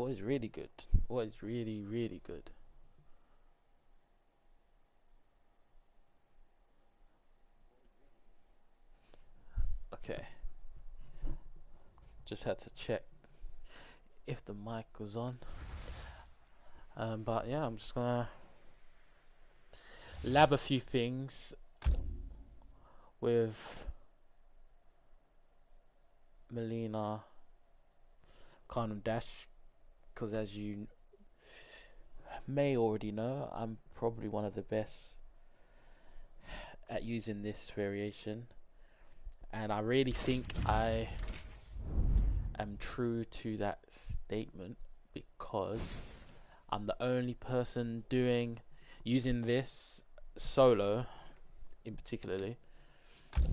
What is really good? What is really, really good? Okay, just had to check if the mic was on. But yeah, I'm just gonna lab a few things with Mileena Khanum Dash, because as you may already know, I'm probably one of the best at using this variation, and I really think I am true to that statement because I'm the only person using this solo in particularly.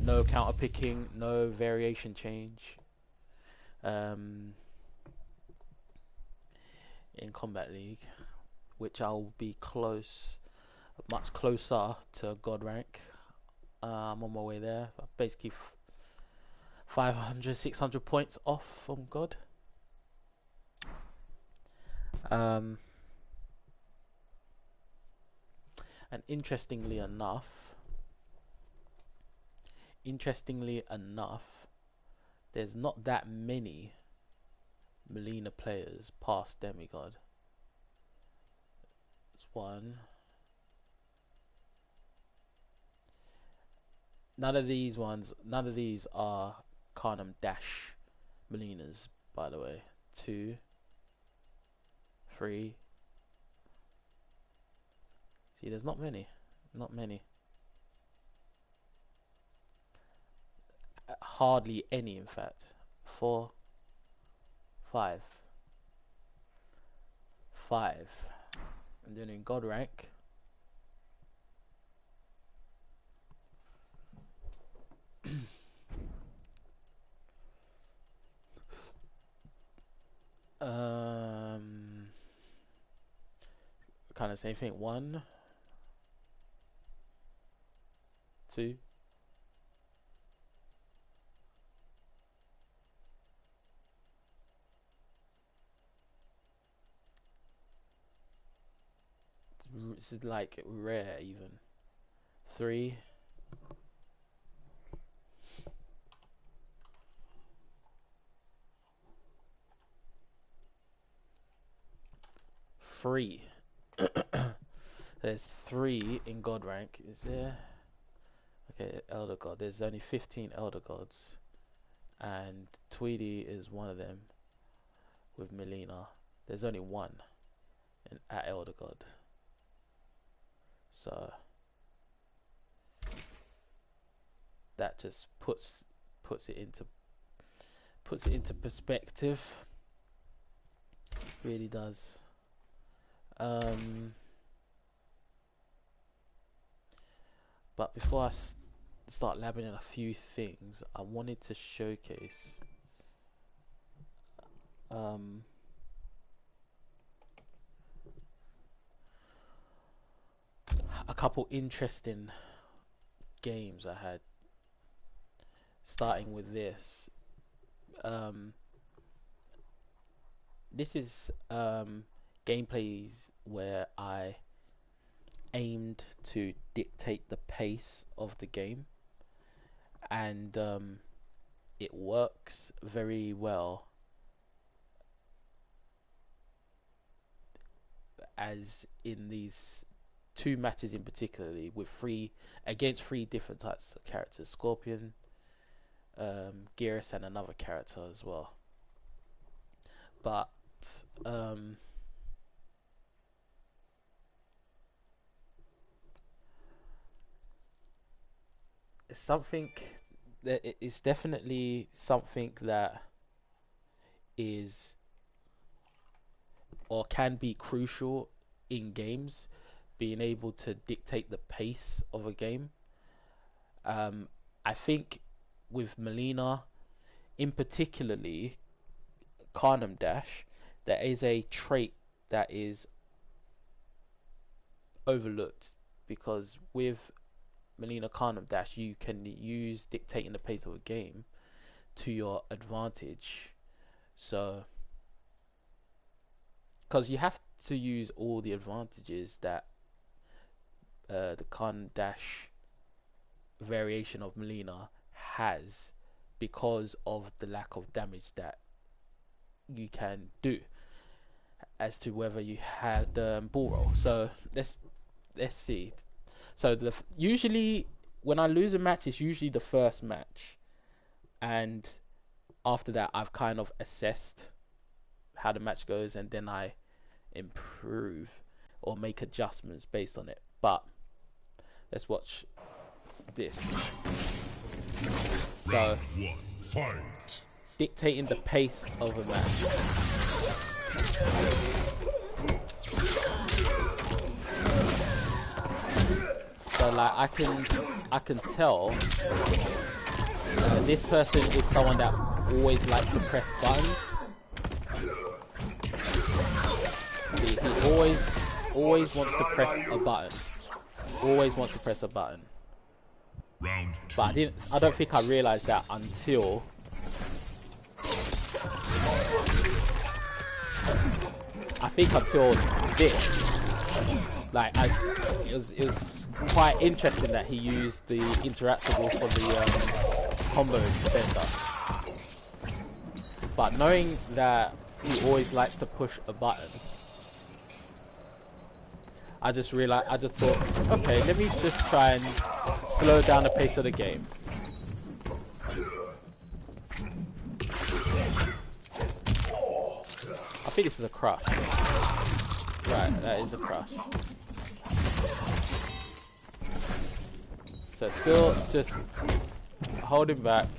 No counter picking, no variation change um, in Combat League, which I'll be much closer to God rank. I'm on my way there. Basically 500, 600 points off from God. Um, and interestingly enough, there's not that many Mileena players past Demigod. It's one. None of these are Khanum Dash Mileenas, by the way. 2, 3. See, there's not many. Not many. Hardly any, in fact. 4, 5. 5. And then in God rank, kind of same thing. 1, 2. It's like rare even. 3. 3. There's 3 in God rank. Is there? Okay, Elder God. There's only 15 Elder Gods, and Tweedy is one of them. With Mileena, there's only one at Elder God. So that just puts it into perspective. Really does. But before I start labbing in a few things, I wanted to showcase a couple interesting games I had. Starting with this. This is gameplays where I aimed to dictate the pace of the game, and it works very well, as in these 2 matches in particularly, with against 3 different types of characters: Scorpion, Geras, and another character as well. But something that it's definitely something that is or can be crucial in games, being able to dictate the pace of a game. I think with Mileena, in particularly Khanum Dash, there is a trait that is overlooked, because with Mileena Khanum Dash you can use dictating the pace of a game to your advantage. So because you have to use all the advantages that the Khan dash variation of Mileena has, because of the lack of damage that you can do, as to whether you have the bull roll. So let's see. So usually when I lose a match, it's usually the first match, and after that I've kind of assessed how the match goes, and then I improve or make adjustments based on it. But let's watch this. So, fight. Dictating the pace of a match. So like I can tell this person is someone that always likes to press buttons. See, he always wants to press a button. Always wants to press a button. But I don't think I realized that until this. Like it was quite interesting that he used the interactable for the combo defender. But knowing that he always likes to push a button, I just thought, okay, let me just try and slow down the pace of the game. I think this is a crush. Right, that is a crush. So still just holding back.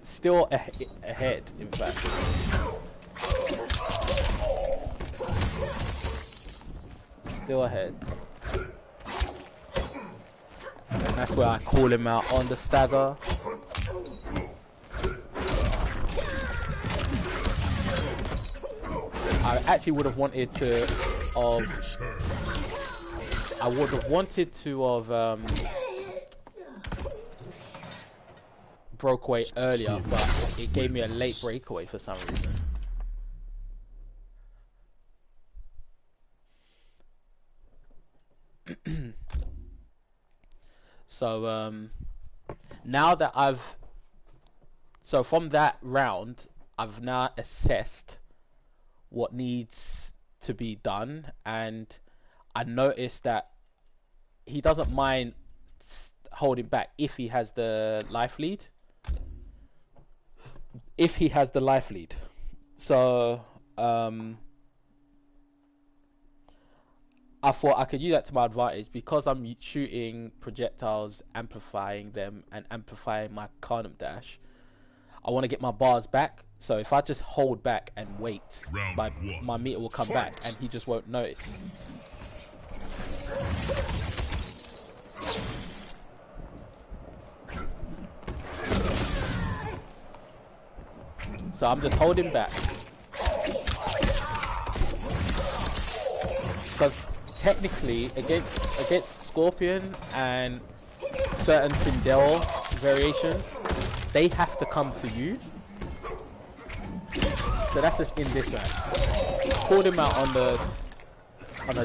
Still ahead, in fact. Still ahead. And that's where I call him out on the stagger. I actually would have wanted to broke away earlier, but it gave me a late breakaway for some reason. So now that from that round, I've now assessed what needs to be done, and I noticed that he doesn't mind holding back if he has the life lead. So I thought I could use that to my advantage, because I'm shooting projectiles, amplifying them, and amplifying my Khanum dash. I want to get my bars back, so if I just hold back and wait, my meter will come back and he just won't notice. So I'm just holding back, because technically against Scorpion and certain Sindel variations, they have to come to you. So that's just in this match. Called him out on the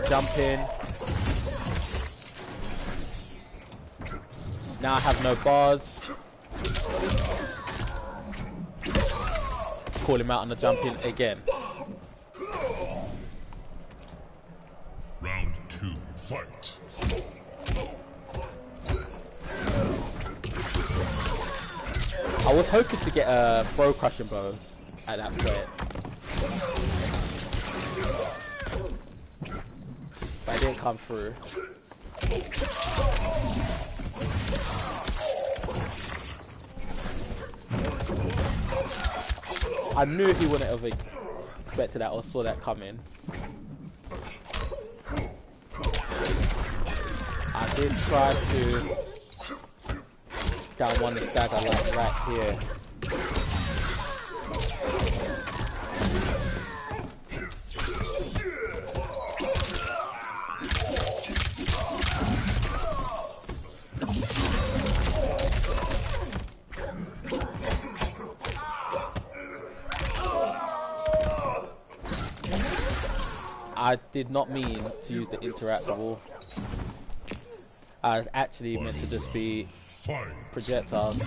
jump in. Now I have no bars. Call him out on the jump in again. Round 2, fight. I was hoping to get a throw crushing bow at that point, but it didn't come through. I knew he wouldn't have expected that or saw that coming. I did try to down one the stagger like right here. I did not mean to use the interactable. I actually meant to just be projectiles.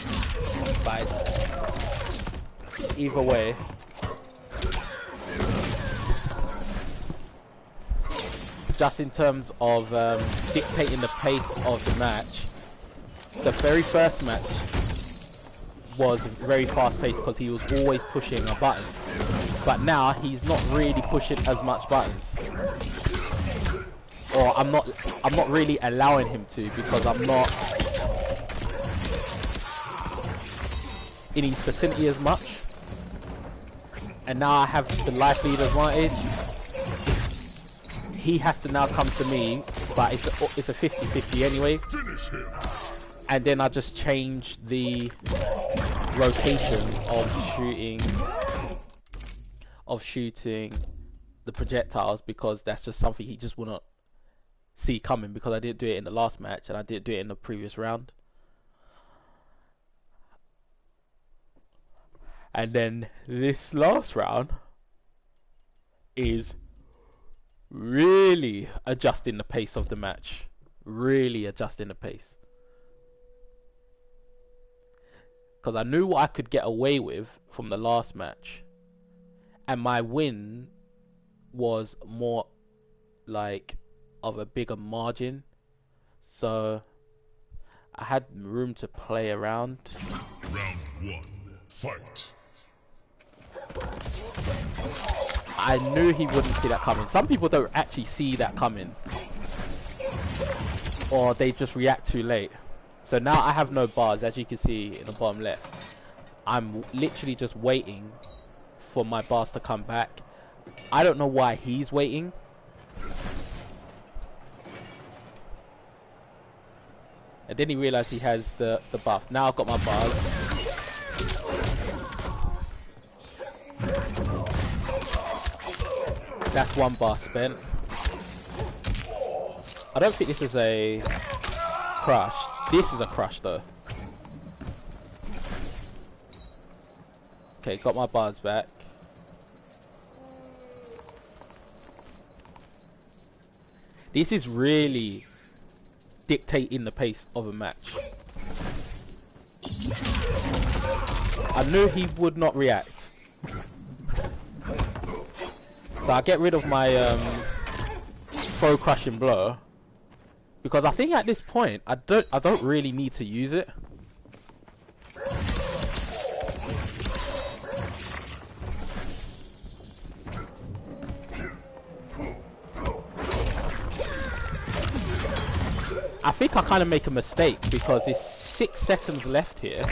But either way, just in terms of dictating the pace of the match, the very first match was very fast paced because he was always pushing a button, but now he's not really pushing as much buttons, or I'm not really allowing him to, because I'm not in his vicinity as much. And now I have the life lead advantage. He has to now come to me, but it's a 50-50 anyway. And then I just change the rotation of shooting the projectiles, because that's just something he just wouldn't see coming, because I didn't do it in the last match and I didn't do it in the previous round. And then this last round is really adjusting the pace of the match. Really adjusting the pace. Because I knew what I could get away with from the last match. And my win was more like of a bigger margin. So I had room to play around. Round 1, fight. I knew he wouldn't see that coming. Some people don't actually see that coming, or they just react too late. So now I have no bars, as you can see in the bottom left. I'm literally just waiting for my bars to come back. I don't know why he's waiting. And then he realized he has the buff. Now I've got my bars. That's one bar spent. I don't think this is a crush. This is a crush though. Okay, got my bars back. This is really dictating the pace of a match. I knew he would not react. So I get rid of my throw crushing blow, because I think at this point I don't really need to use it. I think I kind of make a mistake, because there's 6 seconds left here.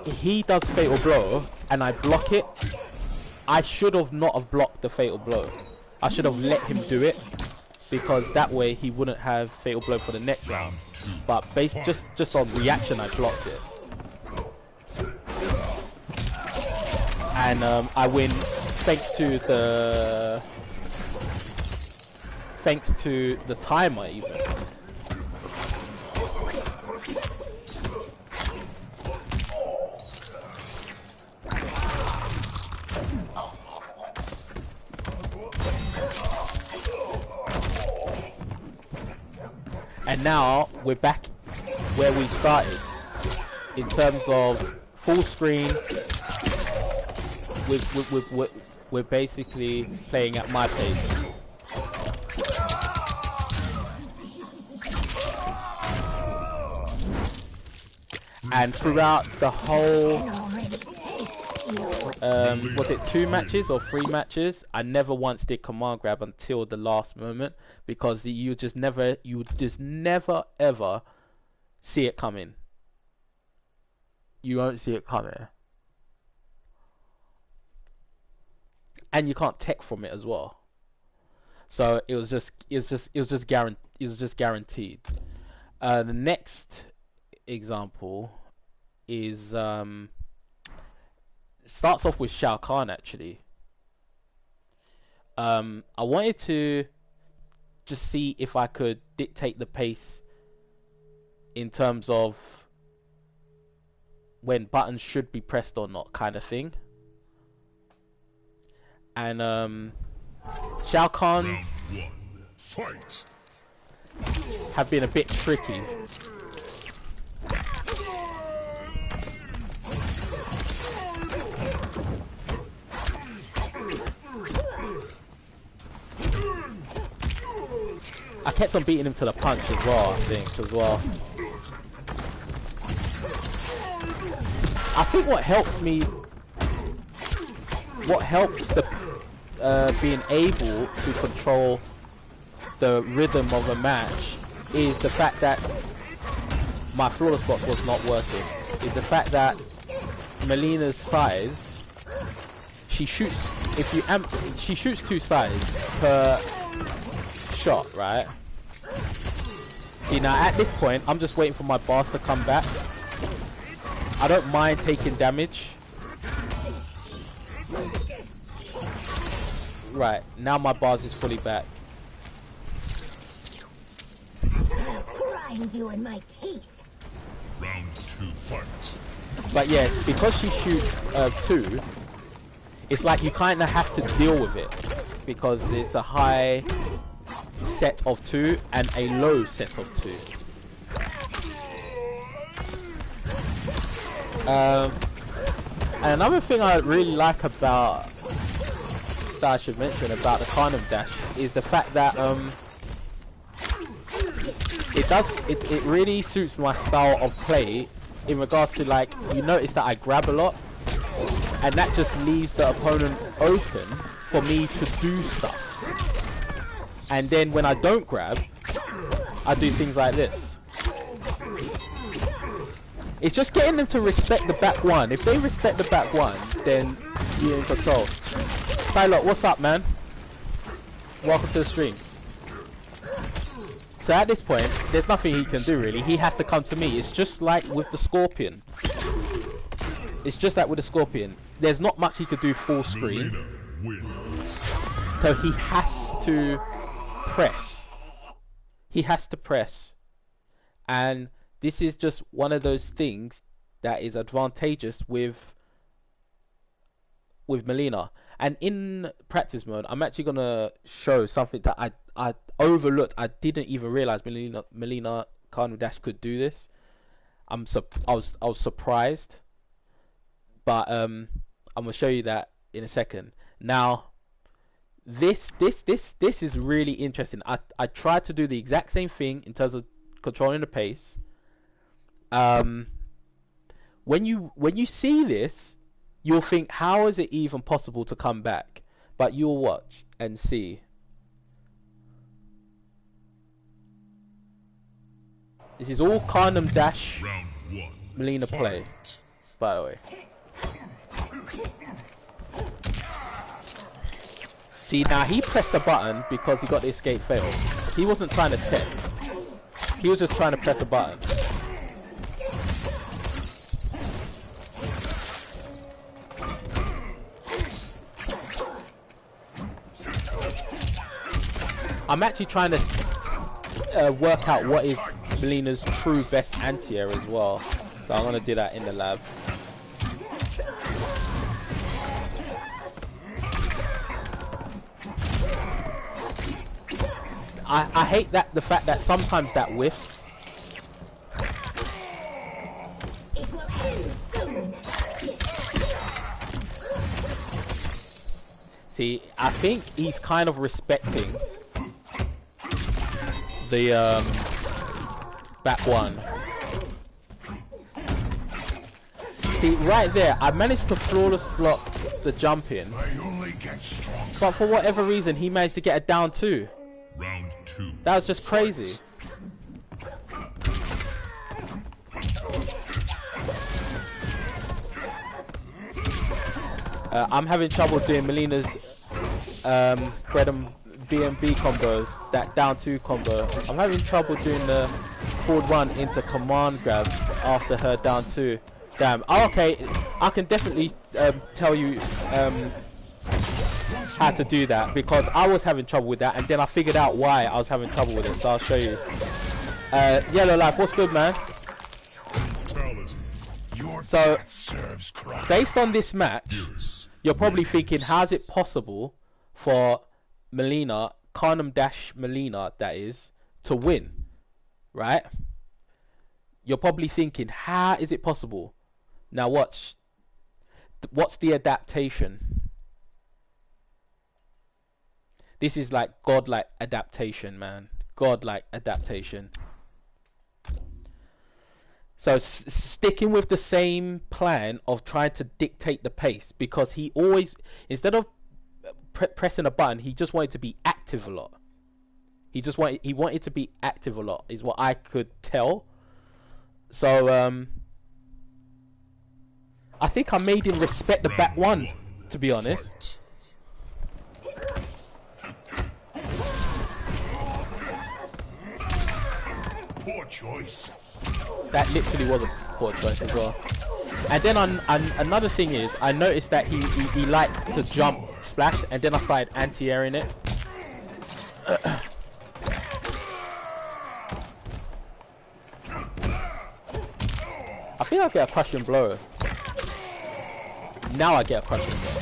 He does fatal blow and I block it. I should have not have blocked the fatal blow. I should have let him do it, because that way he wouldn't have fatal blow for the next round. But just on reaction, I blocked it, and I win thanks to the timer even. And now we're back where we started in terms of full screen. We're basically playing at my pace. And throughout the whole, was it 2 matches or 3 matches? I never once did command grab until the last moment, because you just never ever see it coming. You won't see it coming, and you can't tech from it as well. So it was just guaranteed. The next example is starts off with Shao Kahn actually. I wanted to just see if I could dictate the pace in terms of when buttons should be pressed or not, kind of thing. And Shao Round Kahn's 1. Fight. have been a bit tricky. I kept on beating him to the punch as well, I think, as well. I think what helps the being able to control the rhythm of a match is the fact that my flawless block was not working. Is the fact that Mileena's size, she shoots she shoots 2 sides per shot, right? See, now at this point I'm just waiting for my bars to come back. I don't mind taking damage. Right, now my bars is fully back. Grind you in my teeth. Round 2. Fight. But yes, because she shoots 2, it's like you kind of have to deal with it because it's a high set of 2 and a low set of 2. And another thing I really like about that I should mention about the Khanum dash is the fact that it really suits my style of play in regards to, like, you notice that I grab a lot and that just leaves the opponent open for me to do stuff. And then when I don't grab, I do things like this. It's just getting them to respect the back one. If they respect the back one, then you're in control. Psylocke, what's up, man? Welcome to the stream. So at this point, there's nothing he can do really. He has to come to me. It's just like with the Scorpion. It's just like with the Scorpion. There's not much he could do full screen. So he has to press. He has to press. And this is just one of those things that is advantageous with Mileena. And in practice mode, I'm actually gonna show something that I overlooked. I didn't even realize Mileena Khanum Dash could do this. I was surprised, but I'm gonna show you that in a second. Now, this is really interesting. I tried to do the exact same thing in terms of controlling the pace. When you see this, you'll think, how is it even possible to come back? But you'll watch and see. This is all Khanum Dash Mileena play, by the way. See, now he pressed the button because he got the escape fail. He wasn't trying to tech. He was just trying to press a button. I'm actually trying to work out what is Mileena's true best anti-air as well. So I'm going to do that in the lab. I hate the fact that sometimes that whiffs. It will end soon. See, I think he's kind of respecting the back one. See, right there, I managed to flawless block the jump in, but for whatever reason, he managed to get a down 2. Round 2. That was just crazy. I'm having trouble doing Mileena's bread and B&B combo, that down 2 combo. I'm having trouble doing the forward 1 into command grab after her down 2. Damn. Oh, okay, I can definitely tell you how to do that, because I was having trouble with that, and then I figured out why I was having trouble with it, so I'll show you. Yellow Life, what's good, man? So, based on this match, you're probably thinking, how's it possible for Mileena, Khanum dash Mileena, that is, to win, right? You're probably thinking, how is it possible? Now watch. What's the adaptation? This is like godlike adaptation, man. Godlike adaptation. So sticking with the same plan of trying to dictate the pace, because he always, instead of pressing a button, he just wanted to be active a lot. He wanted to be active a lot, is what I could tell. So I think I made him respect the back one, to be honest. Poor choice. That literally was a poor choice as well. And then another thing is, I noticed that he liked to jump splash, and then I started anti-airing it. I think I get a crushing blow. Now I get a crushing blow.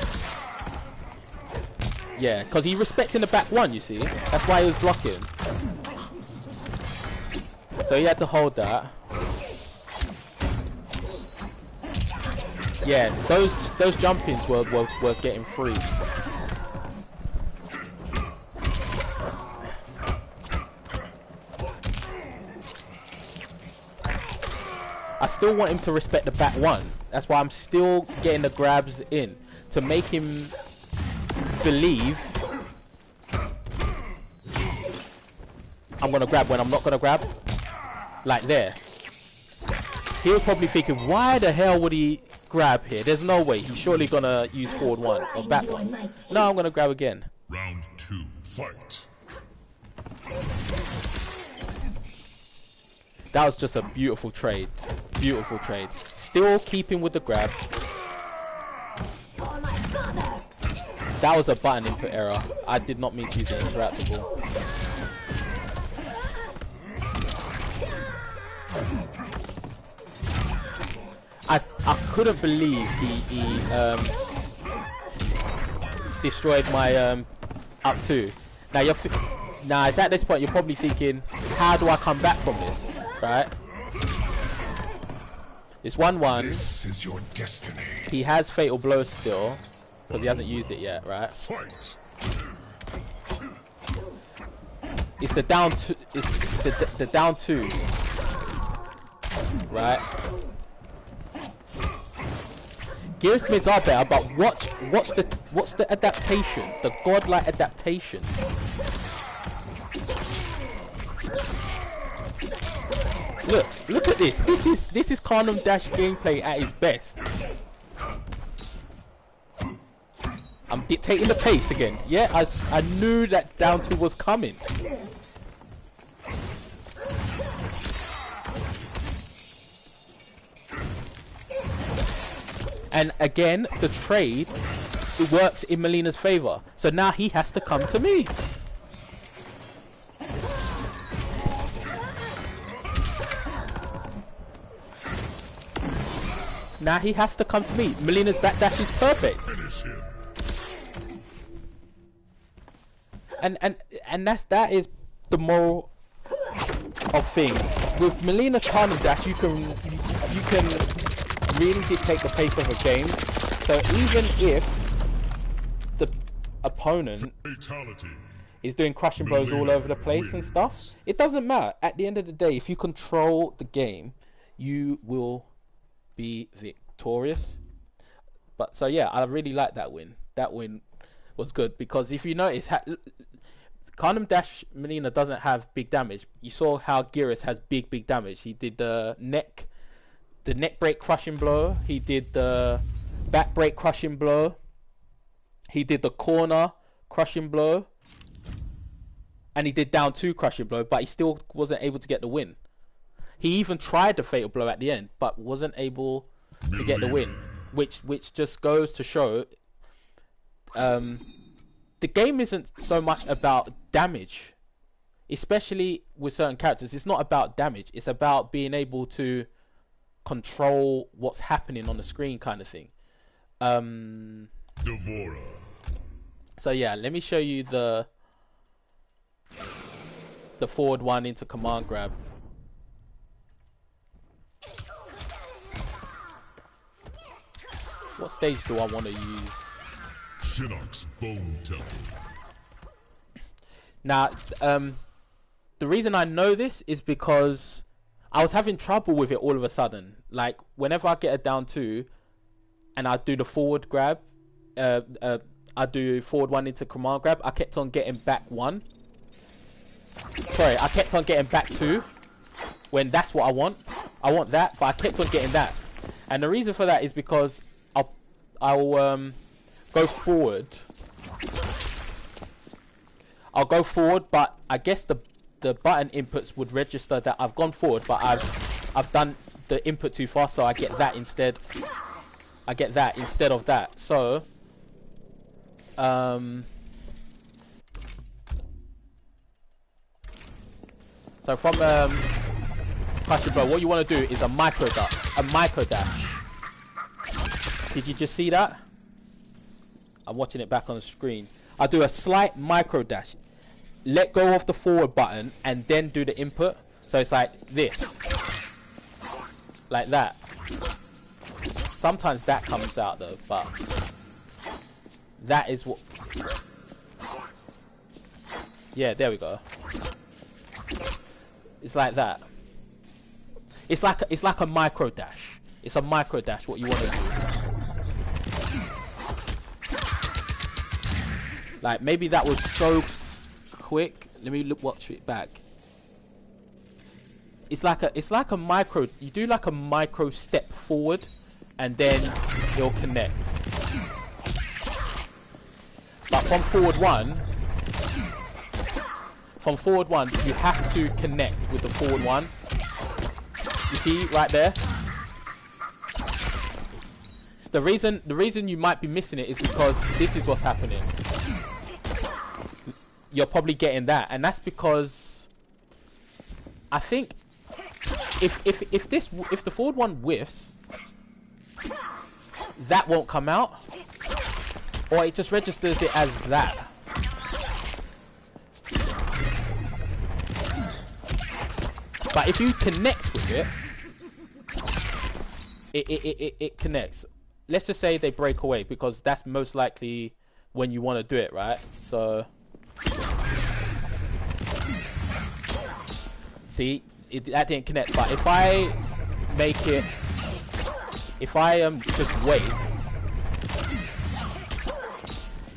Yeah, because he respecting the back one, you see. That's why he was blocking. So he had to hold that. Yeah, those jump-ins were getting free. I still want him to respect the back one. That's why I'm still getting the grabs in, to make him believe I'm gonna grab when I'm not gonna grab. Like there. He was probably thinking, why the hell would he grab here? There's no way. He's surely gonna use forward one or back one. No, I'm gonna grab again. Round 2, fight. That was just a beautiful trade. Beautiful trade. Still keeping with the grab. That was a button input error. I did not mean to use an interactable. I couldn't believe he destroyed my up two. Now it's at this point you're probably thinking, how do I come back from this, right? It's 1-1. This is your destiny. He has fatal blow still, because he hasn't used it yet, right? Fight. It's the down two. It's the down two, right? Gear mids are better, but what's the adaptation? The godlike adaptation. Look at this. This is Khanum dash gameplay at its best. I'm dictating the pace again. Yeah, I knew that down two was coming. And again, the trade, it works in Mileena's favor. So now he has to come to me. Now he has to come to me. Mileena's backdash is perfect. And that is the moral of things. With Mileena Khanum dash, you can really dictate the pace of a game. So even if the opponent is doing crushing blows all over the place and stuff, it doesn't matter. At the end of the day, if you control the game, you will be victorious. But so yeah, I really like that win. That win was good because if you notice, Khanum dash Mileena doesn't have big damage. You saw how Geras has big damage. He did the neck break crushing blow. He did the back break crushing blow. He did the corner crushing blow. And he did down two crushing blow, but he still wasn't able to get the win. He even tried the fatal blow at the end, but wasn't able to get the win. Which just goes to show the game isn't so much about damage. Especially with certain characters, it's not about damage. It's about being able to control what's happening on the screen, kind of thing. So yeah, let me show you the the forward one into command grab. What stage do I want to use? Shinnok's Bone Temple. Now, the reason I know this is because I was having trouble with it all of a sudden. Like, whenever I get a down 2 and I do the forward grab, I do forward 1 into command grab, I kept on getting back 1. Sorry, I kept on getting back 2 when that's what I want. I want that, but I kept on getting that. And the reason for that is because I'll go forward. I'll go forward, but I guess the button inputs would register that I've gone forward, but I've done the input too fast, so I get that instead. I get that instead of that. So so from Question Bro, what you want to do is a micro dash. Did you just see that? I'm watching it back on the screen. I do a slight micro dash. Let go of the forward button and then do the input. So it's like this. Like that. Sometimes that comes out though, but that is what... Yeah, there we go. It's like that. It's like a micro dash. It's a micro dash what you want to do. Like, maybe that was so quick. Let me watch it back. It's like a micro. You do like a micro step forward, and then it'll connect. But from forward one, you have to connect with the forward one. You see right there. The reason you might be missing it is because this is what's happening. You're probably getting that, and that's because I think if the forward one whiffs, that won't come out, or it just registers it as that. But if you connect with it, it connects. Let's just say they break away, because that's most likely when you want to do it, right? So see, that didn't connect. But if I make it, if I just wait,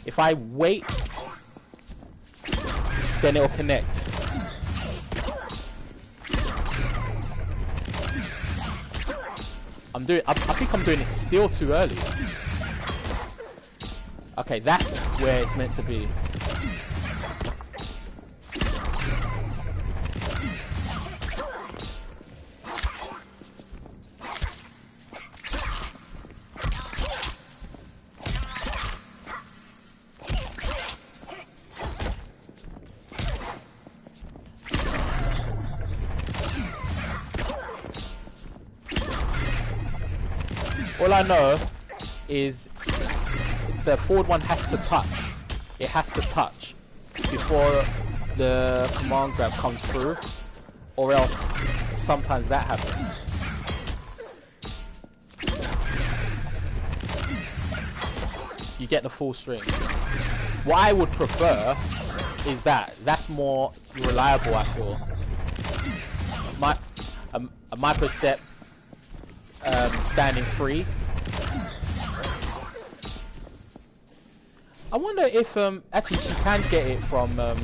if I wait, then it'll connect. I think I'm doing it still too early. Okay, that's where it's meant to be. All I know is the forward one has to touch. It has to touch before the command grab comes through, or else sometimes that happens. You get the full string. What I would prefer is that's more reliable, I feel. A micro step, standing free. I wonder if actually she can get it from a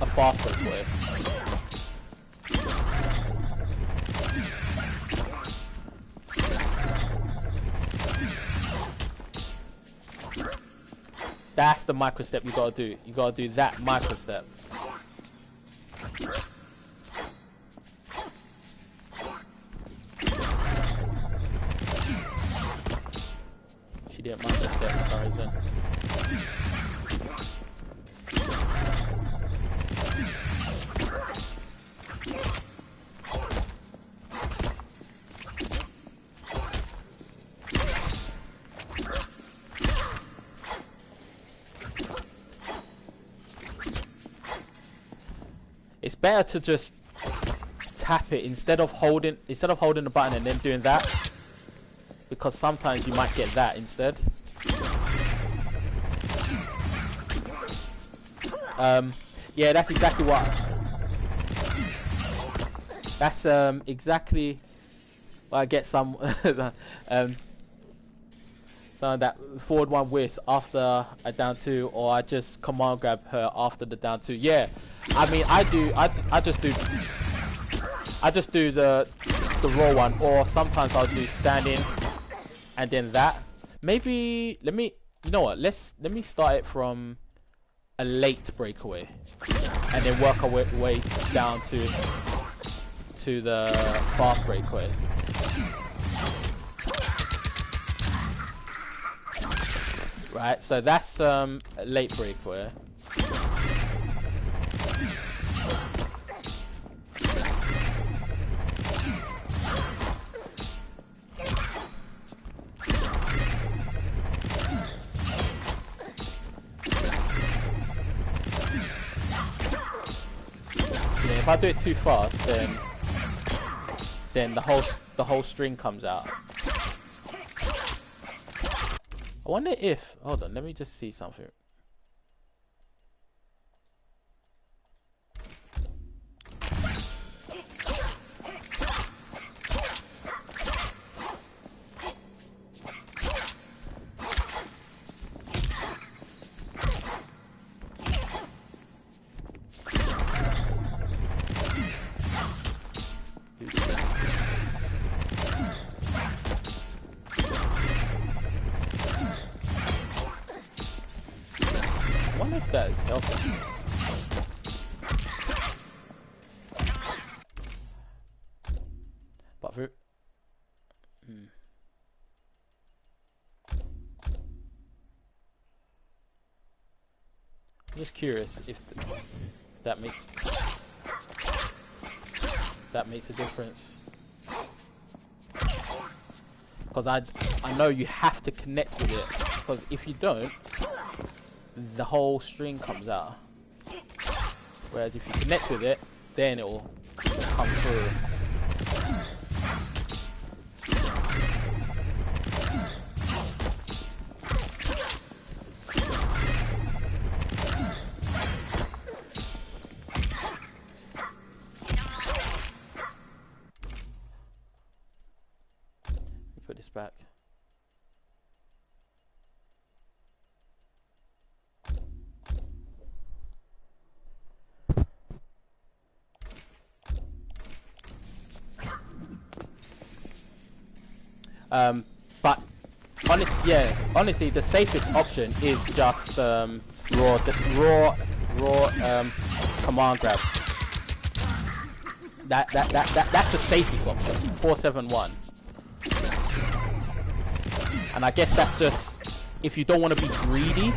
fast break way. That's the micro step you gotta do. You gotta do that micro step. She didn't micro step for some reason. it's better to just tap it instead of holding the button and then doing that, because sometimes you might get that instead. Yeah, that's exactly what. That's exactly why I get some some of that forward one whisk after a down two, or I just command grab her after the down two. Yeah, I mean I just do the raw one, or sometimes I'll do standing and then that. Maybe let me, you know what? Let me start it from a late breakaway, and then work our way down to the fast breakaway. Right, so that's a late breakaway. Yeah, if I do it too fast, then the whole string comes out. I wonder if, hold on, let me just see something. I wonder if that is helping. But for I'm just curious if that makes a difference. Because I know you have to connect with it, because if you don't, the whole string comes out. Whereas if you connect with it, then it will come through. Put this back. But honestly, the safest option is just raw command grab. That's the safest option. 471. And I guess that's just if you don't want to be greedy.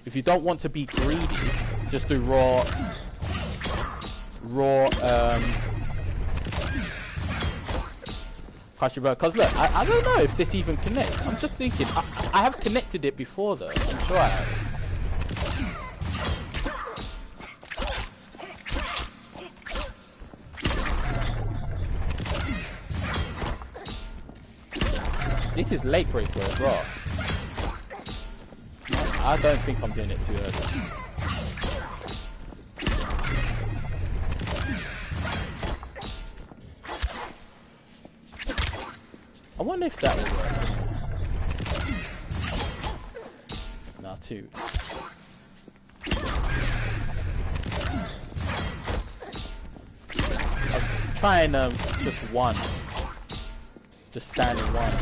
If you don't want to be greedy, just do raw because look, I don't know if this even connects. I'm just thinking, I have connected it before though, I'm sure I have. This is late breaker as well. I don't think I'm doing it too early. I wonder if that will work. Nah, two. I was trying just one. Just standing one.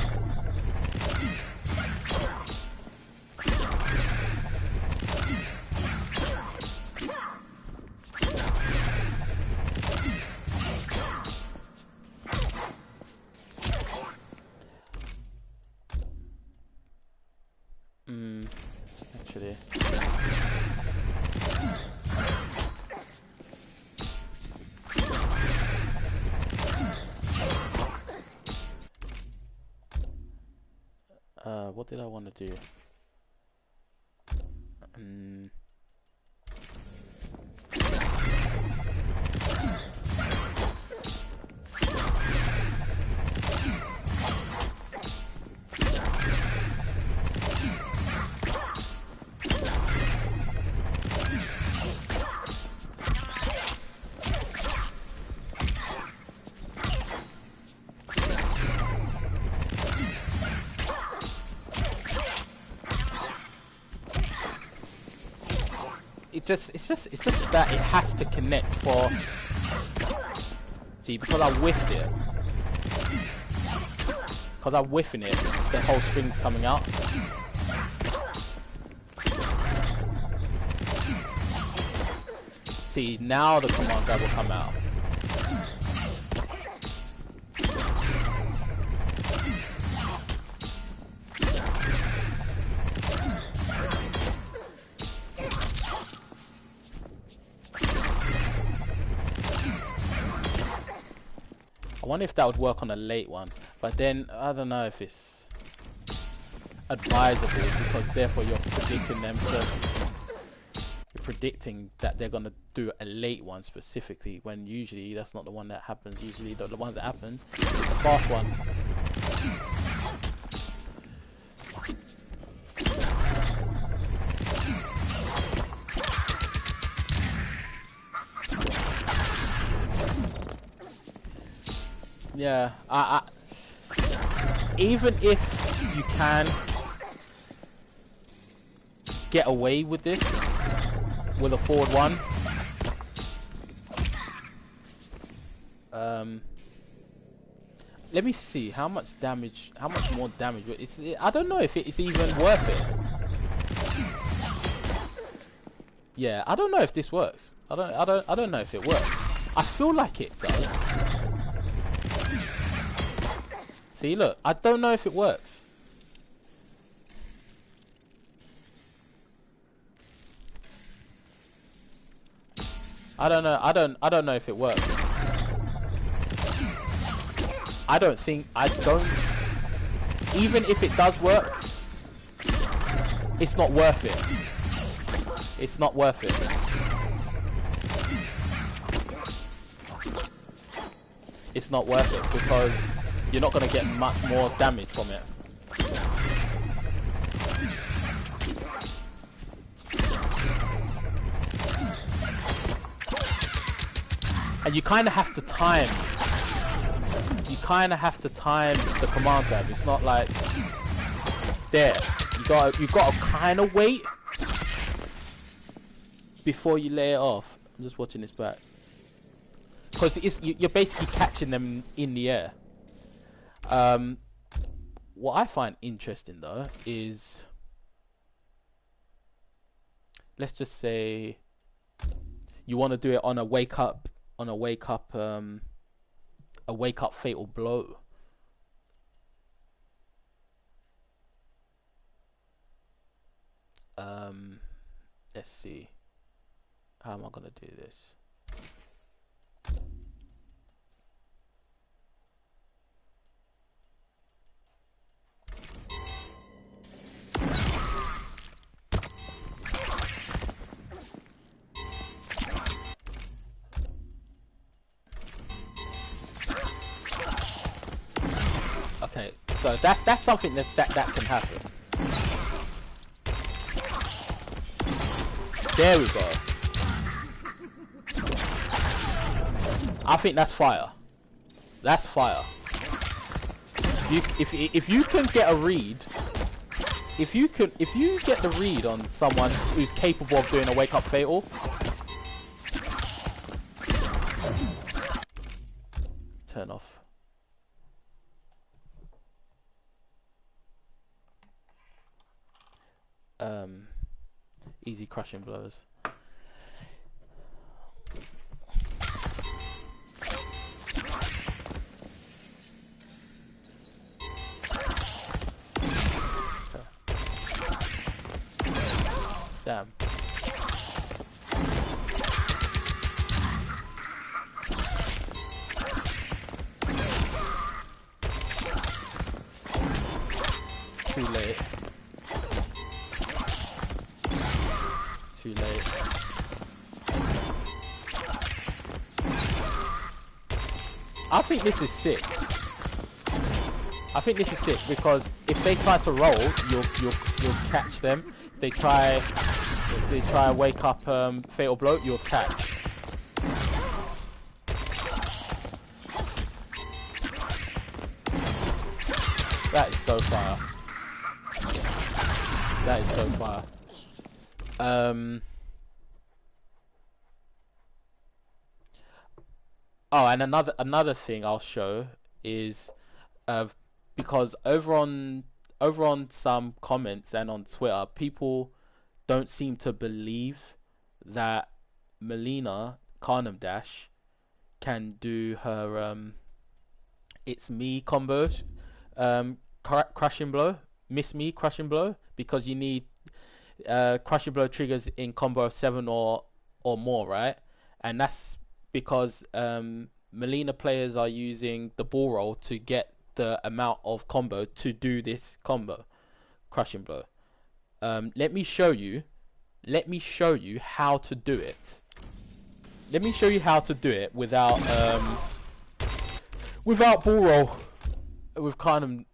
Actually. What did I want to do? Mm. It's just that it has to connect for. See, because I whiffed it. Because I'm whiffing it, the whole string's coming out. See, now the command grab will come out. I wonder if that would work on a late one, but then I don't know if it's advisable, because therefore you're predicting them to, you're predicting that they're gonna do a late one specifically, when usually that's not the one that happens. Usually the ones that happen is the fast one. Yeah, even if you can get away with this with a forward one, let me see how much damage, how much more damage. I don't know if it's even worth it. Yeah, I don't know if this works. I don't know if it works. I feel like it does. See, look, I don't know if it works. I don't know. I don't know if it works. I don't. Even if it does work, it's not worth it. It's not worth it. It's not worth it because you're not going to get much more damage from it. And you kind of have to time. You kind of have to time the command grab. It's not like there. You got to kind of wait before you lay it off. I'm just watching this back because you're basically catching them in the air. What I find interesting though is, let's just say you want to do it on a wake up fatal blow. Let's see, how am I gonna do this? Okay, so that's something that can happen. There we go. I think that's fire. That's fire. If you can get a read, if you get the read on someone who's capable of doing a wake up fatal, turn off. Easy crushing blows. Damn. Too late. too late. I think this is sick. I think this is sick because if they try to roll, you'll catch them. If they try wake up fatal blow, you'll catch. That is so fire. That is so fire. Oh, and another thing I'll show is because over on some comments and on Twitter, people don't seem to believe that Mileena Khanum dash can do her it's me combo, crushing blow, miss me crushing blow, because you need crushing blow triggers in combo of 7 or more, right? And that's because Mileena players are using the ball roll to get the amount of combo to do this combo, crushing blow. Let me show you how to do it. Let me show you how to do it without ball roll, with Khanum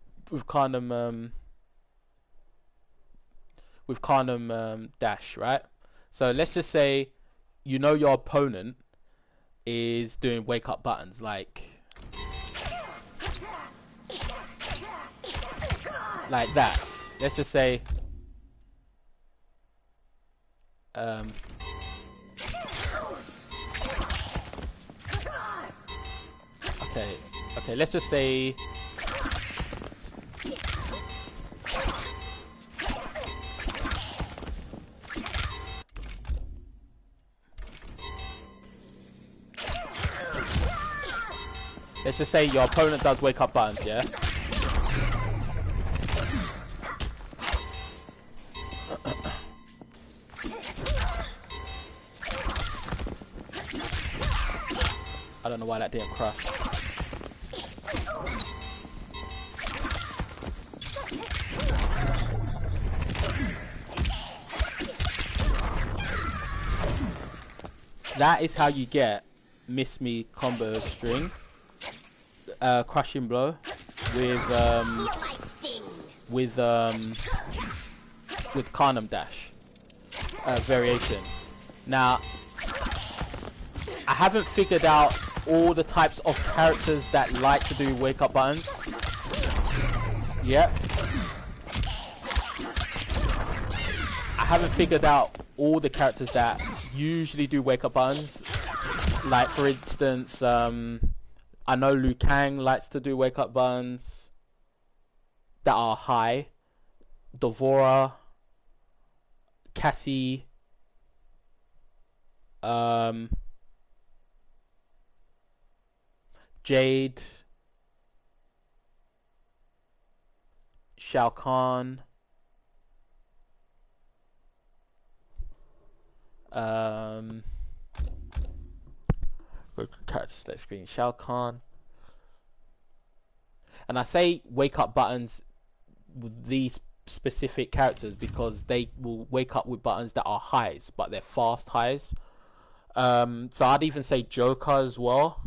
dash, right? So let's just say your opponent is doing wake up buttons like that. Let's just say okay, let's just say your opponent does wake up buttons, yeah? I don't know why that didn't crush. That is how you get miss me combo string, crushing blow with Khanum dash variation. Now, I haven't figured out all the types of characters that like to do wake up buttons. Yep. I haven't figured out all the characters that usually do wake up buttons. Like for instance, I know Liu Kang likes to do wake up buttons that are high. Devora, Cassie, Jade, Shao Kahn, catch that screen, Shao Kahn. And I say wake up buttons with these specific characters because they will wake up with buttons that are highs, but they're fast highs. So I'd even say Joker as well.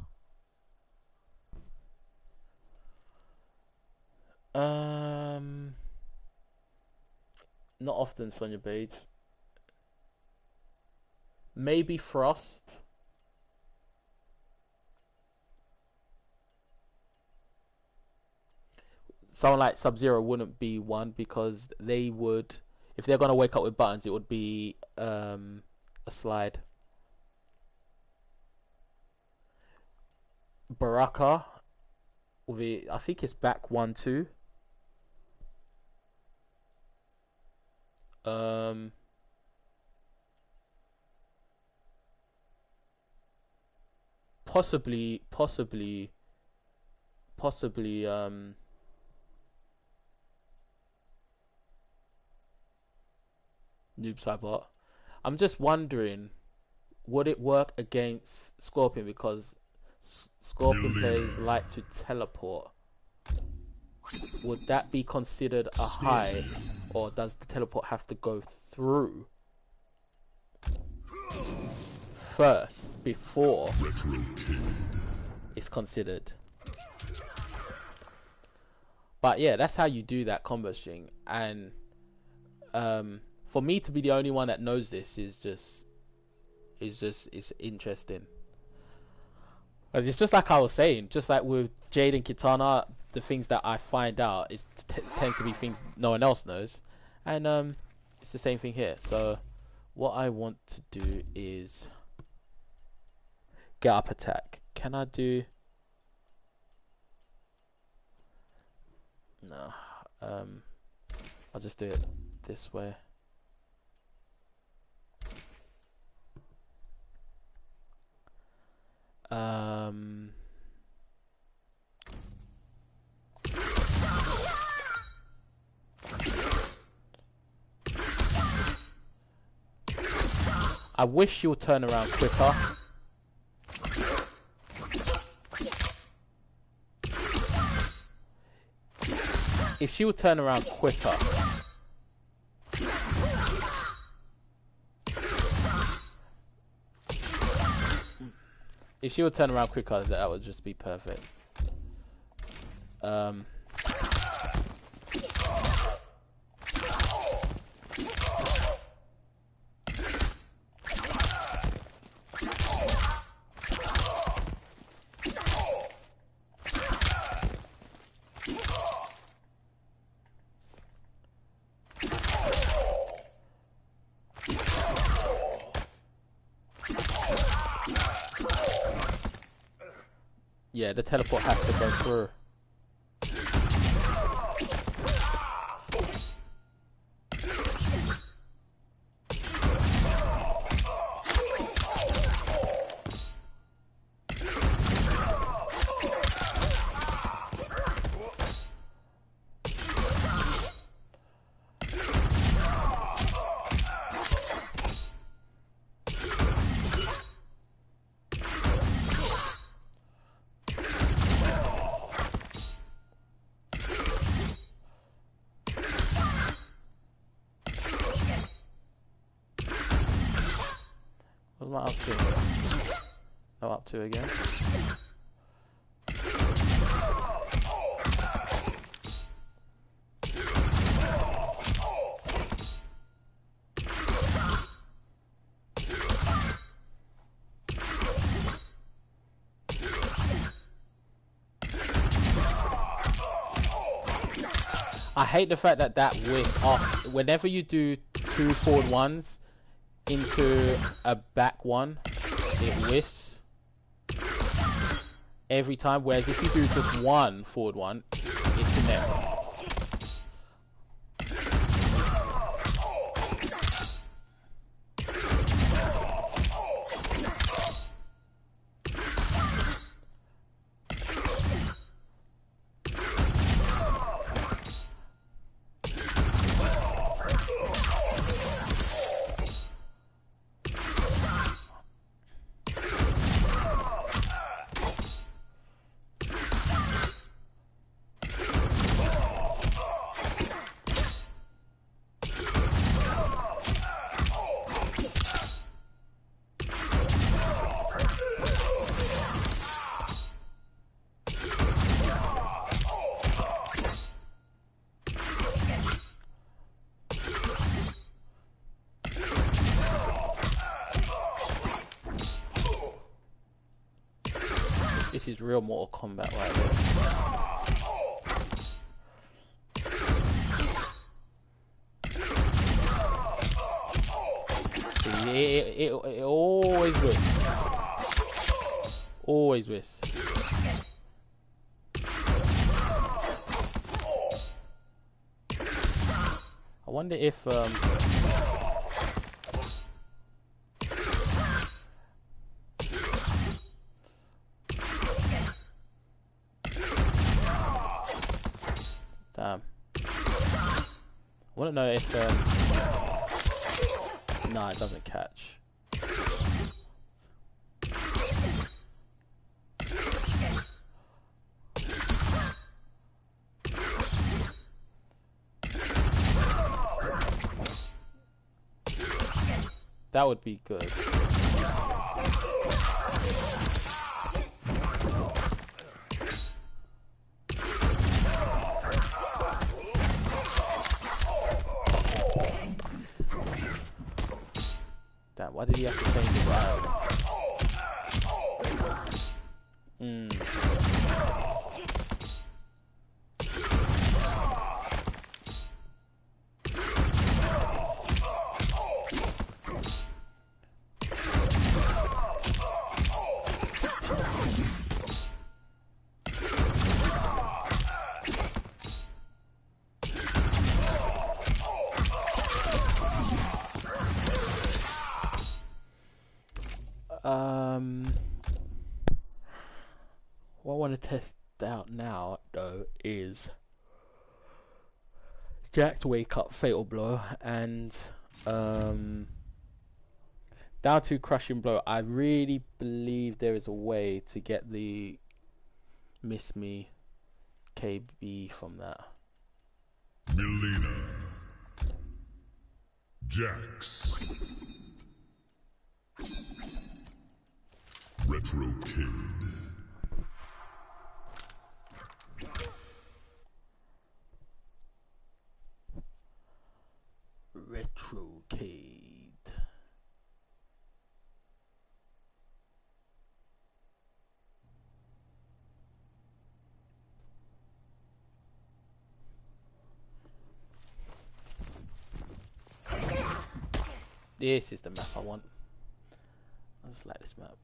Not often Sonya Page. Maybe Frost. Someone like Sub-Zero wouldn't be one because they would, if they're gonna wake up with buttons, it would be a slide. Baraka, I think it's back 1-2. Possibly Noob Saibot. I'm just wondering, would it work against Scorpion because Scorpion players like to teleport? Would that be considered a high, or does the teleport have to go through? first before Retro Kid. it's considered. But yeah, that's how you do that combo string. And for me to be the only one that knows this is interesting. Because it's just like I was saying, just like with Jade and Kitana, the things that I find out tend to be things no one else knows, and it's the same thing here. So what I want to do is get up attack. Can I do? No. I'll just do it this way. I wish she would turn around quicker. If she would turn around quicker. If she would turn around quicker, that would just be perfect. Yeah, the teleport has to go through. What am I up to? Oh, up to again. I hate the fact that that whiff off. Whenever you do 2 forward ones into a back one, it whiffs every time. Whereas if you do just 1 forward one, it connects. This is real Mortal Kombat right here. It always wins. Always wins. I wonder if damn. I want to know if no, it doesn't catch. That would be good. Damn, why did he have to change the round? What I want to test out now, though, is Jack's wake up, fatal blow, and down to crushing blow. I really believe there is a way to get the miss me KB from that. Mileena. Jax. Retro Kid. Retrocade. This is the map I want. I just like this map.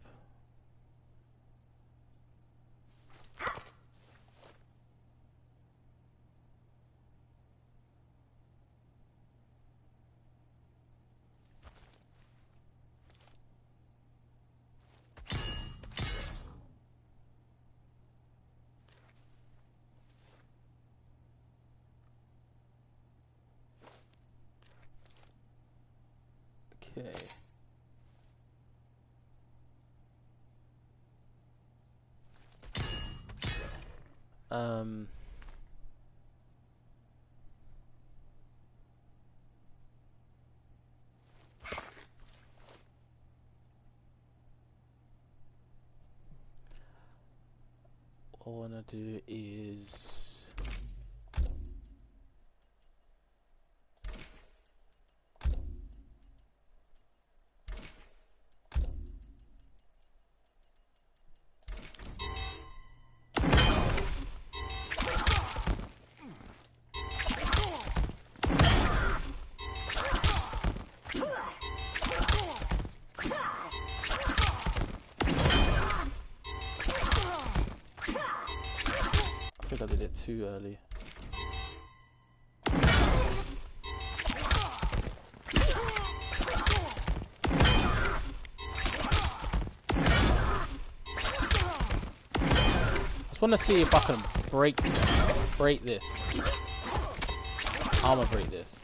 Okay. What I wanna do is I think I did it too early. I just want to see if I can break this. I'ma break this.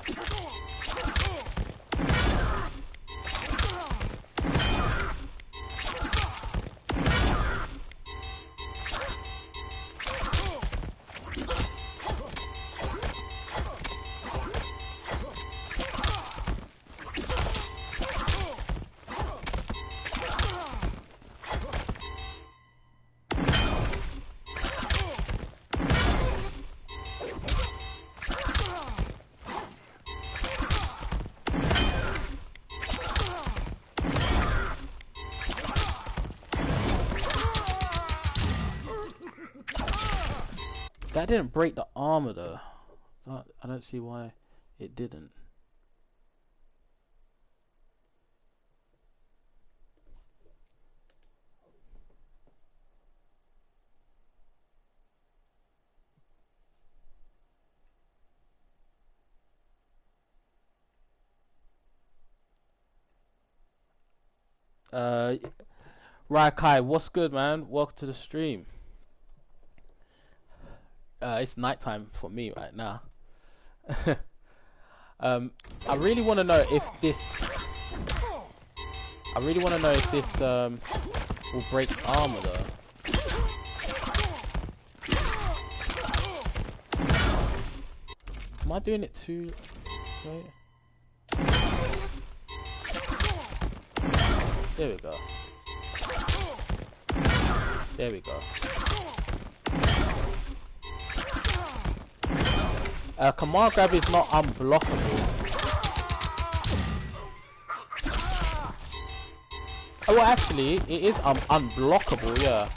That didn't break the armor though. I don't see why it didn't. Raikai, what's good, man? Welcome to the stream. It's nighttime for me right now. I really want to know if this. I really want to know if this will break armor though. Am I doing it too? Wait. There we go. There we go. Command grab is not unblockable. Oh, well, actually, it is unblockable, yeah.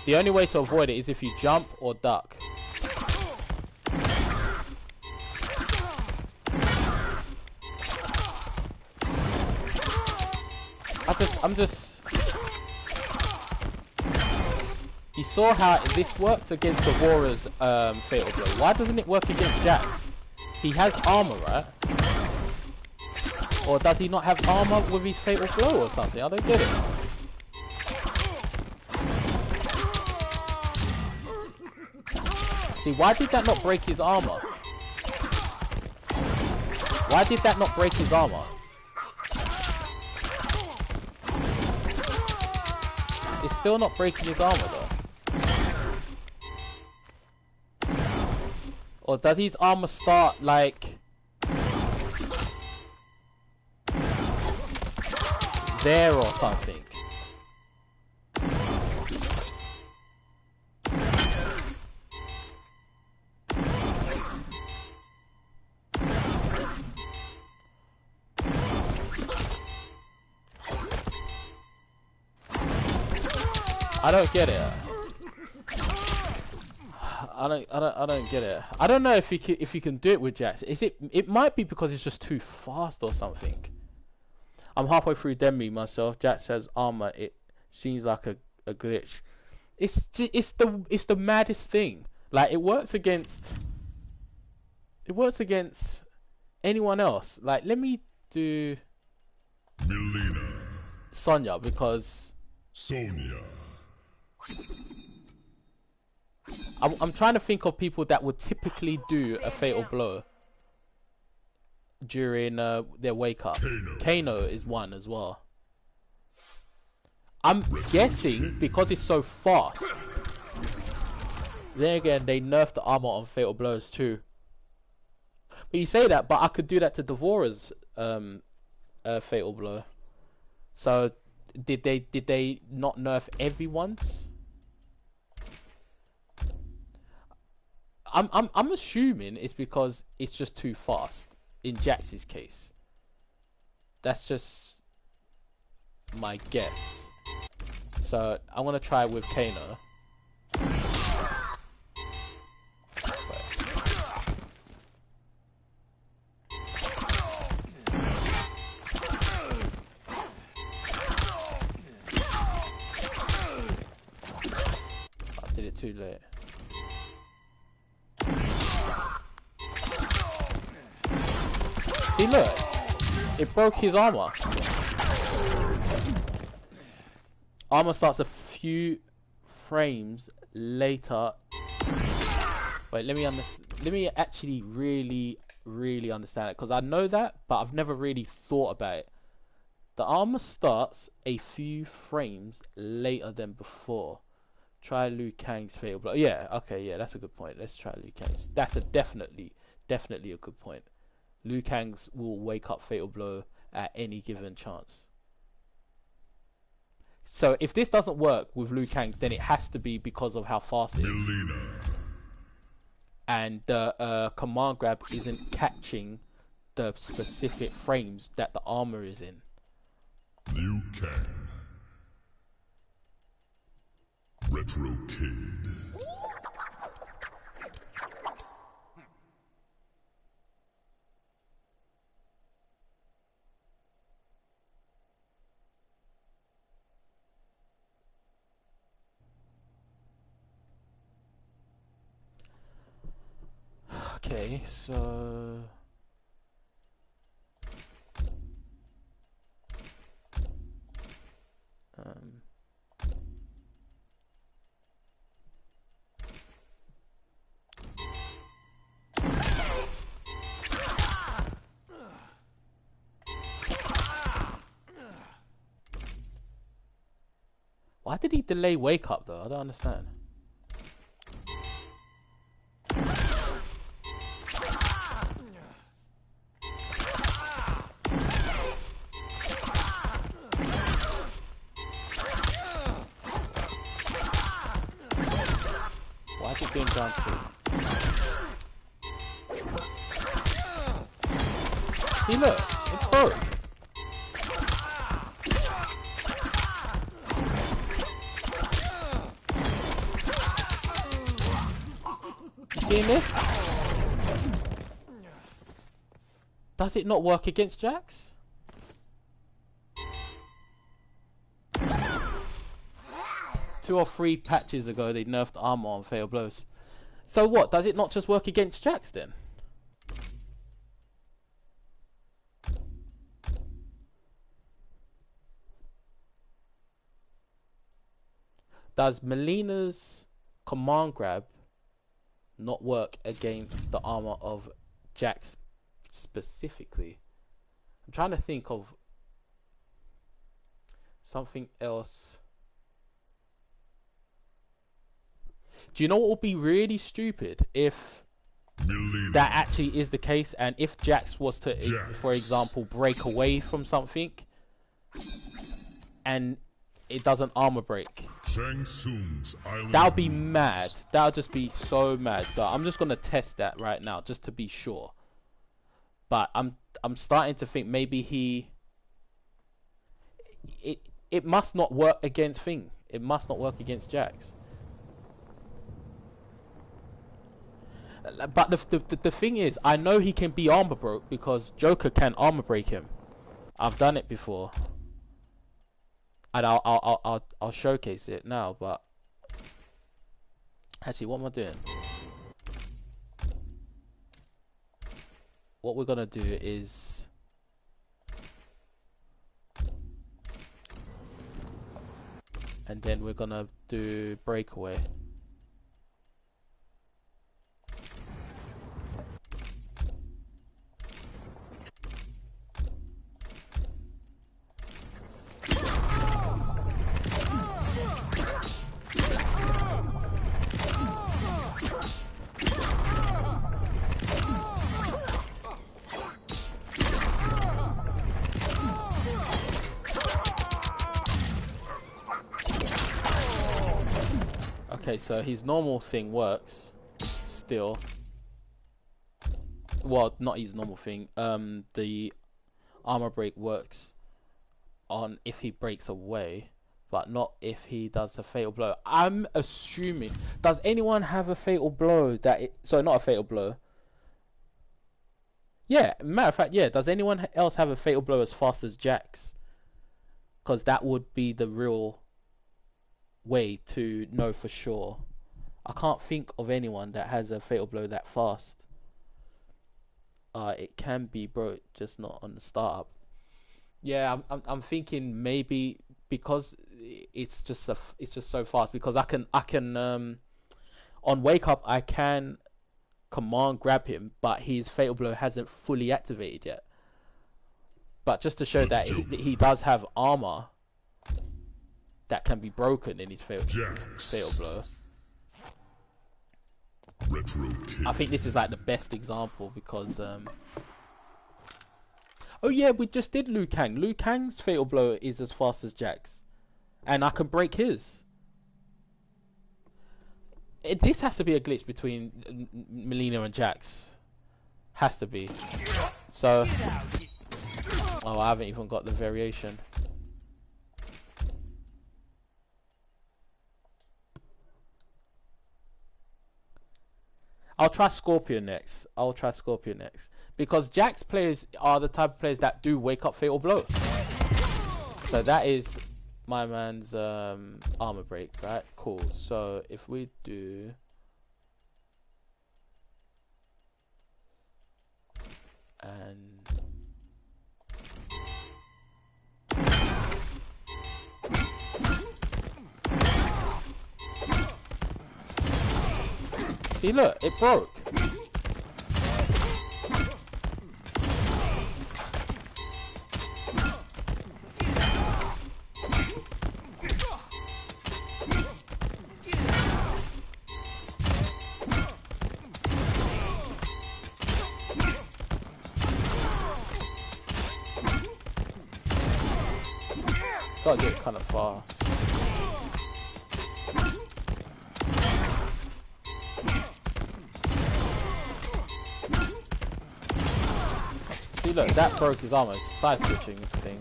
The only way to avoid it is if you jump or duck. I'm just... You saw how this works against Devora's Fatal Blow. Why doesn't it work against Jax? He has armor, right? Or does he not have armor with his Fatal Blow or something? I don't get it. See, why did that not break his armor? Why did that not break his armor? It's still not breaking his armor though. Or does his armor start like there or something? I don't get it. I don't get it. I don't know if you can do it with Jax. It might be because it's just too fast or something. I'm halfway through Demi myself. Jax has armor. It seems like a glitch. It's the maddest thing. Like it works against anyone else. Like let me do Mileena. Sonya because Sonya. I'm trying to think of people that would typically do a fatal blow during their wake up. Kano is one as well. I'm guessing because it's so fast. Then again, they nerfed the armor on fatal blows too. But you say that, but I could do that to Devora's fatal blow. So did they not nerf everyone's? I'm assuming it's because it's just too fast in Jax's case. That's just my guess. So I'm gonna try it with Kano. I did it too late. See, look, it broke his armor. Armor starts a few frames later. Wait, let me actually really understand it, because I know that, but I've never really thought about it. The armor starts a few frames later than before. Try Liu Kang's fatal blow. Yeah, okay, yeah, that's a good point. Let's try Liu Kang's. That's a definitely a good point. Liu Kang's will wake up fatal blow at any given chance. So if this doesn't work with Liu Kang's, then it has to be because of how fast it is. Mileena. And the command grab isn't catching the specific frames that the armor is in. Liu Kang. Retro Kid. Okay, so why did he delay wake up though? I don't understand. round 2. See, look, it's broke. Seeing this? Does it not work against Jax? Two or three patches ago, they nerfed armor on fatal blows. So what? Does it not just work against Jax then? Does Mileena's command grab not work against the armor of Jax specifically? I'm trying to think of something else. Do you know what would be really stupid if Mileena. that actually is the case, and if Jax was to, for example, break away from something and it doesn't armor break? Shang Tsung's island. That would be mad. That would just be so mad. So I'm just gonna test that right now just to be sure. But I'm starting to think maybe it must not work against Thing. It must not work against Jax. But the thing is, I know he can be armor broke because Joker can armor break him. I've done it before, and I'll showcase it now. But actually, what am I doing? What we're gonna do is and then we're gonna do breakaway. Okay, so his normal thing works still. Well, not his normal thing. The armor break works on if he breaks away, but not if he does a fatal blow. I'm assuming. Does anyone have a fatal blow that so not a fatal blow? Yeah, matter of fact, yeah. Does anyone else have a fatal blow as fast as Jax? Because that would be the real way to know for sure. I can't think of anyone that has a fatal blow that fast. It can be bro, just not on the startup. Yeah, I'm thinking maybe because it's just so fast, because I can on wake up I can command grab him, but his fatal blow hasn't fully activated yet. But just to show that he does have armor that can be broken in his fatal blow. Retro Kid. I think this is like the best example because oh yeah, we just did Liu Kang. Liu Kang's fatal blow is as fast as Jax, and I can break his. This has to be a glitch between Mileena and Jax. Has to be. So, oh, I haven't even got the variation. I'll try Scorpion next. Because Jax players are the type of players that do wake up fatal blow. So that is my man's armor break, right? Cool. So if we do and see, look, it broke. Gotta get kind of fast. See, look, that broke his armor. Side switching thing.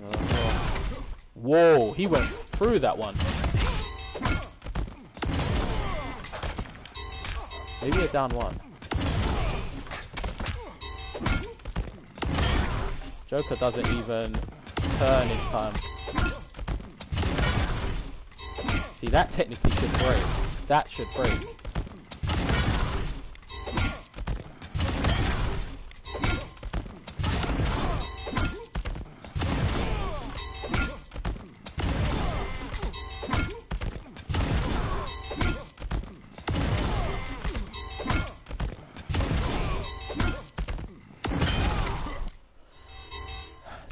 Whoa, he went through that one. Maybe a down one. Joker doesn't even turn in time. See, that technically should break. That should break.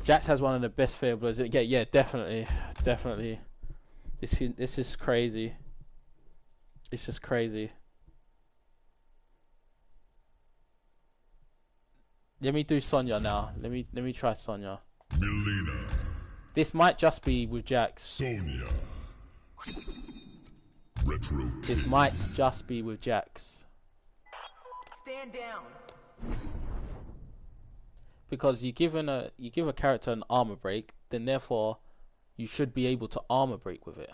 Jax has one of the best fatal blows. Yeah, definitely. This is crazy. It's just crazy. Let me do Sonya now. Let me try Sonya. Mileena. This might just be with Jax. Sonya. Retro This might just be with Jax. Stand down. Because you give a character an armor break, then therefore you should be able to armor break with it.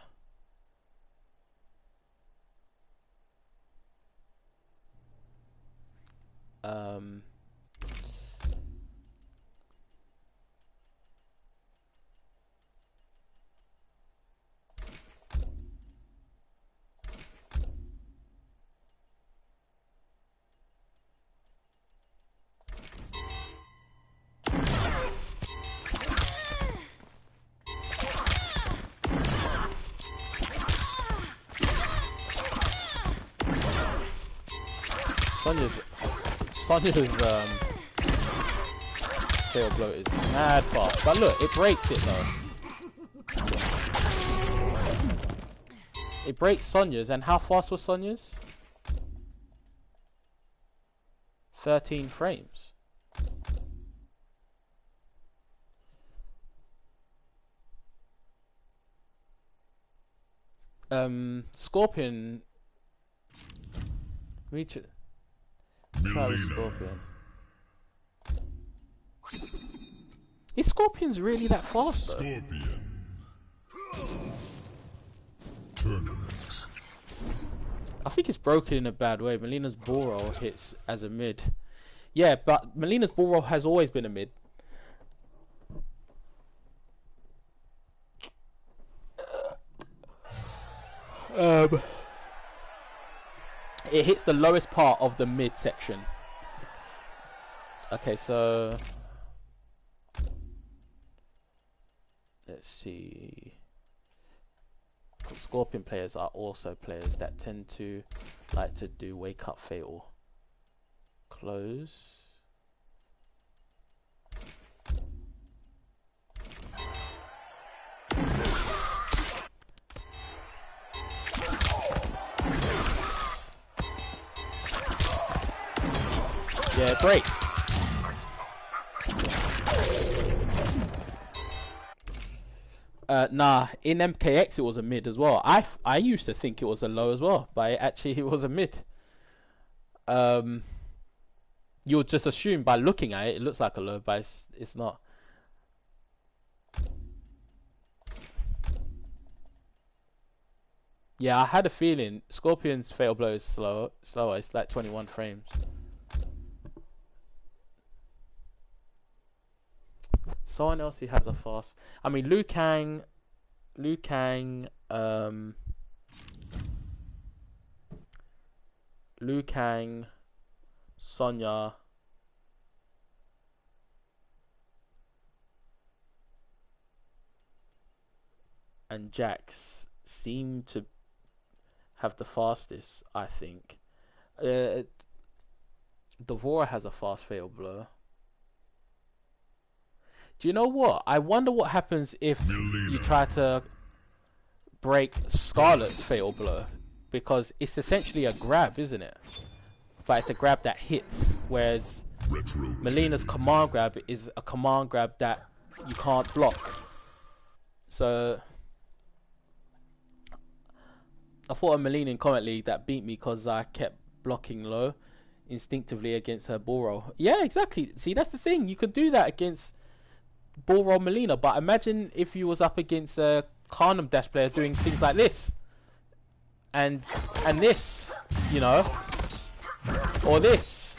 Sonya's fatal blow is mad fast, but look, it breaks it though. It breaks Sonya's, and how fast was Sonya's? 13 frames. Scorpion. Reach it. Try with Scorpion. Is Scorpion's really that fast though? Scorpion. Tournament. I think it's broken in a bad way. Melina's bull roll hits as a mid. Yeah, but Melina's bull roll has always been a mid. It hits the lowest part of the mid section. Okay, so let's see. Scorpion players are also players that tend to like to do wake up fatal. Close. Yeah, it breaks. Nah, in MKX it was a mid as well. I used to think it was a low as well, but it was a mid. You would just assume by looking at it, it looks like a low, but it's not. Yeah, I had a feeling Scorpion's fatal blow is slower. It's like 21 frames. Someone else who has a fast. I mean, Liu Kang, Sonya, and Jax seem to have the fastest, I think. Devora has a fast fatal blow. Do you know what? I wonder what happens if you try to break Scarlet's fatal blow, because it's essentially a grab, isn't it? But it's a grab that hits, whereas Melina's command grab is a command grab that you can't block. So I fought a Mileena in Comment League that beat me because I kept blocking low. instinctively against her ball roll. Yeah, exactly. See, that's the thing. You could do that against ball roll Mileena, but imagine if you was up against a Khanum dash player doing things like this and this, you know, or this,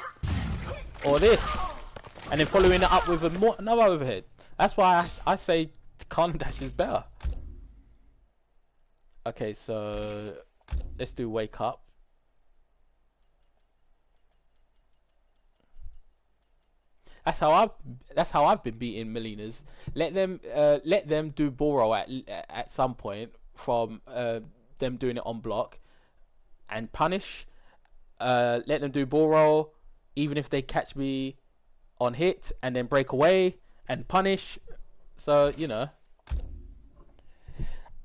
and then following it up with another overhead. That's why I say Khanum dash is better. Okay, so let's do wake up. That's how I've been beating Mileena's. Let them do ball roll at some point from them doing it on block and punish. Let them do ball roll even if they catch me on hit and then break away and punish. So, you know,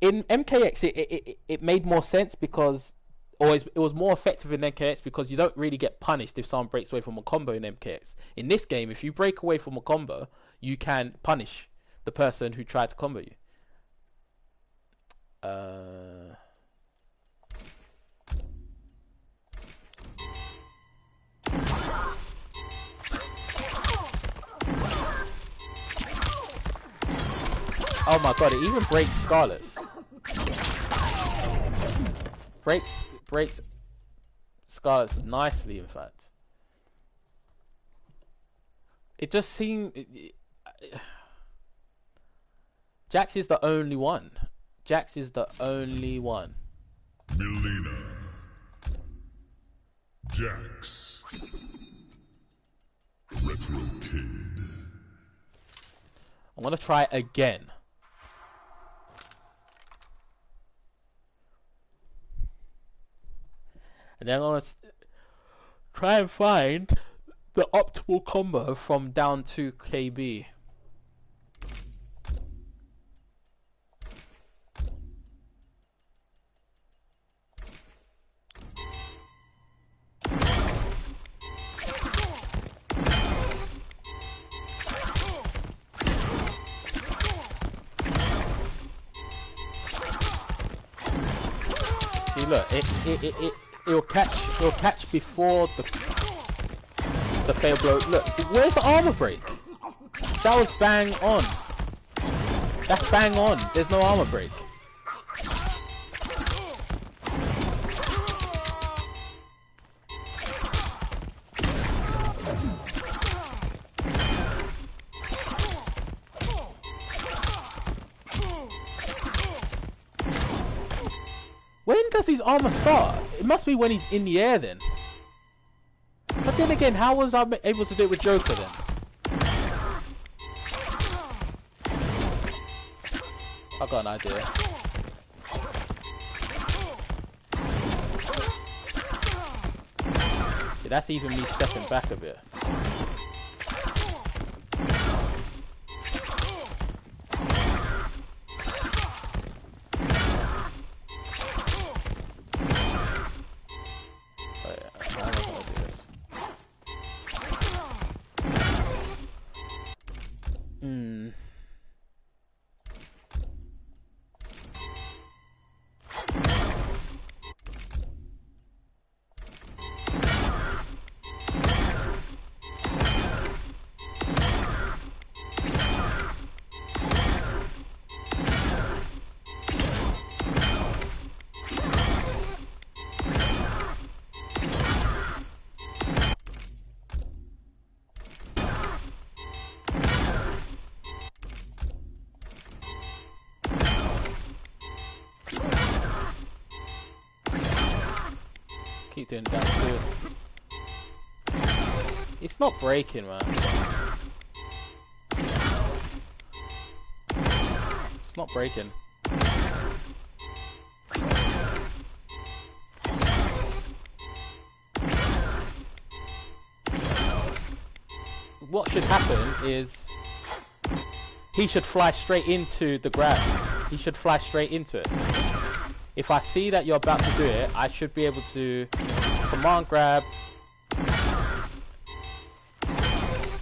in MKX it made more sense because, or it was more effective in MKX because you don't really get punished if someone breaks away from a combo in MKX. In this game, if you break away from a combo, you can punish the person who tried to combo you. Oh my god, it even breaks Scarlet's. Breaks Scarlet's nicely, in fact. It just seemed... Jax is the only one. Jax is the only one. Mileena. Jax. Retro Kid. I'm gonna try again. And then I'm gonna try and find the optimal combo from down to KB. See, look, it'll catch before the fail blow. Look, where's the armor break? That was bang on. That's bang on. There's no armor break. When does his armor start? It must be when he's in the air then. But then again, how was I able to do it with Joker then? I got an idea. See, that's even me stepping back a bit. Keep doing that too. It's not breaking, man. It's not breaking. What should happen is he should fly straight into the grab. He should fly straight into it. If I see that you're about to do it, I should be able to command grab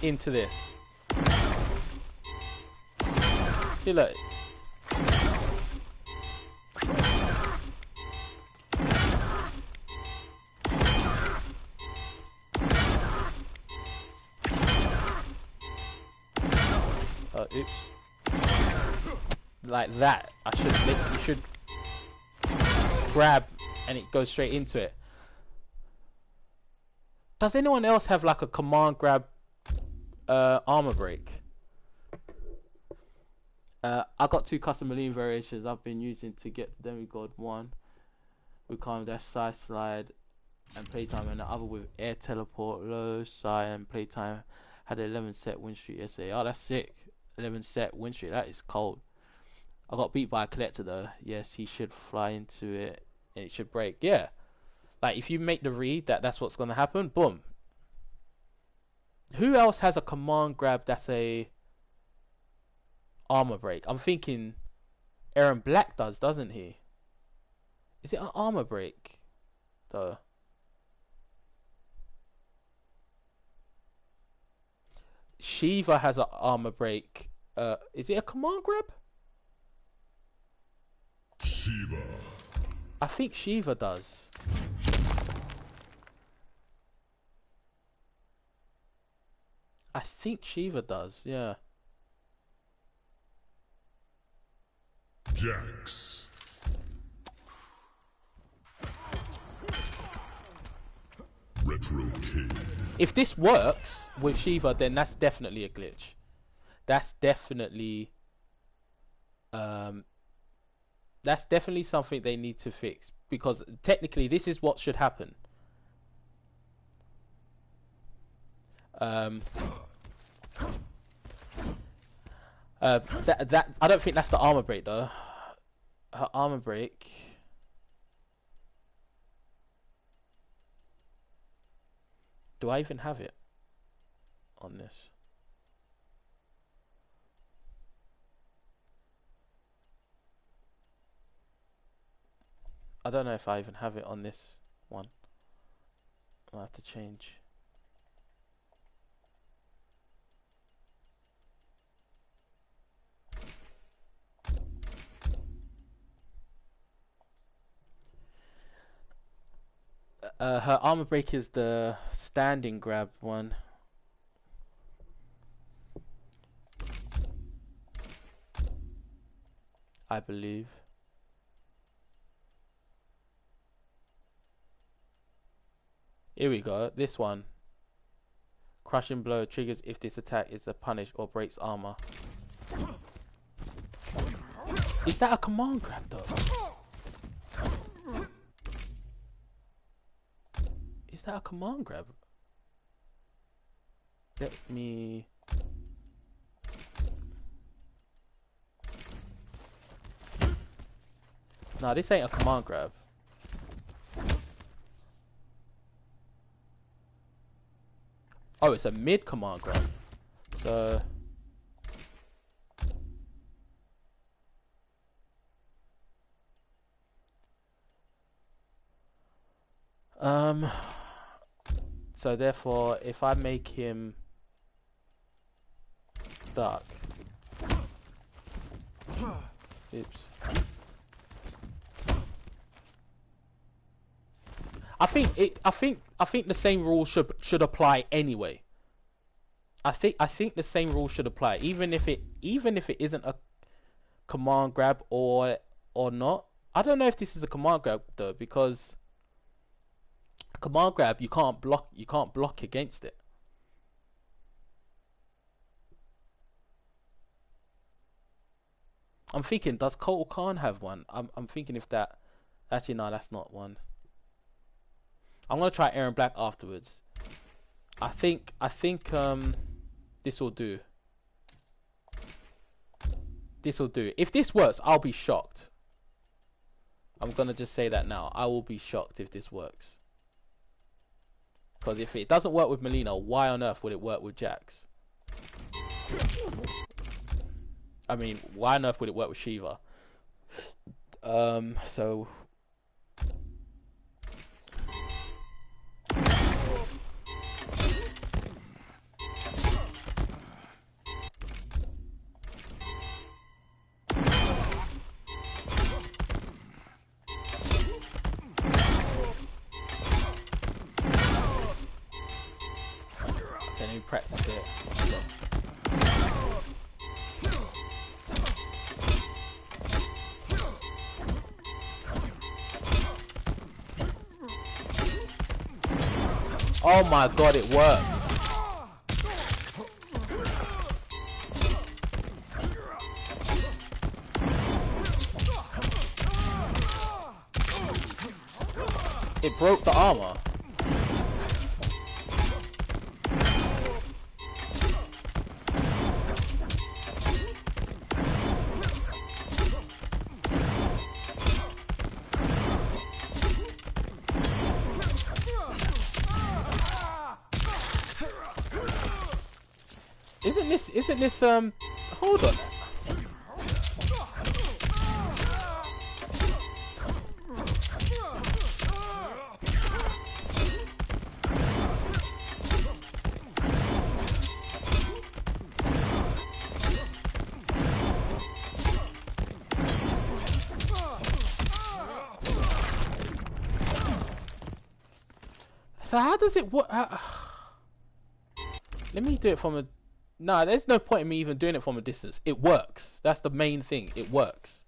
into this. See, look. Oops. Like that. You should grab and it goes straight into it. Does anyone else have like a command grab armor break? I got 2 custom Mileena variations I've been using to get the Demigod. One with calm dash side slide and playtime, and the other with air teleport, low side and playtime. Had an 11 set win streak yesterday. Oh, that's sick. 11 set win streak. That is cold. I got beat by a collector though. Yes, he should fly into it and it should break. Yeah. Like if you make the read that that's what's gonna happen, boom. Who else has a command grab that's a armor break? I'm thinking Aaron Black doesn't he? Is it an armor break though? Shiva has an armor break. Is it a command grab? Shiva. I think Shiva does. I think Shiva does, yeah. Jax. Retro Kid. If this works with Shiva, then that's definitely a glitch. That's definitely something they need to fix, because technically this is what should happen. That I don't think that's the armor break though. Her armor break. Do I even have it on this? I don't know if I even have it on this one. I'll have to change. Her armor break is the standing grab one. I believe. Here we go. This one. Crushing blow triggers if this attack is a punish or breaks armor. Is that a command grab though? Is that a command grab? Let me... Nah, this ain't a command grab. Oh, it's a mid command grab. So... So therefore, if I make him dark, oops. I think the same rule should apply anyway. I think the same rule should apply, even if it isn't a command grab or not. I don't know if this is a command grab though, because command grab you can't block against it. I'm thinking, does Kotal Khan have one? I'm thinking if that, actually no, that's not one. I'm gonna try Aaron Black afterwards. I think this will do. This will do. If this works, I'll be shocked. I'm gonna just say that now. I will be shocked if this works. Because if it doesn't work with Mileena, why on earth would it work with Jax? I mean, why on earth would it work with Shiva? So... practice it. Oh my god, it works. It broke the armor. Isn't this hold on. So how does it work? Let me do it from a... No, there's no point in me even doing it from a distance. It works. That's the main thing. It works.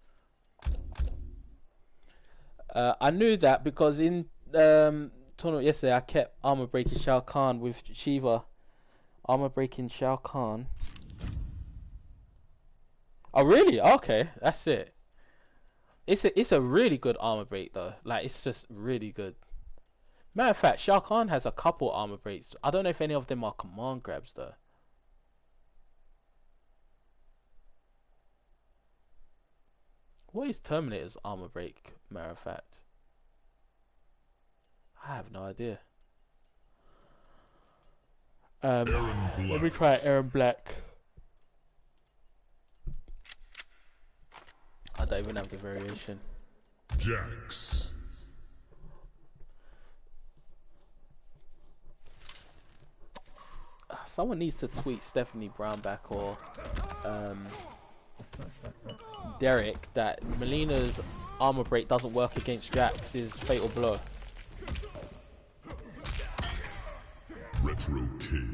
I knew that because in tournament yesterday I kept armor breaking Shao Kahn with Shiva. Armor breaking Shao Kahn. Oh really? Okay, that's it. It's a really good armor break though. Like it's just really good. Matter of fact, Shao Kahn has a couple armor breaks. I don't know if any of them are command grabs though. What is Terminator's armor break, matter of fact? I have no idea. Let me try Aaron Black. I don't even have the variation. Jax. Someone needs to tweet Stephanie Brownback or Derek that Mileena's armor break doesn't work against Jax's fatal blow. Retro Kid.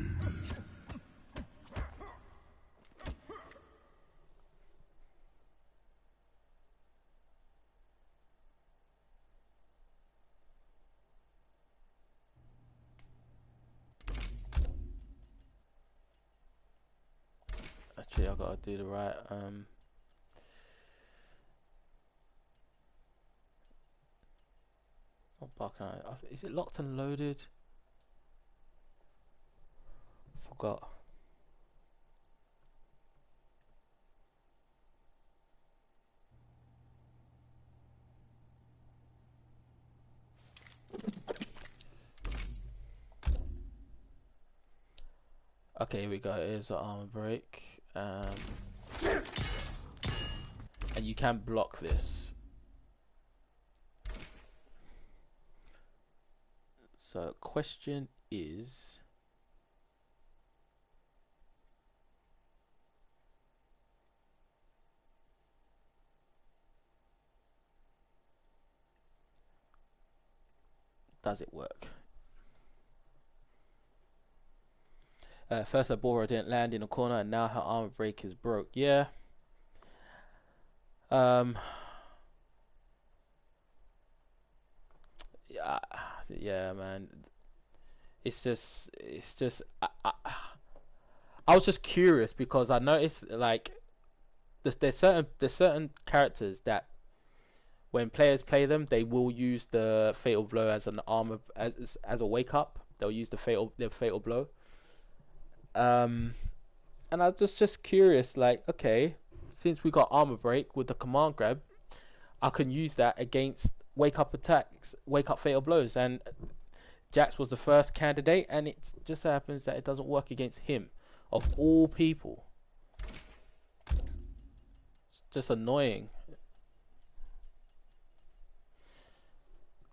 Actually, I gotta do the right. Is it locked and loaded? Forgot. Okay, here we go. Here's the armor break. And you can block this. So question is, does it work? First Abora didn't land in a corner and now her armor break is broke. Yeah. Yeah, man. It's just I was just curious because I noticed like there's certain characters that when players play them, they will use the fatal blow as an armor as a wake up. They'll use the fatal blow. And I was just curious, like, okay, since we got armor break with the command grab, I can use that against wake up attacks, wake up fatal blows, and Jax was the first candidate, and it just happens that it doesn't work against him, of all people. It's just annoying.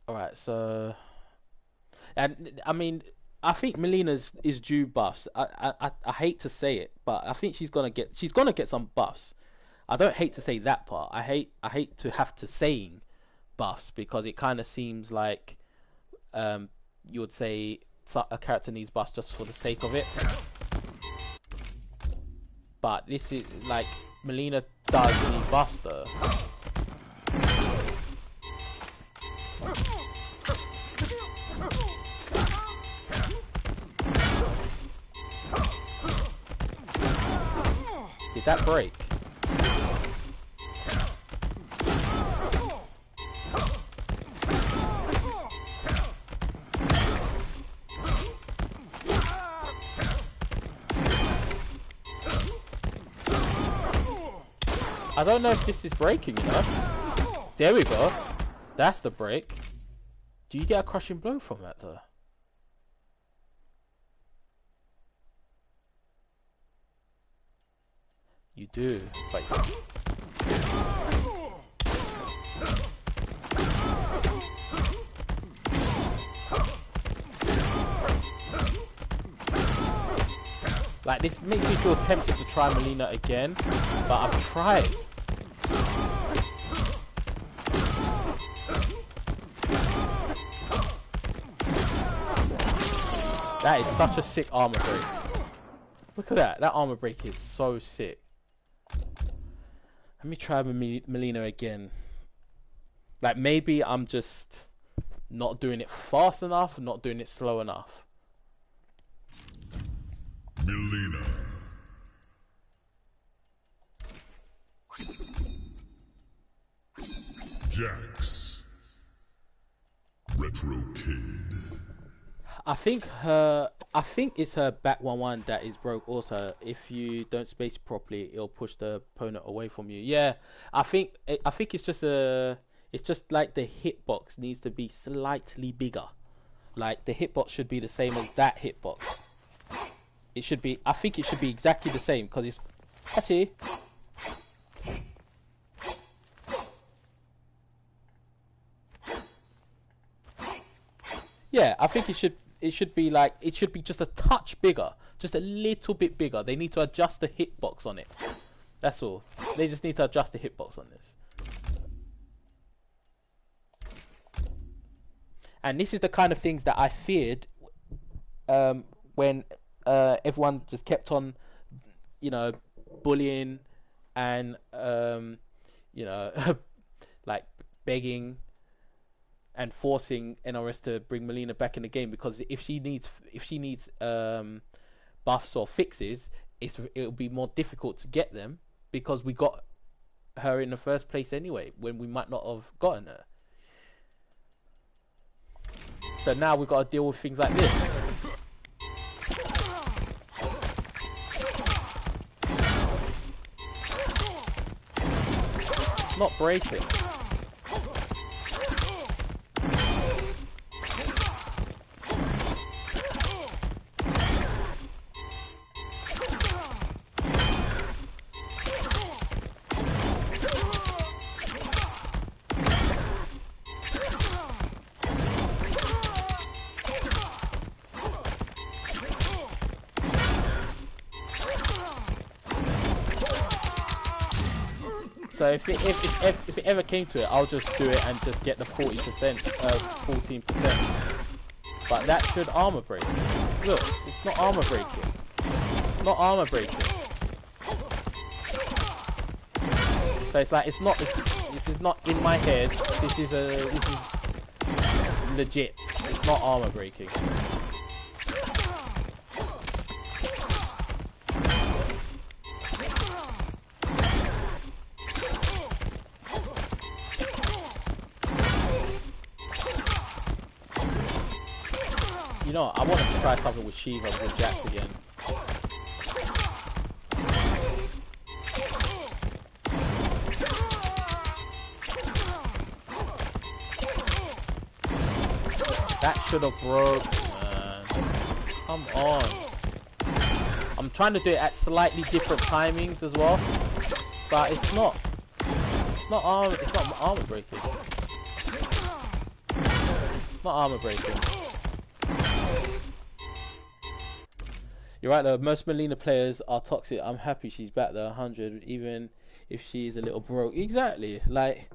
Alright, so... And, I mean, I think Mileena's is due buffs. I hate to say it, but I think she's gonna get some buffs. I don't hate to say that part. I hate to have to saying buffs because it kind of seems like you would say a character needs buffs just for the sake of it. But this is like Mileena does need buffs though. Did that break? I don't know if this is breaking, you know? There we go. That's the break. Do you get a crushing blow from that though? You do, but like this makes me feel tempted to try Mileena again, but I've tried. That is such a sick armor break. Look at that. That armor break is so sick. Let me try Mileena again. Like maybe I'm just not doing it fast enough, not doing it slow enough. Mileena. Jax. Retro Kid. I think it's her back 1-1 that is broke also. If you don't space properly, it'll push the opponent away from you. Yeah, I think it's just like the hitbox needs to be slightly bigger. Like the hitbox should be the same as that hitbox. It should be, I think it should be exactly the same because it's actually. Yeah, I think it should be like, it should be just a touch bigger, just a little bit bigger. They need to adjust the hitbox on it. That's all. They just need to adjust the hitbox on this. And this is the kind of things that I feared when everyone just kept on, you know, bullying and you know, like begging and forcing NRS to bring Mileena back in the game, because if she needs buffs or fixes, it'll be more difficult to get them because we got her in the first place anyway when we might not have gotten her. So now we've got to deal with things like this. It's not breaking. So if it ever came to it, I'll just do it and just get the 40%, 14%. But that should armor break. Look, it's not armor breaking. It's not armor breaking. So it's like this is not in my head. This is legit. It's not armor breaking. You know, I want to try something with Shiva with Jax again. That should have broke, man. Come on. I'm trying to do it at slightly different timings as well, but it's not. It's not armor breaking. It's not armor breaking. You're right though, most Mileena players are toxic. I'm happy she's back though, 100, even if she's a little broke. Exactly, like,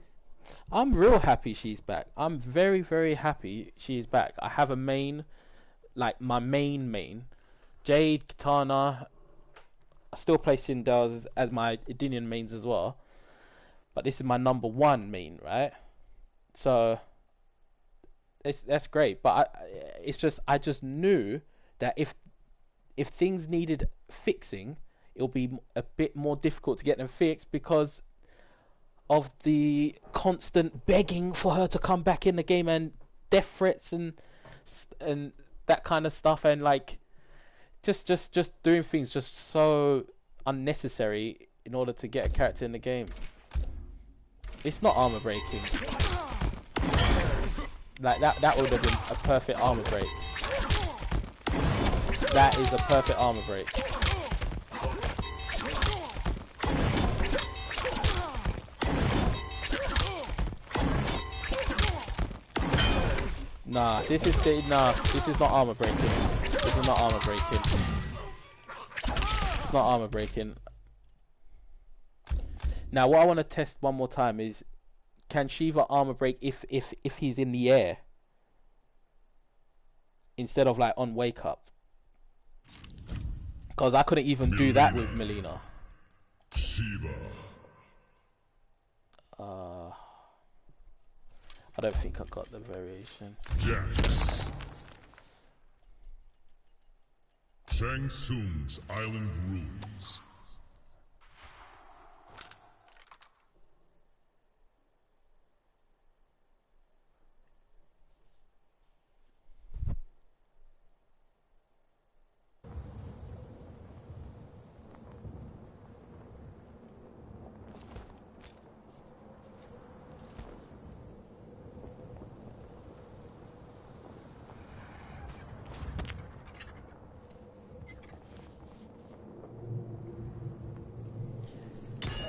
I'm real happy she's back. I'm very, very happy she's back. I have a main, like my main. Jade, Katana, I still play Sindel as my Edinian mains as well. But this is my number one main, right? So, that's great. But I just knew that if things needed fixing, it'll be a bit more difficult to get them fixed because of the constant begging for her to come back in the game and death threats and that kind of stuff, and like just doing things just so unnecessary in order to get a character in the game. It's not armor breaking. Like that would have been a perfect armor break. That is a perfect armor break. This is not armor breaking. This is not armor breaking. It's not armor breaking. Now what I want to test one more time is, can Shiva armor break if he's in the air instead of like on wake up? Because I couldn't even do that with Mileena. Shiva. I don't think I got the variation. Jax. Shang Tsung's Island Ruins.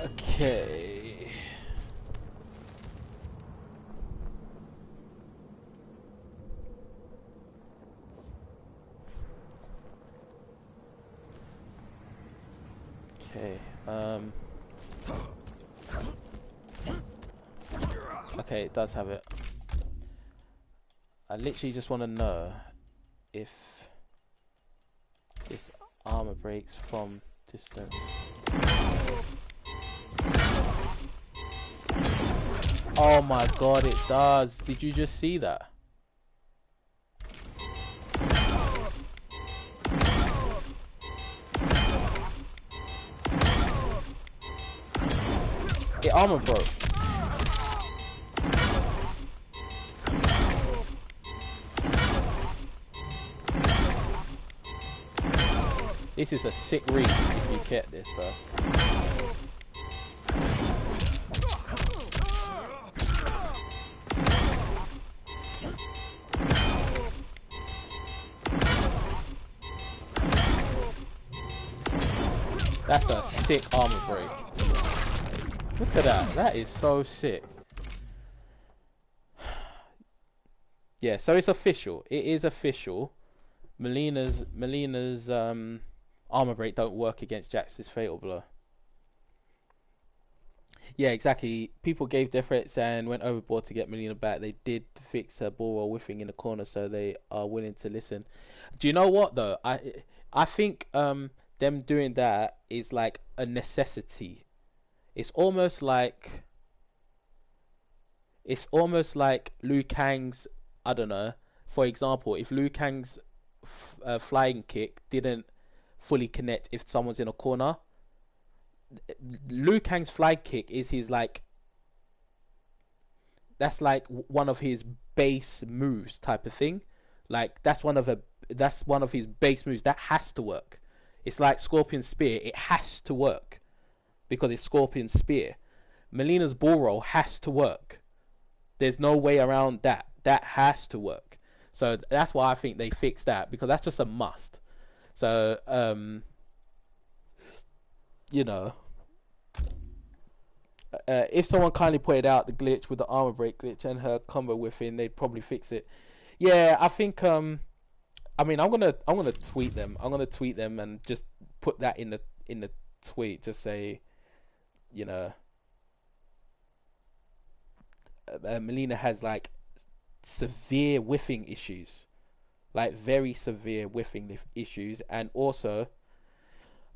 Okay. Okay. Okay, it does have it. I literally just want to know if this armor breaks from distance. Oh my god, it does. Did you just see that? It armor broke. This is a sick read if you get this though. That's a sick armor break. Look at that. That is so sick. Yeah, so it's official. It is official. Mileena's armor break don't work against Jax's fatal blow. Yeah, exactly. People gave their threats and went overboard to get Mileena back. They did fix her ball roll whiffing in the corner, so they are willing to listen. Do you know what though? I think them doing that is like a necessity. It's almost like Liu Kang's, I don't know, for example, if Liu Kang's flying kick didn't fully connect if someone's in a corner, Liu Kang's fly kick is his like, that's like one of his base moves type of thing. Like that's one of his base moves that has to work. It's like Scorpion Spear, it has to work because it's Scorpion Spear. Melina's ball roll has to work. There's no way around that. That has to work. So that's why I think they fixed that, because that's just a must. So you know, if someone kindly pointed out the glitch with the armor break glitch and her combo whiffing, they'd probably fix it. Yeah, I think I mean, I'm gonna tweet them. I'm gonna tweet them and just put that in the tweet. Just say, you know, Mileena has like severe whiffing issues, like very severe whiffing issues, and also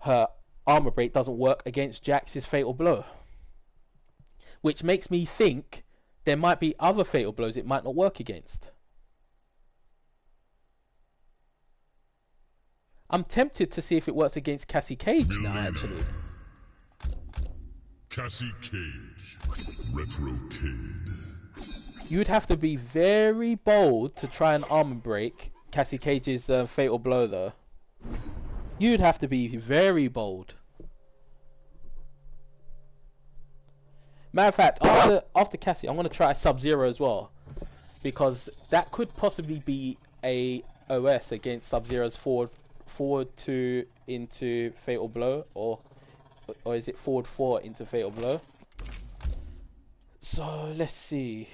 her armor break doesn't work against Jax's fatal blow, which makes me think there might be other fatal blows it might not work against. I'm tempted to see if it works against Cassie Cage now, Mileena. actually. Cassie Cage. Retro Kid. You'd have to be very bold to try and armor break Cassie Cage's fatal blow, though. You'd have to be very bold. Matter of fact, after Cassie, I'm gonna try Sub-Zero as well, because that could possibly be a OS against Sub-Zero's forward 2 into fatal blow, or is it forward 4 into fatal blow? So let's see.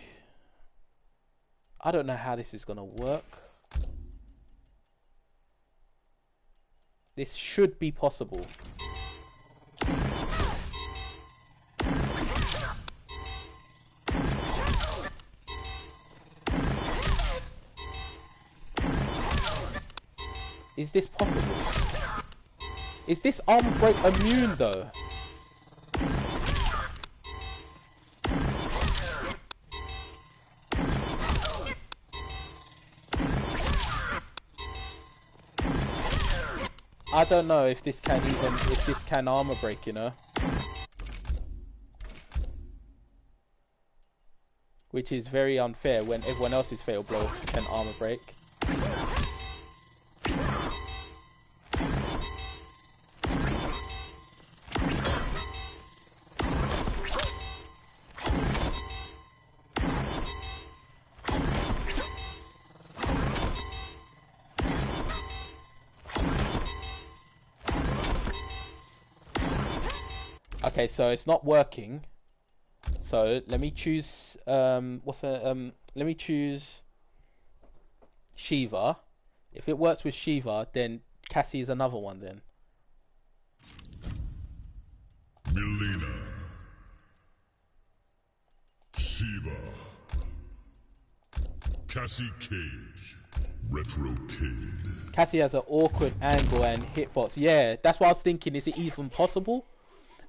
I don't know how this is gonna work. This should be possible. Is this possible? Is this armor break immune though? I don't know if this can armor break, you know. Which is very unfair when everyone else's fatal blow can armor break. Okay, so it's not working. So let me choose let me choose Shiva. If it works with Shiva, then Cassie is another one then. Mileena. Shiva. Cassie Cage. Retro Kid. Cassie has an awkward angle and hitbox. Yeah, that's what I was thinking. Is it even possible?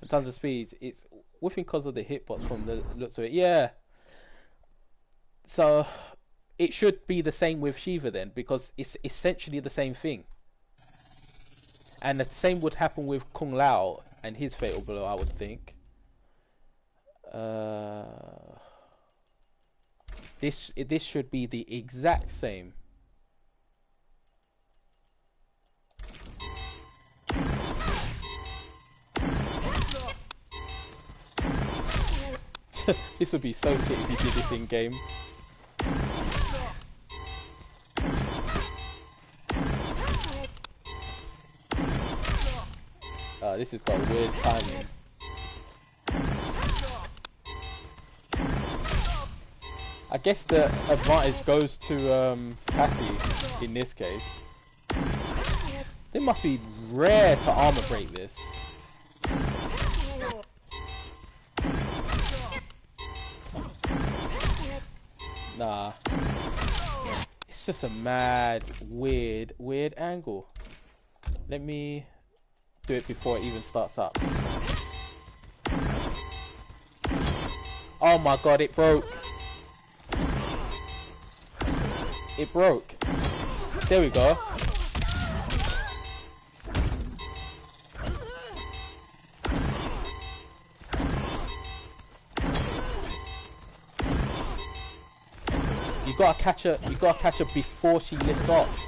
In terms of speeds, it's within because of the hitbox from the looks of it. Yeah. So it should be the same with Shiva then, because it's essentially the same thing. And the same would happen with Kung Lao and his fatal blow, I would think. This should be the exact same. This would be so sick if you did this in game. This has got weird timing. I guess the advantage goes to Cassie in this case. It must be rare to armor break this. Nah. It's just a mad, weird angle. Let me do it before it even starts up. Oh my god, it broke. It broke. There we go. You gotta catch her before she lifts off.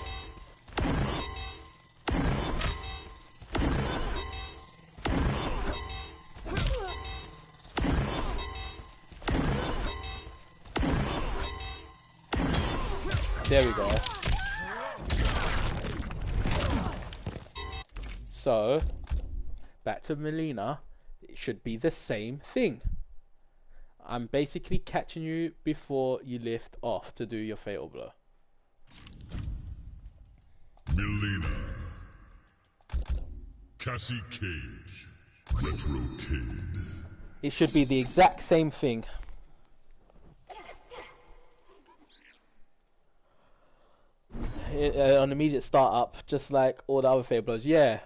There we go. So, back to Mileena, it should be the same thing. I'm basically catching you before you lift off to do your fatal blow. Mileena. Cassie Cage. Retro Kid. It should be the exact same thing. On immediate startup, just like all the other fatal blows. Yeah.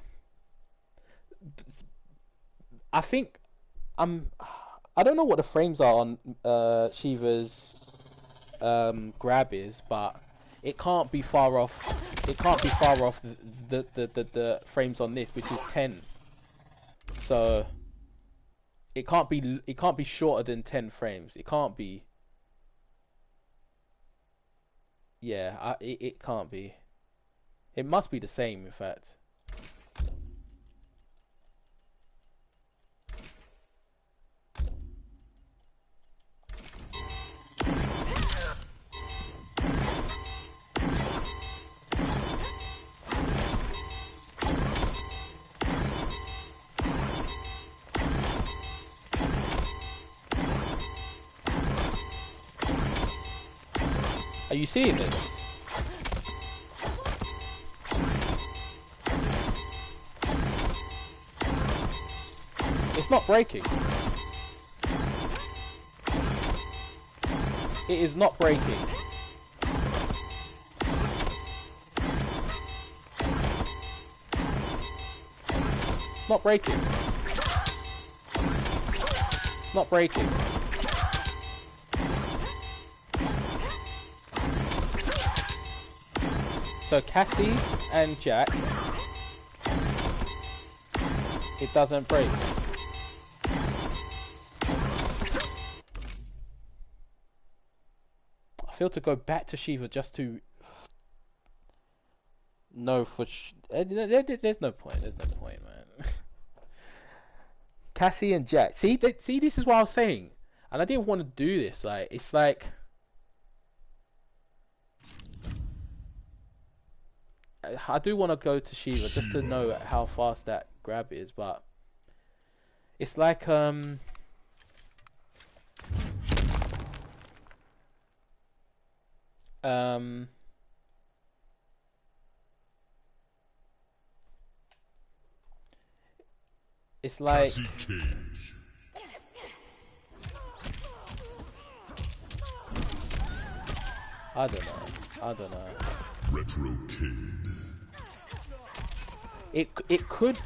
I think I don't know what the frames are on Shiva's grab is, but it can't be far off. It can't be far off the frames on this, which is 10. So it can't be shorter than 10 frames. It can't be. Yeah, it can't be. It must be the same, in fact. Are you seeing this? It's not breaking. It is not breaking. It's not breaking. It's not breaking. So Cassie and Jack, it doesn't break. I feel to go back to Shiva just to know for there's no point. There's no point, man. Cassie and Jack. See, this is what I was saying, and I didn't want to do this. Like, it's like. I do want to go to Shiva just to know how fast that grab is, but it's like it's like I don't know. Retro Kid. It could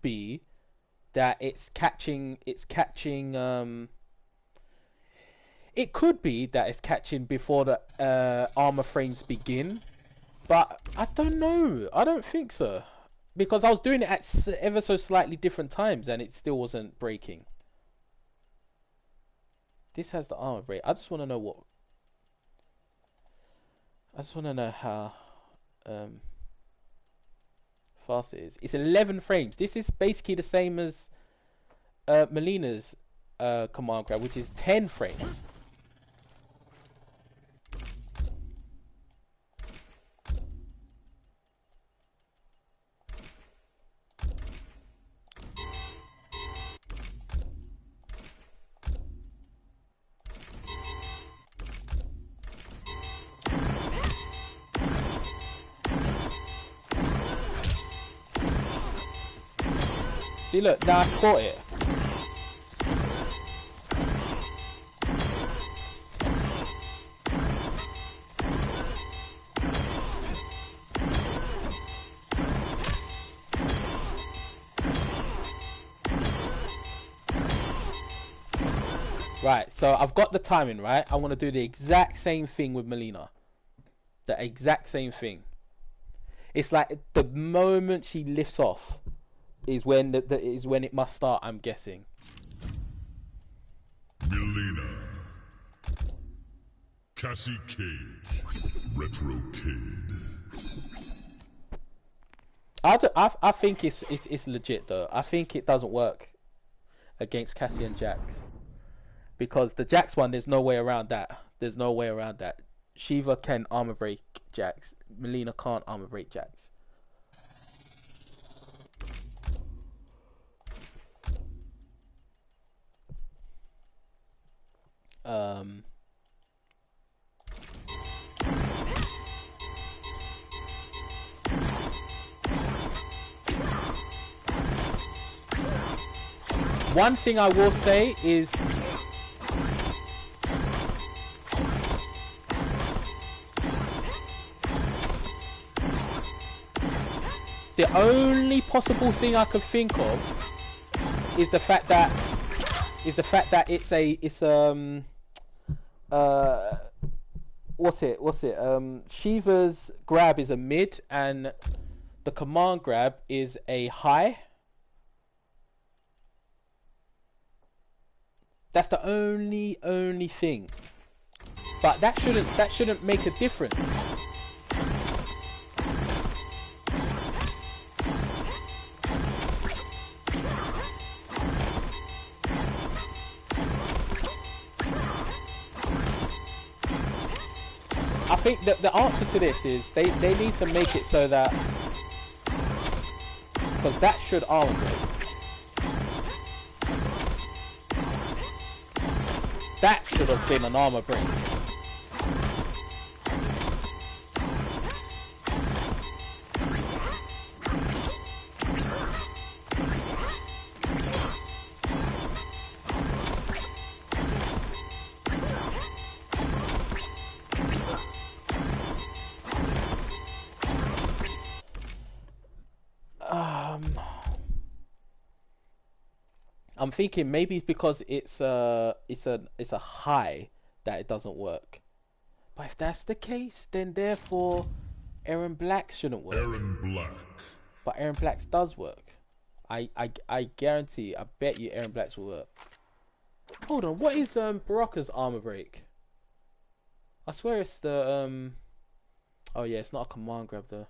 be that it's catching it could be that it's catching before the armor frames begin, but I don't know. I don't think so, because I was doing it at ever so slightly different times and it still wasn't breaking. This has the armor break. I just want to know how fast it is. It's 11 frames. This is basically the same as Mileena's command grab, which is 10 frames. See, look, now I caught it. Right, so I've got the timing right. I want to do the exact same thing with Mileena. The exact same thing. It's like the moment she lifts off is when is when it must start, I'm guessing. Mileena. Cassie Cage. Retro Kid. I think it's legit though. I think it doesn't work against Cassie and Jax, because the Jax one, there's no way around that. There's no way around that. Shiva can armor break Jax. Mileena can't armor break Jax. One thing I will say is the only possible thing I could think of is the fact that what's it? Shiva's grab is a mid, and the command grab is a high. That's the only thing. But that shouldn't make a difference. I think that the answer to this is they need to make it so that, because that should armor break. That should have been an armor break. I'm thinking maybe it's because it's a high that it doesn't work. But if that's the case, then therefore Aaron Black shouldn't work. Aaron Black. But Aaron Black's does work. I guarantee, I bet you Aaron Black's will work. Hold on, what is Baraka's armor break? I swear it's the oh yeah, it's not a command grab though.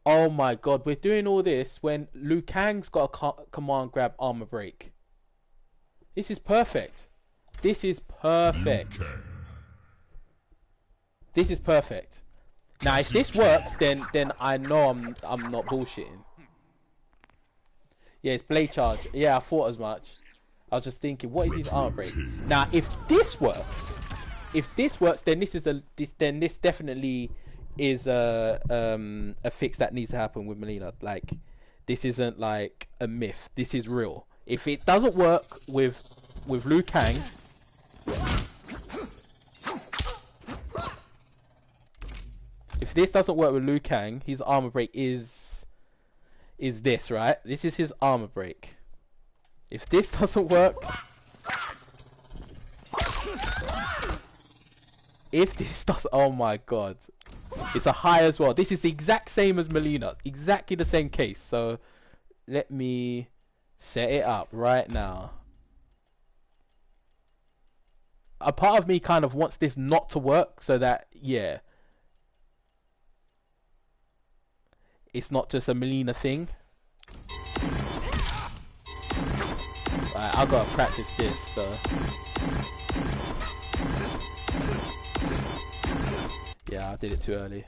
Oh my god, we're doing all this when Liu Kang's got a command grab armor break. This is perfect. This is perfect. This is perfect. Now if this works, then I know I'm not bullshitting. Yeah, it's blade charge. Yeah, I thought as much. I was just thinking, what is his armor break? Now if this works, then this definitely is a fix that needs to happen with Mileena. Like, this isn't like a myth. This is real. If it doesn't work with Liu Kang, if this doesn't work with Liu Kang, his armor break is this, right? This is his armor break. If this doesn't work, if this does, oh my god. It's a high as well. This is the exact same as Mileena. Exactly the same case. So let me set it up right now. A part of me kind of wants this not to work so that, yeah, it's not just a Mileena thing. Alright, I've got to practice this though. Yeah, I did it too early.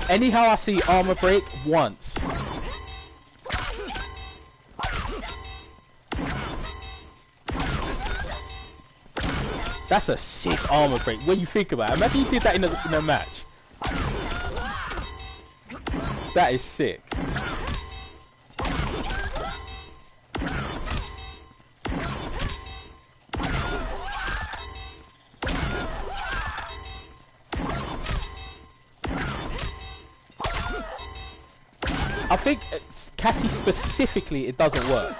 Anyhow, I see armor break once. That's a sick armor break. When you think about it, imagine you did that in a match. That is sick. I think Cassie specifically, it doesn't work.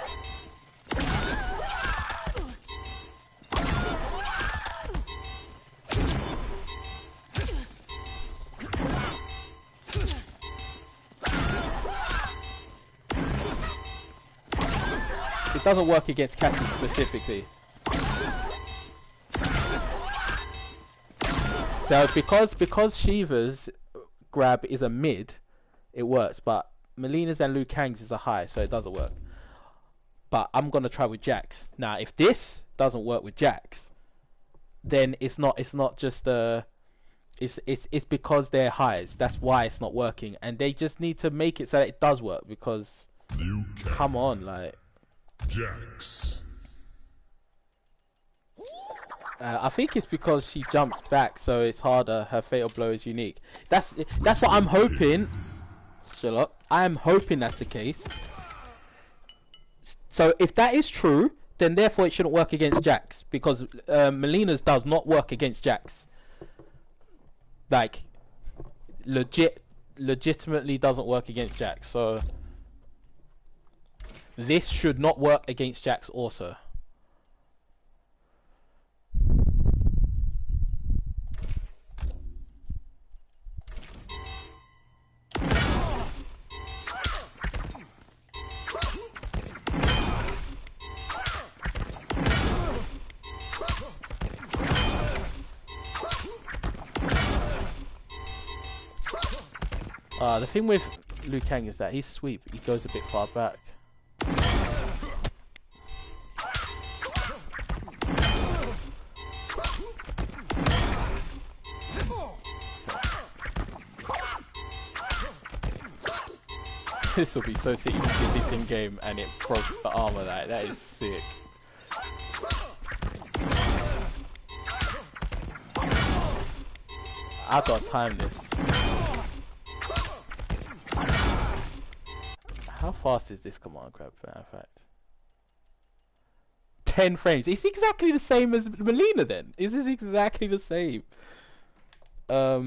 It doesn't work against Cassie specifically. So because Shiva's grab is a mid, it works, but Mileena's and Liu Kang's is a high, so it doesn't work. But I'm gonna try with Jax. Now, if this doesn't work with Jax, then it's not just it's because they're highs. That's why it's not working, and they just need to make it so that it does work. Because come on, like Jax. I think it's because she jumps back, so it's harder. Her fatal blow is unique. That's what I'm hoping. Sherlock. I am hoping that's the case. So if that is true, then therefore it shouldn't work against Jax, because Mileena's does not work against Jax. Like, legitimately doesn't work against Jax. So this should not work against Jax also. The thing with Liu Kang is that his sweep, he goes a bit far back. This will be so sick. You can get this in game and it broke the armor. That is sick. I gotta time this. How fast is this command grab, in fact? 10 frames. It's exactly the same as Mileena then. Is this exactly the same? Let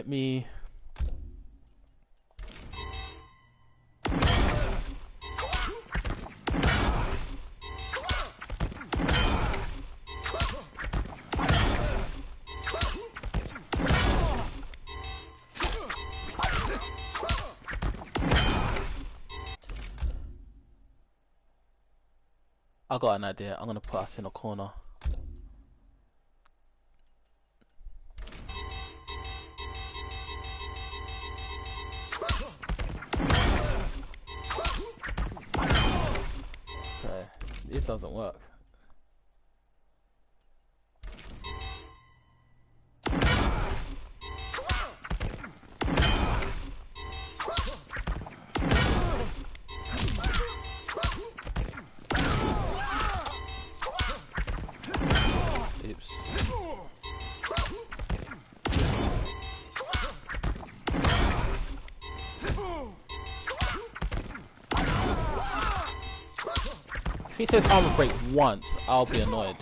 me... I got an idea. I'm gonna put us in a corner. Okay, it doesn't work. If he says armor break once, I'll be annoyed.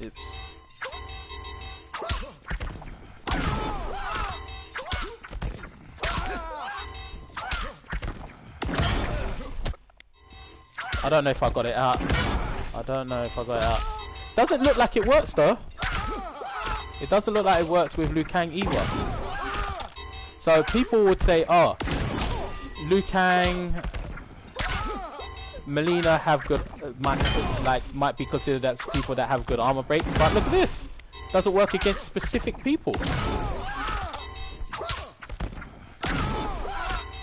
Oops. I don't know if I got it out. I don't know if I got it out. Doesn't look like it works though. It doesn't look like it works with Liu Kang either. So people would say, oh, Liu Kang, Mileena have good, might be considered as people that have good armor breaks. But look at this. Doesn't work against specific people. It's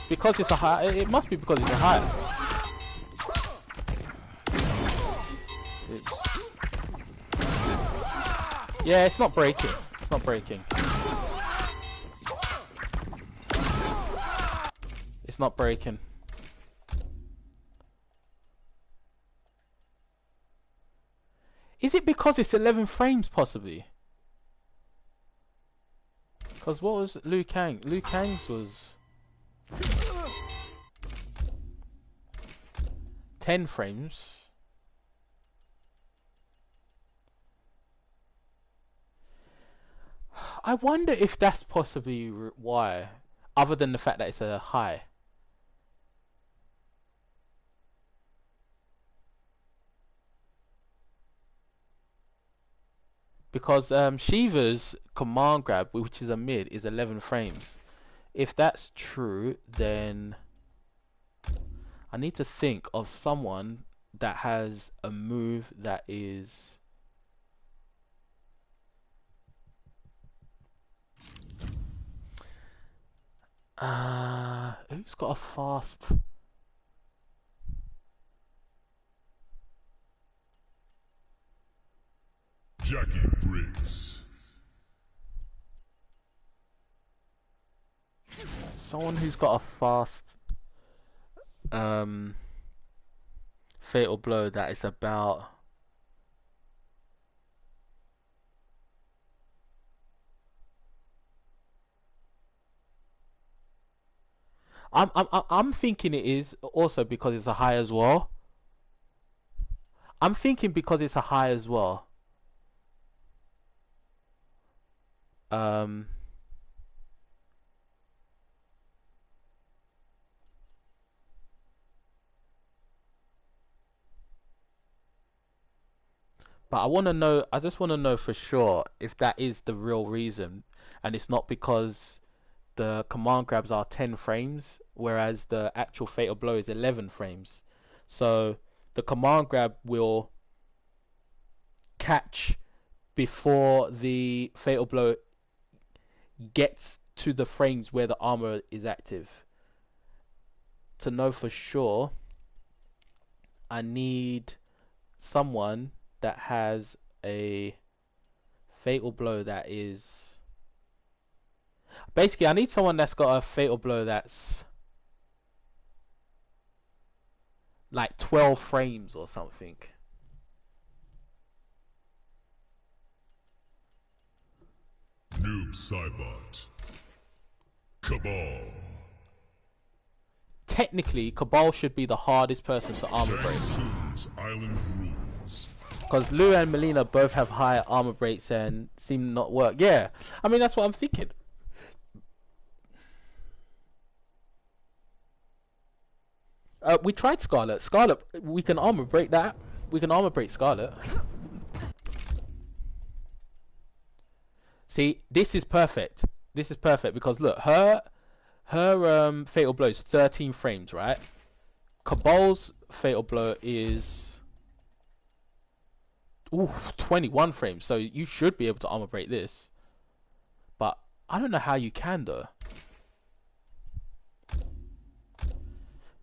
because it's a high. It must be because it's a high. Yeah, it's not breaking. It's not breaking. It's not breaking. Is it because it's 11 frames possibly? Because what was Liu Kang? Liu Kang's was 10 frames. I wonder if that's possibly why, other than the fact that it's a high. Because Shiva's command grab, which is a mid, is 11 frames. If that's true, then I need to think of someone that has a move that is... who's got a fast... Jackie Briggs. Someone who's got a fast um fatal blow that is about. I'm thinking it is also because it's a high as well. I'm thinking because it's a high as well. Um, but I want to know. I just want to know for sure if that is the real reason, and it's not because the command grabs are 10 frames, whereas the actual fatal blow is 11 frames. So the command grab will catch before the fatal blow gets to the frames where the armor is active. To know for sure, I need someone that has a fatal blow that is basically I need someone that's got a fatal blow that's like 12 frames or something. Noob Saibot. Cabal. Technically, Cabal should be the hardest person to armor break. Shang Island Ruins. Because Lou and Mileena both have higher armor breaks and seem to not work. Yeah, I mean, that's what I'm thinking. We tried Scarlet. Scarlet, we can armor break that. We can armor break Scarlet. See, this is perfect. This is perfect because look, her fatal blow is 13 frames, right? Cabal's fatal blow is 21 frames. So you should be able to armor break this. But I don't know how you can though.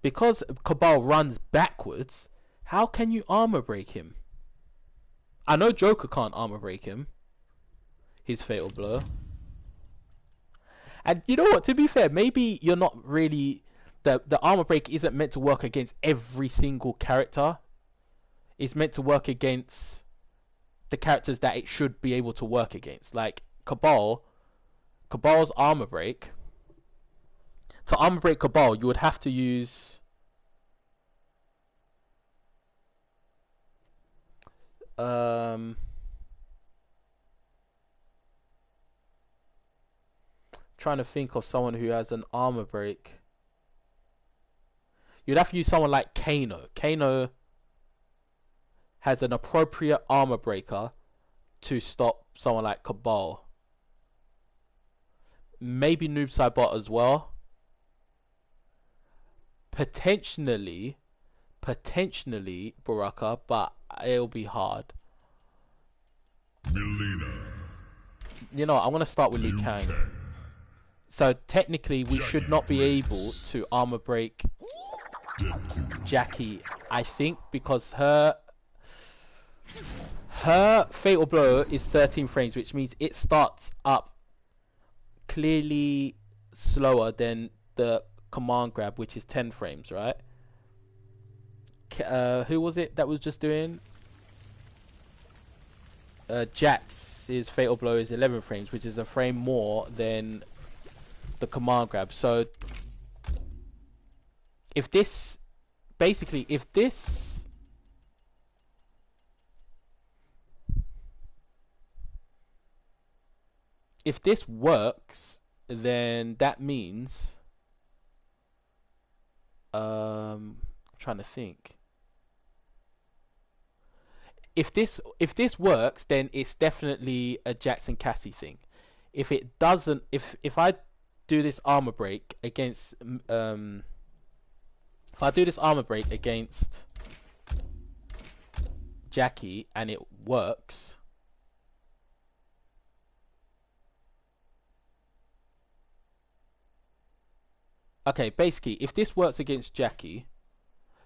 Because Cabal runs backwards, how can you armor break him? I know Joker can't armor break him. His fatal blow. And you know what? To be fair, maybe you're not really the armor break isn't meant to work against every single character. It's meant to work against the characters that it should be able to work against. Like Cabal's armor break. To armor break Cabal, you would have to use trying to think of someone who has an armor break. You'd have to use someone like Kano. Kano has an appropriate armor breaker to stop someone like Cabal. Maybe Noob Saibot as well. Potentially Baraka, but it'll be hard. Mileena. You know, I'm gonna start with Liu Kang. So technically, we should not be able to armor break Jackie, I think, because her fatal blow is 13 frames, which means it starts up clearly slower than the command grab, which is 10 frames, right? Who was it that was just doing? Jax's fatal blow is 11 frames, which is a frame more than the command grab. So if this basically if this works, then that means trying to think. If this works, then it's definitely a Jackson Cassie thing. If it doesn't, if I do this armor break against if I do this armor break against Jackie and it works, okay, basically if this works against Jackie,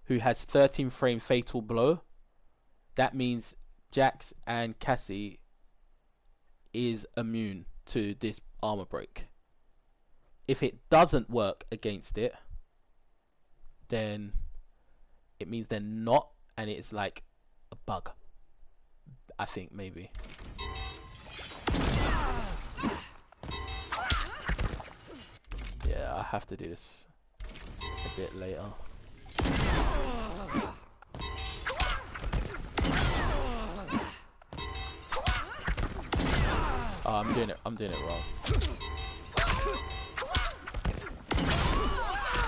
who has 13 frame fatal blow, that means Jax and Cassie is immune to this armor break. If it doesn't work against it, then it means they're not, and it's like a bug. I think maybe. Yeah, I have to do this a bit later. Oh, I'm doing it wrong.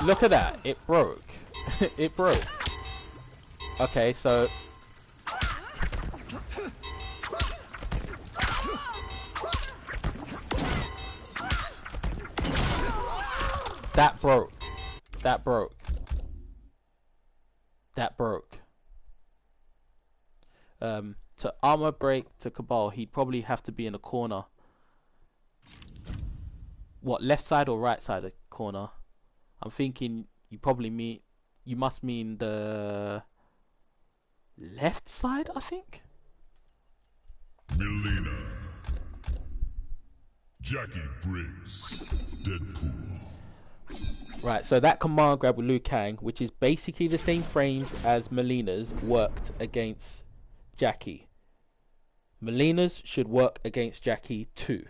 Look at that, it broke. It broke. Okay, so that broke. That broke. That broke. To armor break to Cabal, he'd probably have to be in a corner. What, left side or right side of the corner? I'm thinking you must mean the left side, I think. Mileena. Jackie Briggs. Deadpool. Right, so that command grab with Liu Kang, which is basically the same frames as Mileena's, worked against Jackie. Mileena's should work against Jackie too.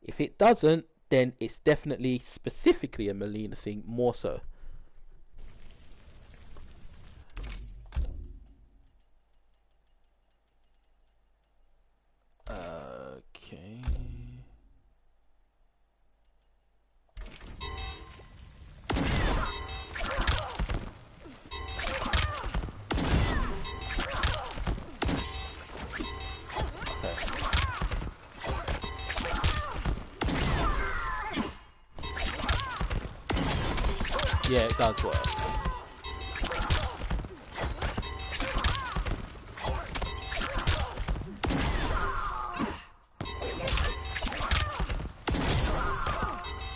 If it doesn't, then it's definitely specifically a Mileena thing, more so. Okay. Yeah, it does work.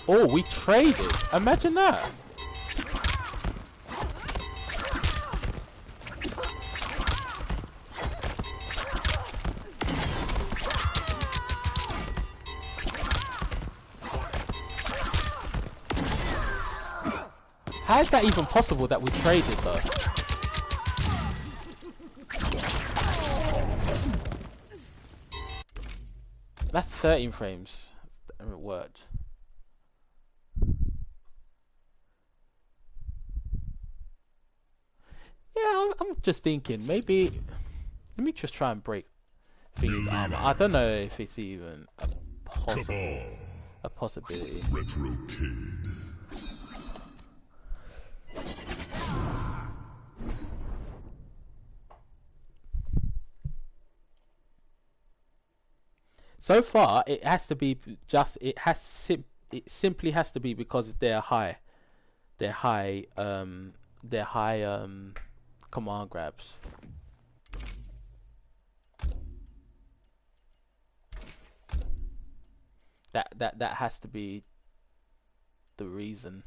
Oh, we traded. Imagine that. How is that even possible that we traded though? That's 13 frames. And it worked. Yeah, I'm just thinking, maybe... Let me just try and break things armor. I don't know if it's even a possibility. Retro Kid. So far, it has to be just... It simply has to be because they're high. They're high command grabs. That has to be the reason.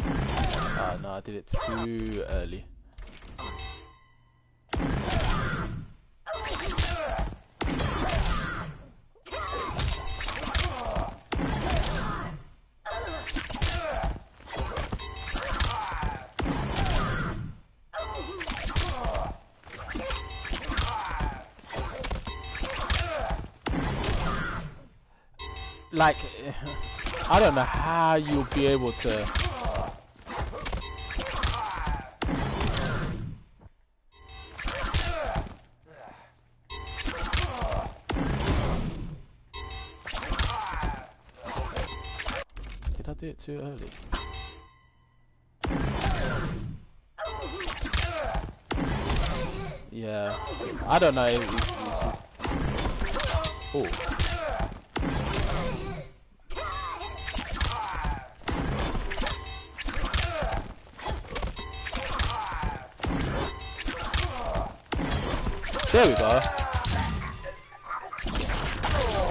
Oh no, I did it too early. Like, I don't know how you'll be able to. Did I do it too early? Yeah, I don't know. Oh. There we go.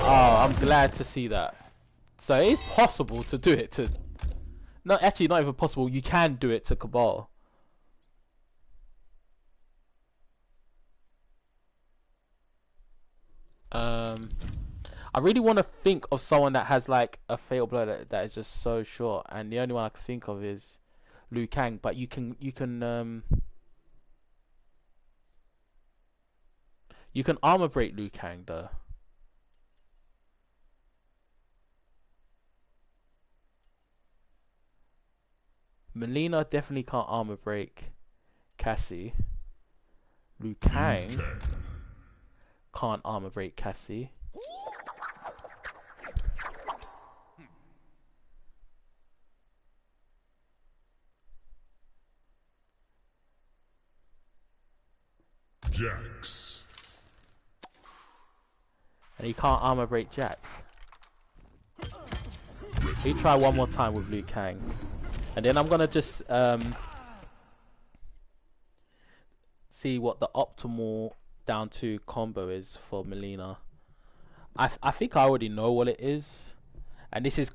Oh, I'm glad to see that. So it is possible to do it to... No, actually not even possible. You can do it to Cabal. I really want to think of someone that has like a fatal blow that is just so short, and the only one I can think of is Liu Kang. But you can armor break Liu Kang though. Mileena definitely can't armor break Cassie. Liu Kang can't armor break Cassie. Jax. And he can't armor break Jax. We try one more time with Liu Kang. And then I'm gonna just see what the optimal down 2 combo is for Mileena. I think I already know what it is. And this is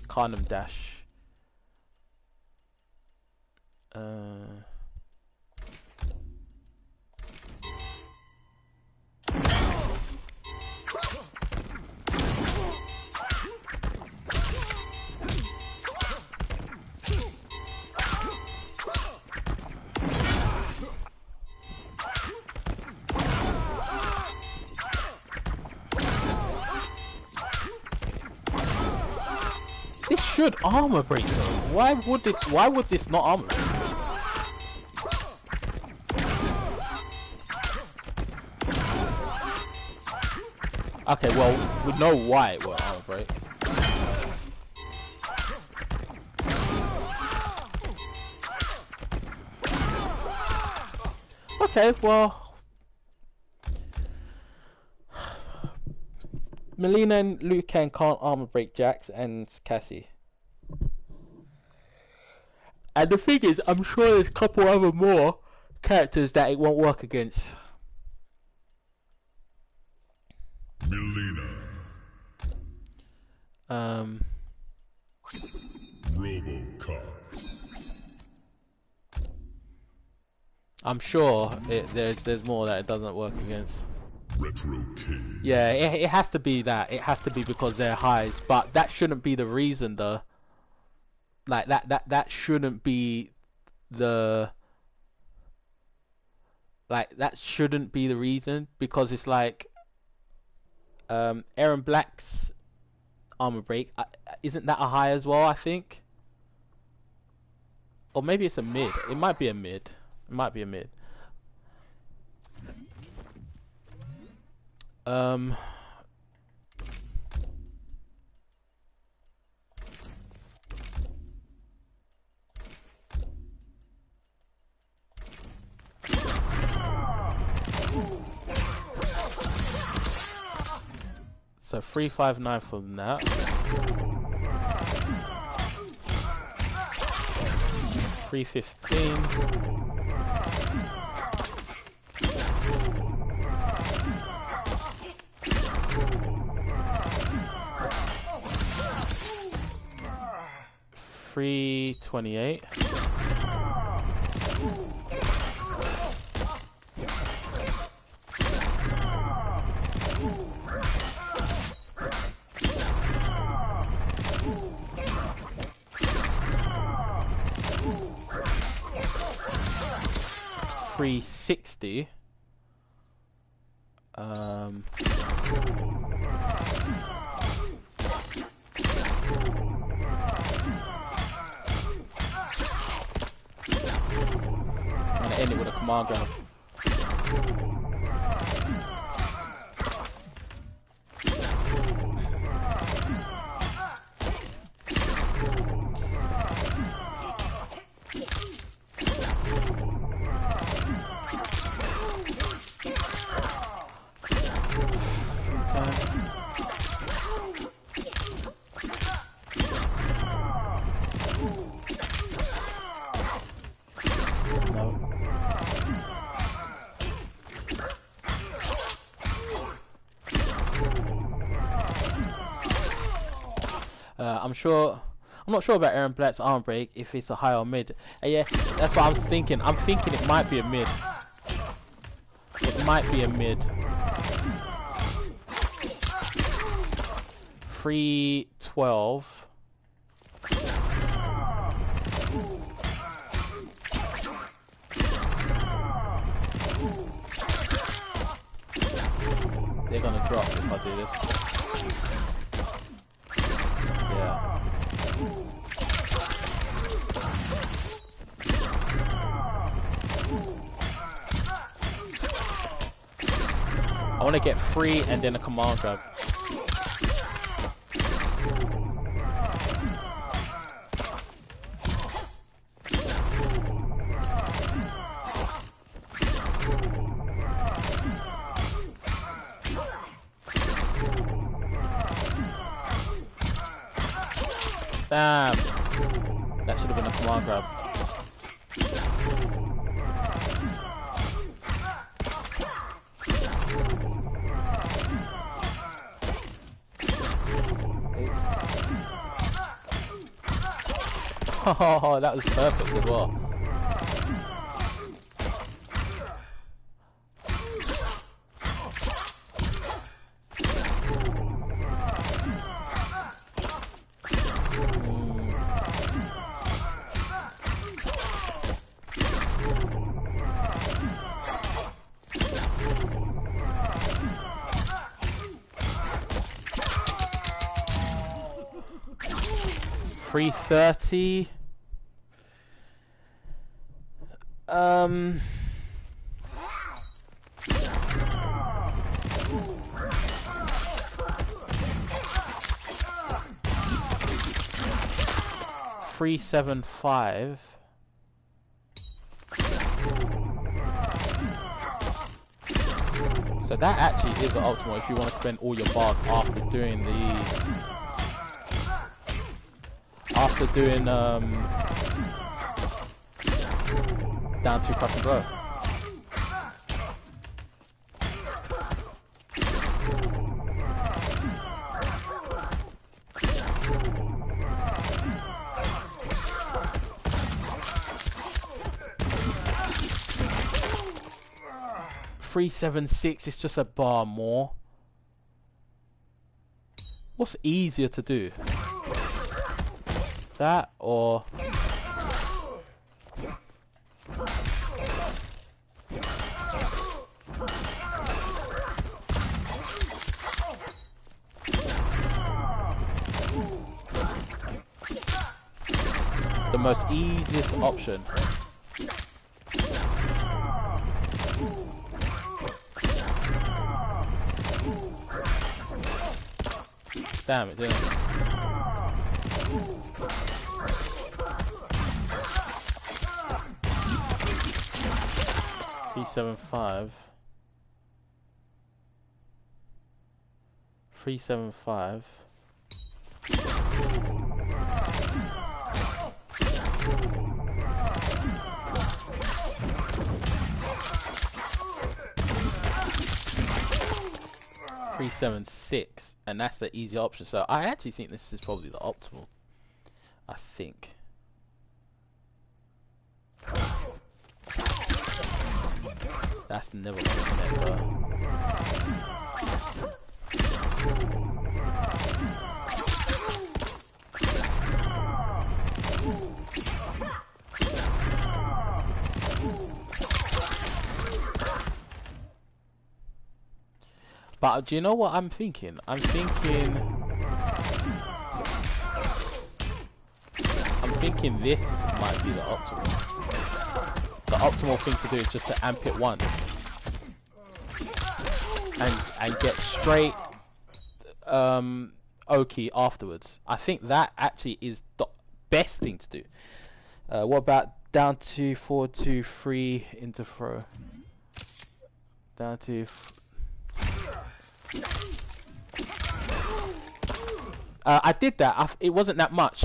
Khanum dash. This should armor break though. Why would this not armor break? Okay, well, we know why it will armor break. Okay, well, Mileena and Liu Kang can't armor break Jax and Cassie. And the thing is, I'm sure there's a couple other more characters that it won't work against. Mileena. RoboCop. I'm sure there's more that it doesn't work against. Retro Kid. Yeah, it has to be that. It has to be because they're highs, but that shouldn't be the reason though. Like that shouldn't be the that shouldn't be the reason, because it's like Aaron Black's armor break isn't that a high as well, I think? Or maybe it's a mid. It might be a mid. It might be a mid. So 359 from that. 315. $328. $360. I'm gonna end it with a command gun. I'm not sure about Aaron Black's arm break, if it's a high or mid. Yeah, that's what I'm thinking. I'm thinking it might be a mid. It might be a mid. 312. They're gonna drop if I do this. Yeah. I want to get 3 and then a command grab. Damn! That should have been a command grab. Oh, that was perfect as well. $330. 375. So that actually is the optimal if you want to spend all your bars after doing down to crush and blow. $376, it's just a bar more. What's easier to do? That or the most easiest option. Damn it, didn't it? $375. 375. $376, and that's the easy option. So I actually think this is probably the optimal. I think. That's never gonna connect, bro. But do you know what I'm thinking? I'm thinking this might be the optimal. The optimal thing to do is just to amp it once and get straight Oki afterwards. I think that actually is the best thing to do. What about down to 4-2-3 into throw? Down to I did that. It wasn't that much.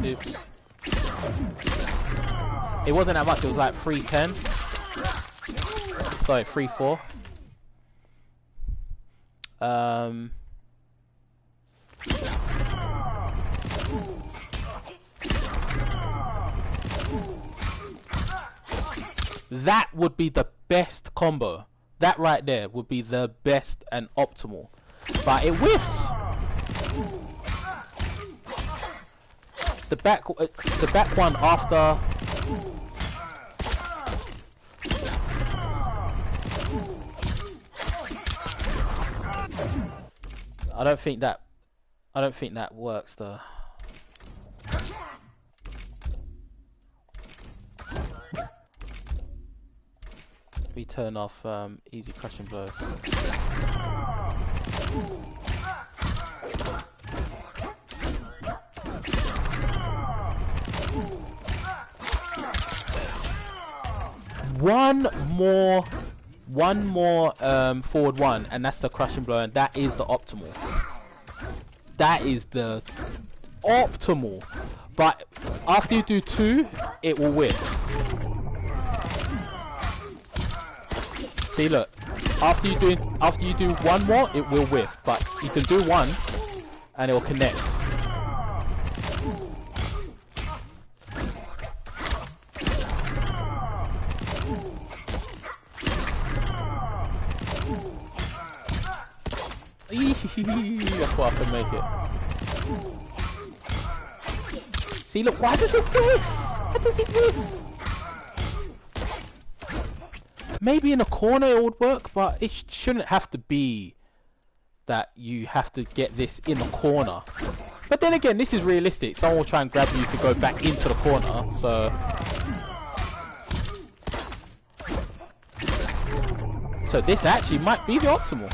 Oops. It wasn't that much. It was like 310. Sorry, 3-4. That would be the best combo. That right there would be the best and optimal. But it whiffs. The back one after. I don't think that works though. We turn off easy crushing blows. One more forward one, and that's the crushing blow, and that is the optimal. That is the optimal. But after you do 2, it will whiff. See, look. After you do 1 more, it will whiff. But you can do 1, and it will connect. I thought I could make it. See, look, why does it whiff? Why does it whiff? Maybe in a corner it would work, but it shouldn't have to be that you have to get this in the corner. But then again, this is realistic. Someone will try and grab you to go back into the corner, so... So this actually might be the optimal.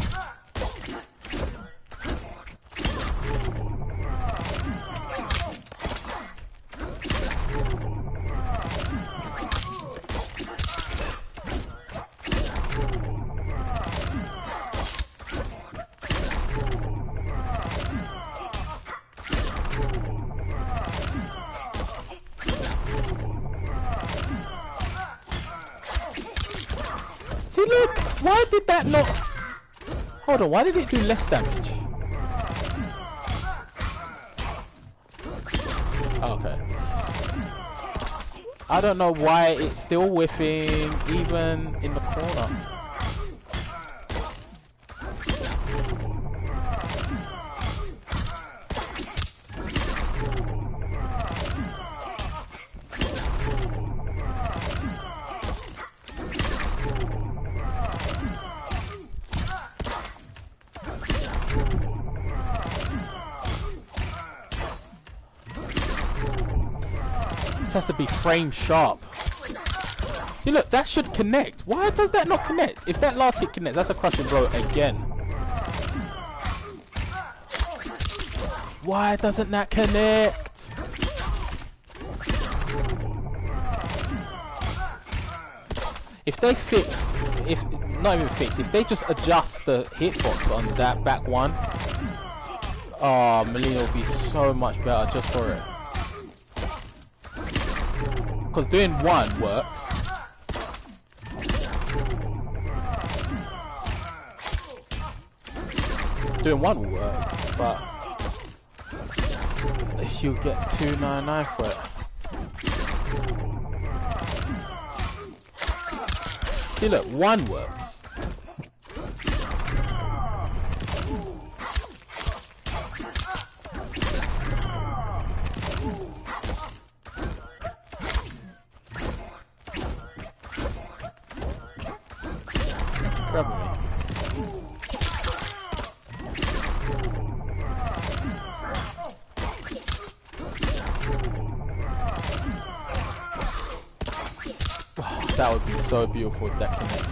See, look! Why did that not... Hold on, why did it do less damage? Okay. I don't know why it's still whiffing, even in the corner. Has to be frame sharp. See, look, that should connect. Why does that not connect? If that last hit connects, that's a crushing blow again. Why doesn't that connect? If they fix, if not even fix, if they just adjust the hitbox on that back one, oh, Mileena will be so much better just for it. Because doing 1 works. Doing 1 will work, but you get 299 for it. See, look, 1 works. Grab me. Oh, that would be so beautiful if that connects.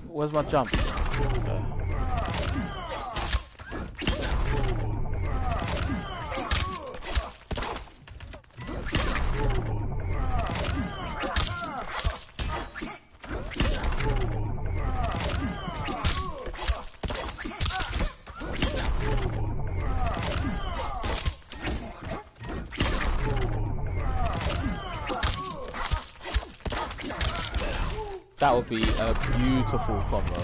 Where's my jump? Okay. That would be a beautiful combo.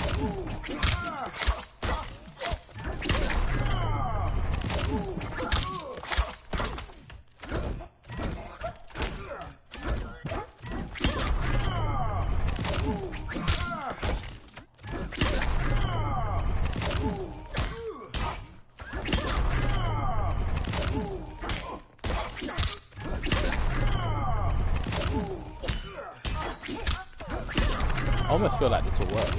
I almost feel like this will work.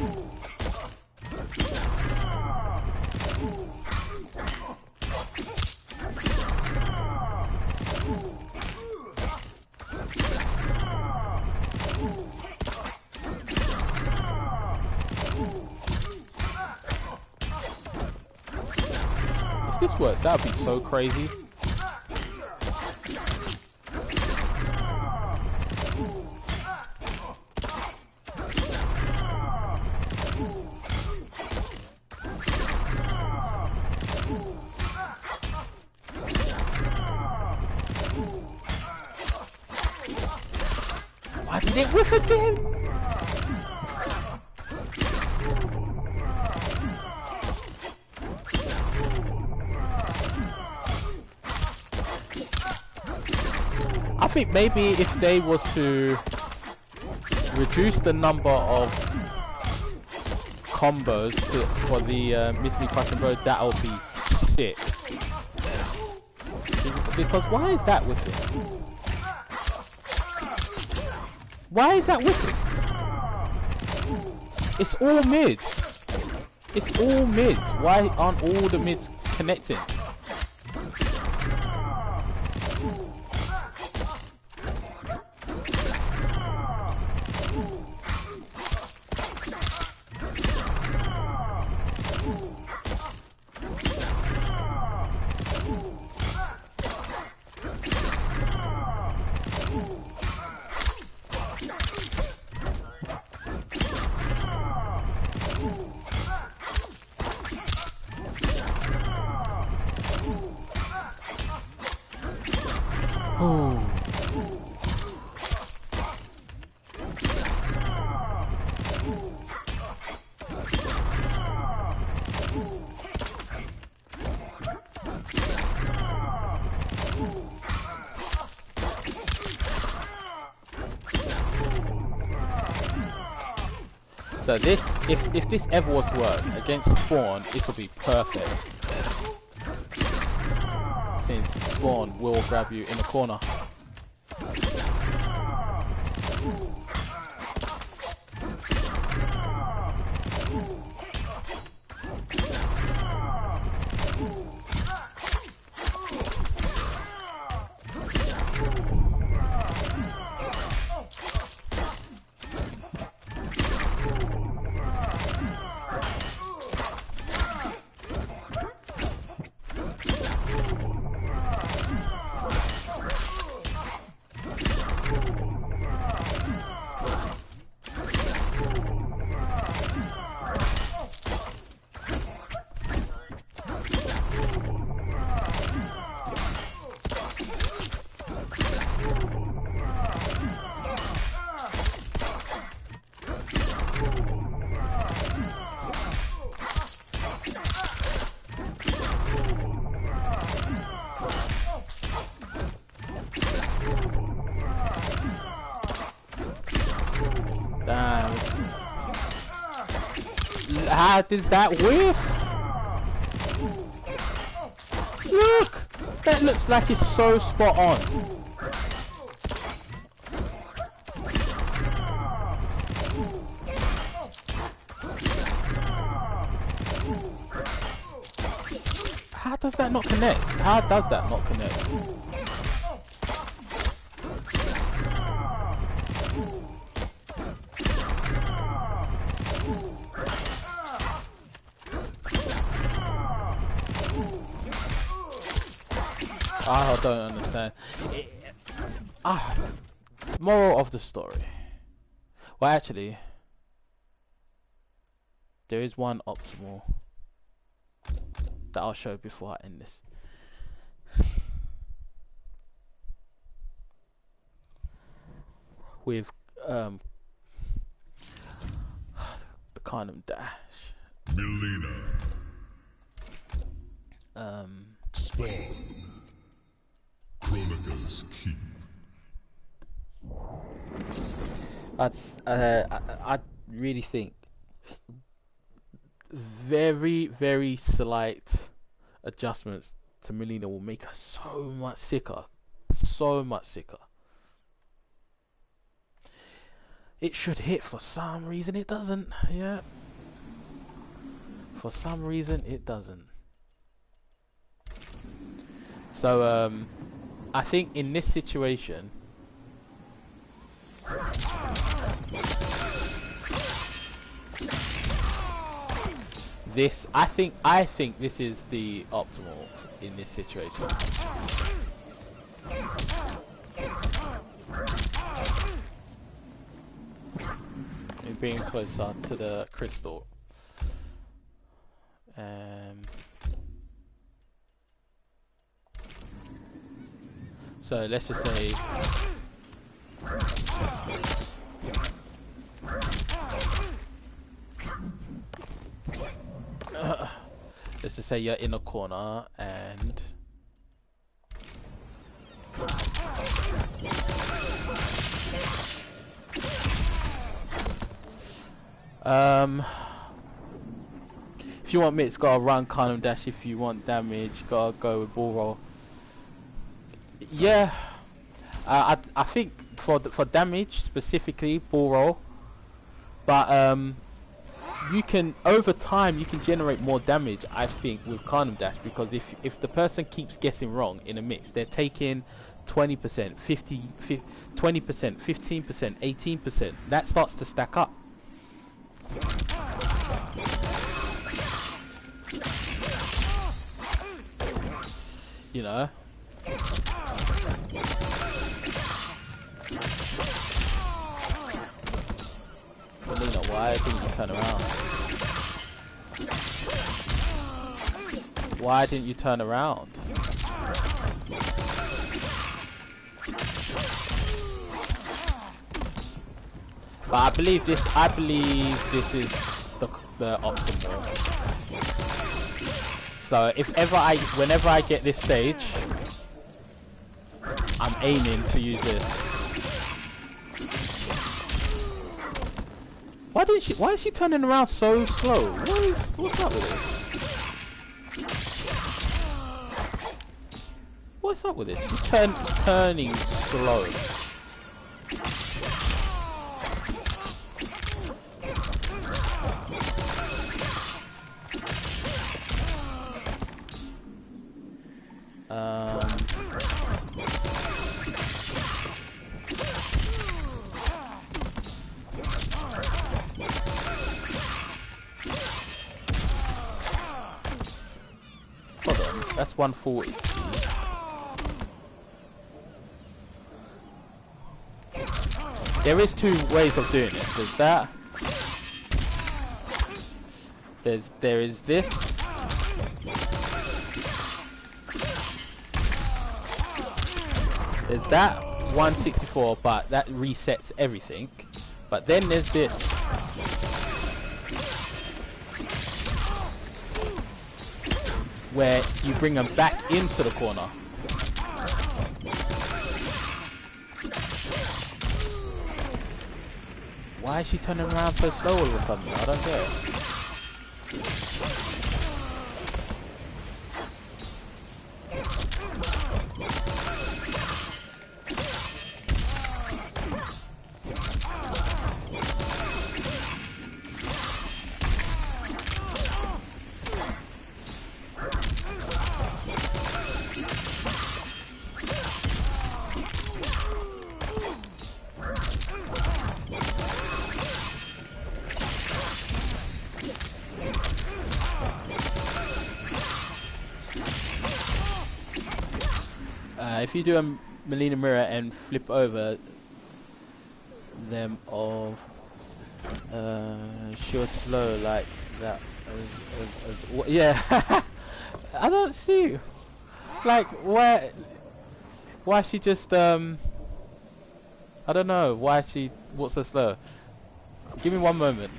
If this works, that would be so crazy. Why did it whiff again? I think maybe if they was to reduce the number of combos for the Miss Me Crushing Blow, that'll be sick. Because why is that whiffing? Why is that whiffing? It's all mids. It's all mids. Why aren't all the mids connecting? So this, if this ever was to work against Spawn, this will be perfect. Since Spawn will grab you in the corner. Damn. How does that whiff? Look! That looks like it's so spot on. How does that not connect? How does that not connect? I don't understand. Moral of the story. Well, actually, there is one optimal that I'll show before I end this. With Khanum dash. Mileena. Spawn. Chronica's Keep. I really think very, very slight adjustments to Mileena will make her so much sicker. So much sicker. It should hit. For some reason it doesn't. Yeah. For some reason it doesn't. So I think in this situation I think this is the optimal in this situation. Being closer to the crystal. So let's just say let's just say you're in a corner and if you want mix, gotta run Khanum dash. If you want damage, gotta go with ball roll. Yeah, I think for damage specifically ball roll, but you can over time you can generate more damage. I think with Khanum dash, because if the person keeps guessing wrong in a mix, they're taking 20%, 20%, 15%, 18%. That starts to stack up. You know. Mileena, why didn't you turn around? Why didn't you turn around? But I believe this is the optimal. So whenever I get this stage, I'm aiming to use this. Why is she turning around so slow? What's up with this? What's up with this? She's turning slow. Hold on, that's 140. There is two ways of doing it. There's that. There is this. There's that 164, but that resets everything. But then there's this. Where you bring them back into the corner. Why is she turning around so slow all of a sudden? I don't get it. If you do a Mileena mirror and flip over them of sure slow like that yeah. I don't see like why she just I don't know why she what's so slow. Give me one moment.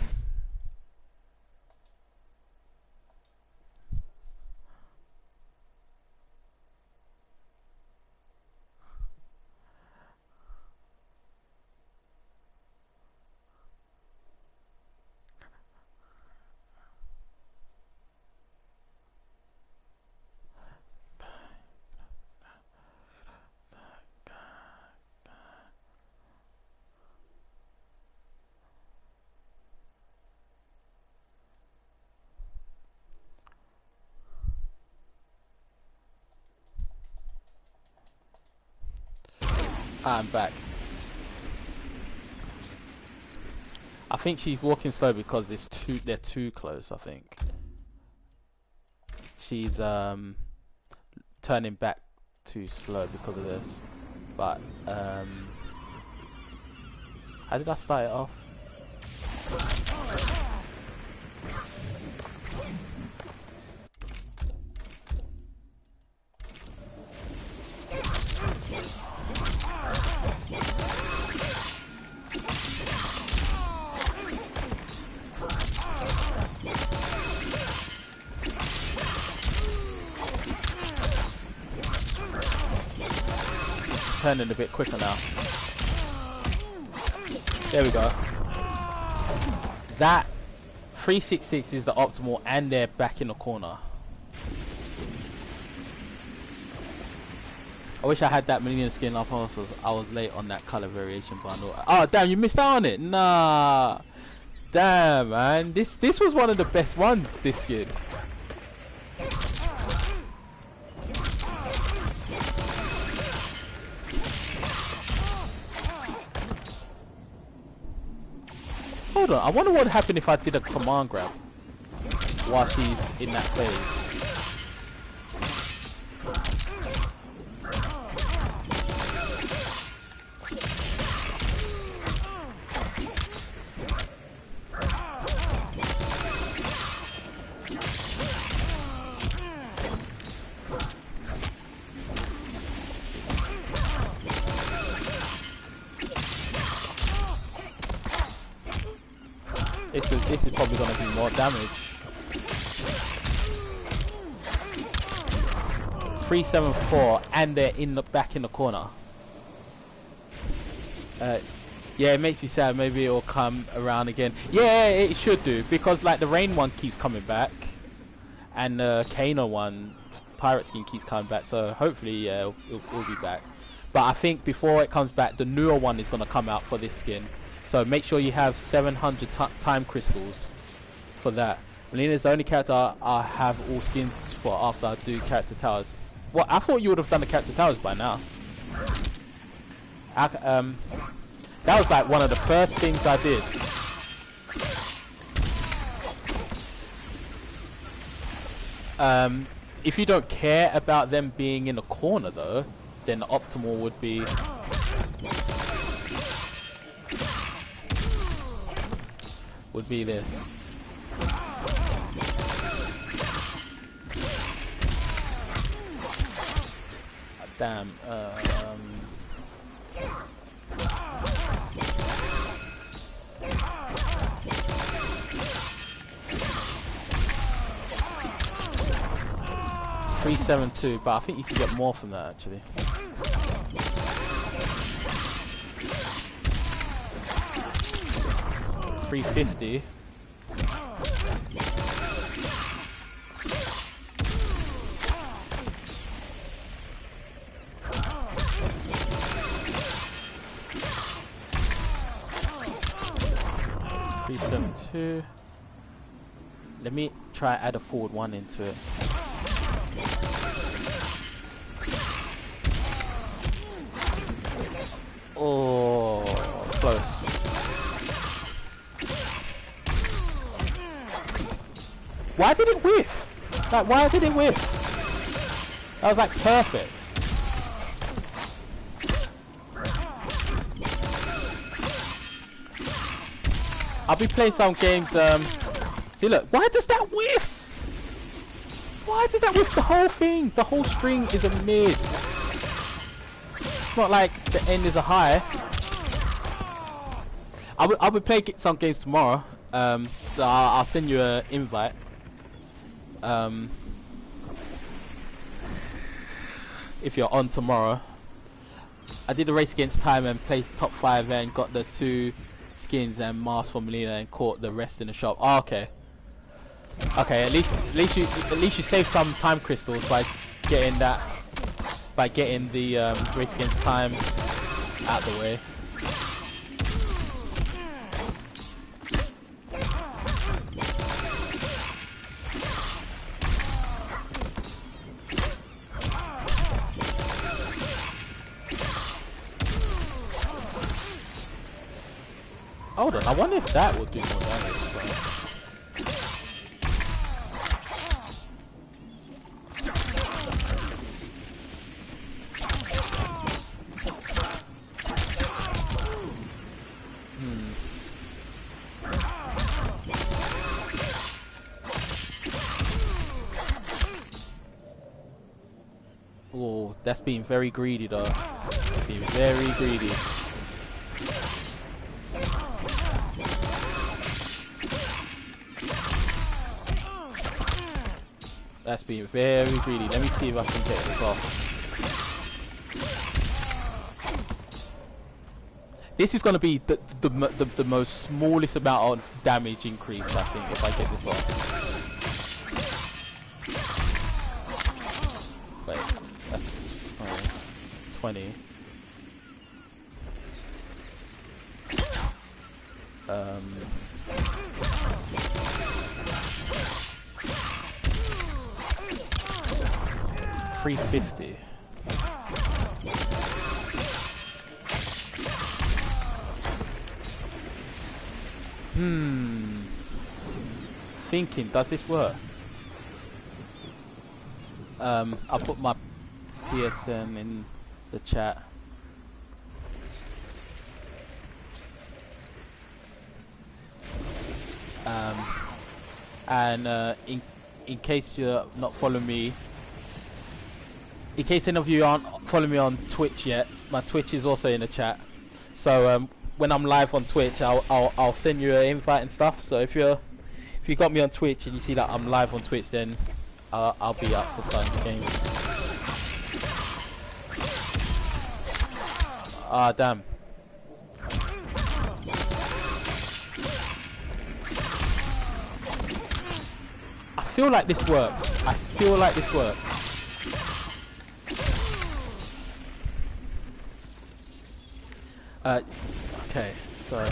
I'm back. I think she's walking slow because they're too close, I think. She's turning back too slow because of this. But how did I start it off? Turning a bit quicker now. There we go. That 366 is the optimal, and they're back in the corner. I wish I had that Mileena skin up. Also, I was late on that color variation bundle. Oh damn, you missed out on it. Nah, damn man. This was one of the best ones. This skin. Hold on, I wonder what happened if I did a command grab while she's in that phase. This is probably going to be more damage. 374, and they're back in the corner. Yeah, it makes me sad. Maybe it'll come around again. Yeah, it should do, because like the rain one keeps coming back, and the Kano one, pirate skin, keeps coming back. So hopefully, yeah, it'll be back. But I think before it comes back, the newer one is going to come out for this skin. So make sure you have 700 time crystals for that. Mileena's the only character I have all skins for after I do character towers. Well, I thought you would have done the character towers by now. That was like one of the first things I did. If you don't care about them being in a corner though, then the optimal would be this. Damn. 372, but I think you can get more from that actually. $350. $372. Let me try add a forward one into it. Oh, close. Why did it whiff? Like, why did it whiff? That was like perfect. I'll be playing some games. See, look, why does that whiff? Why does that whiff the whole thing? The whole string is a mid. It's not like the end is a high. I'll be playing some games tomorrow. So I'll send you an invite. If you're on tomorrow. I did a race against time and placed top 5 and got the 2 skins and masks for Mileena and caught the rest in the shop. Oh, okay. Okay, at least you save some time crystals by getting that, by getting the race against time out the way. Hold on, I wonder if that would do more damage. Oh, that's being very greedy though. Being very greedy. That's being very greedy. Let me see if I can get this off. This is going to be the most smallest amount of damage increase, I think, if I get this off. Wait, that's 20. 350. Thinking, does this work? I'll put my PSN in the chat. In case you're not following me, in case any of you aren't following me on Twitch yet, my Twitch is also in the chat. So when I'm live on Twitch, I'll send you an invite and stuff. So if you got me on Twitch and you see that I'm live on Twitch, then I'll be up for some games. Ah, damn. I feel like this works. I feel like this works. Okay, so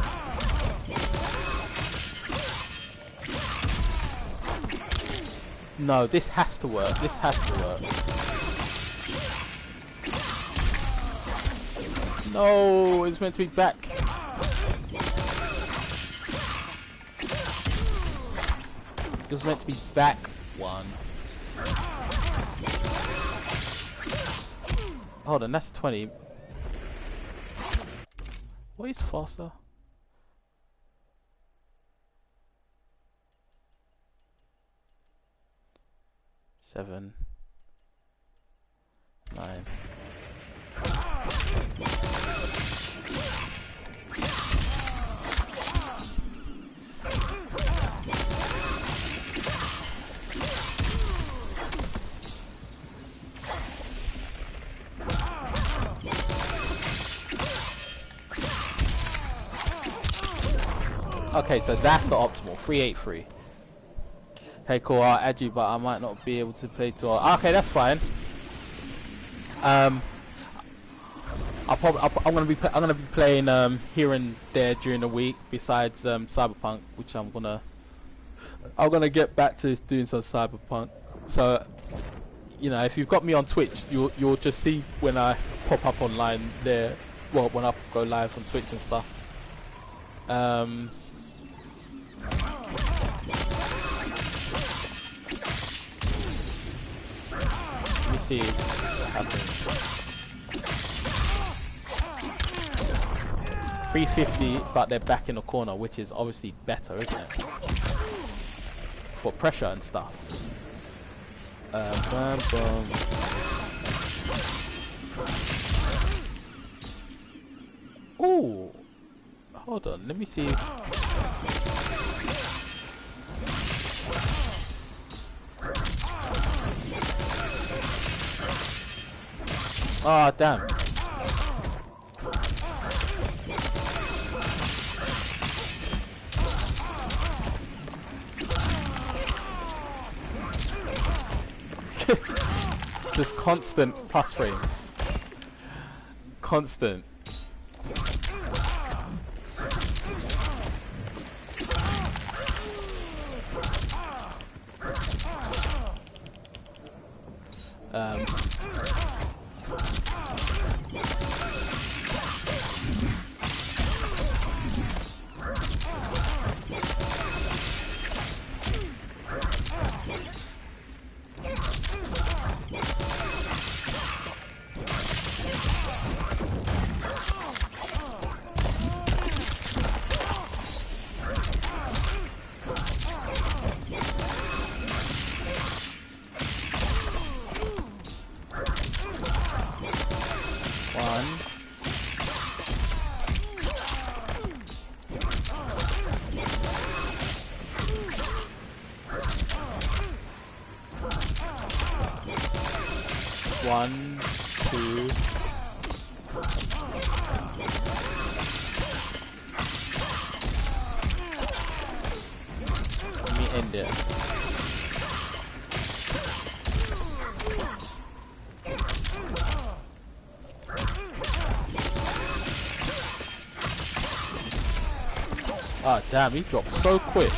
no, this has to work. This has to work. No, it's meant to be back. It was meant to be back one. Hold on, that's 20. What is faster? 7, 9. Okay, so that's the optimal, 383. Hey, cool, I'll add you, but I might not be able to play to all. Okay, that's fine. I'm gonna be playing here and there during the week, besides Cyberpunk, which I'm gonna get back to doing some Cyberpunk. So, you know, if you've got me on Twitch, you'll just see when I pop up online there. Well, when I go live on Twitch and stuff. Let me see what happens. 350, but they're back in the corner, which is obviously better, isn't it? For pressure and stuff. Bam, bam. Ooh, hold on, let me see. Ah, damn. Just constant plus frames. Constant. 1, 2. Let me end it. Ah, damn, he dropped so quick.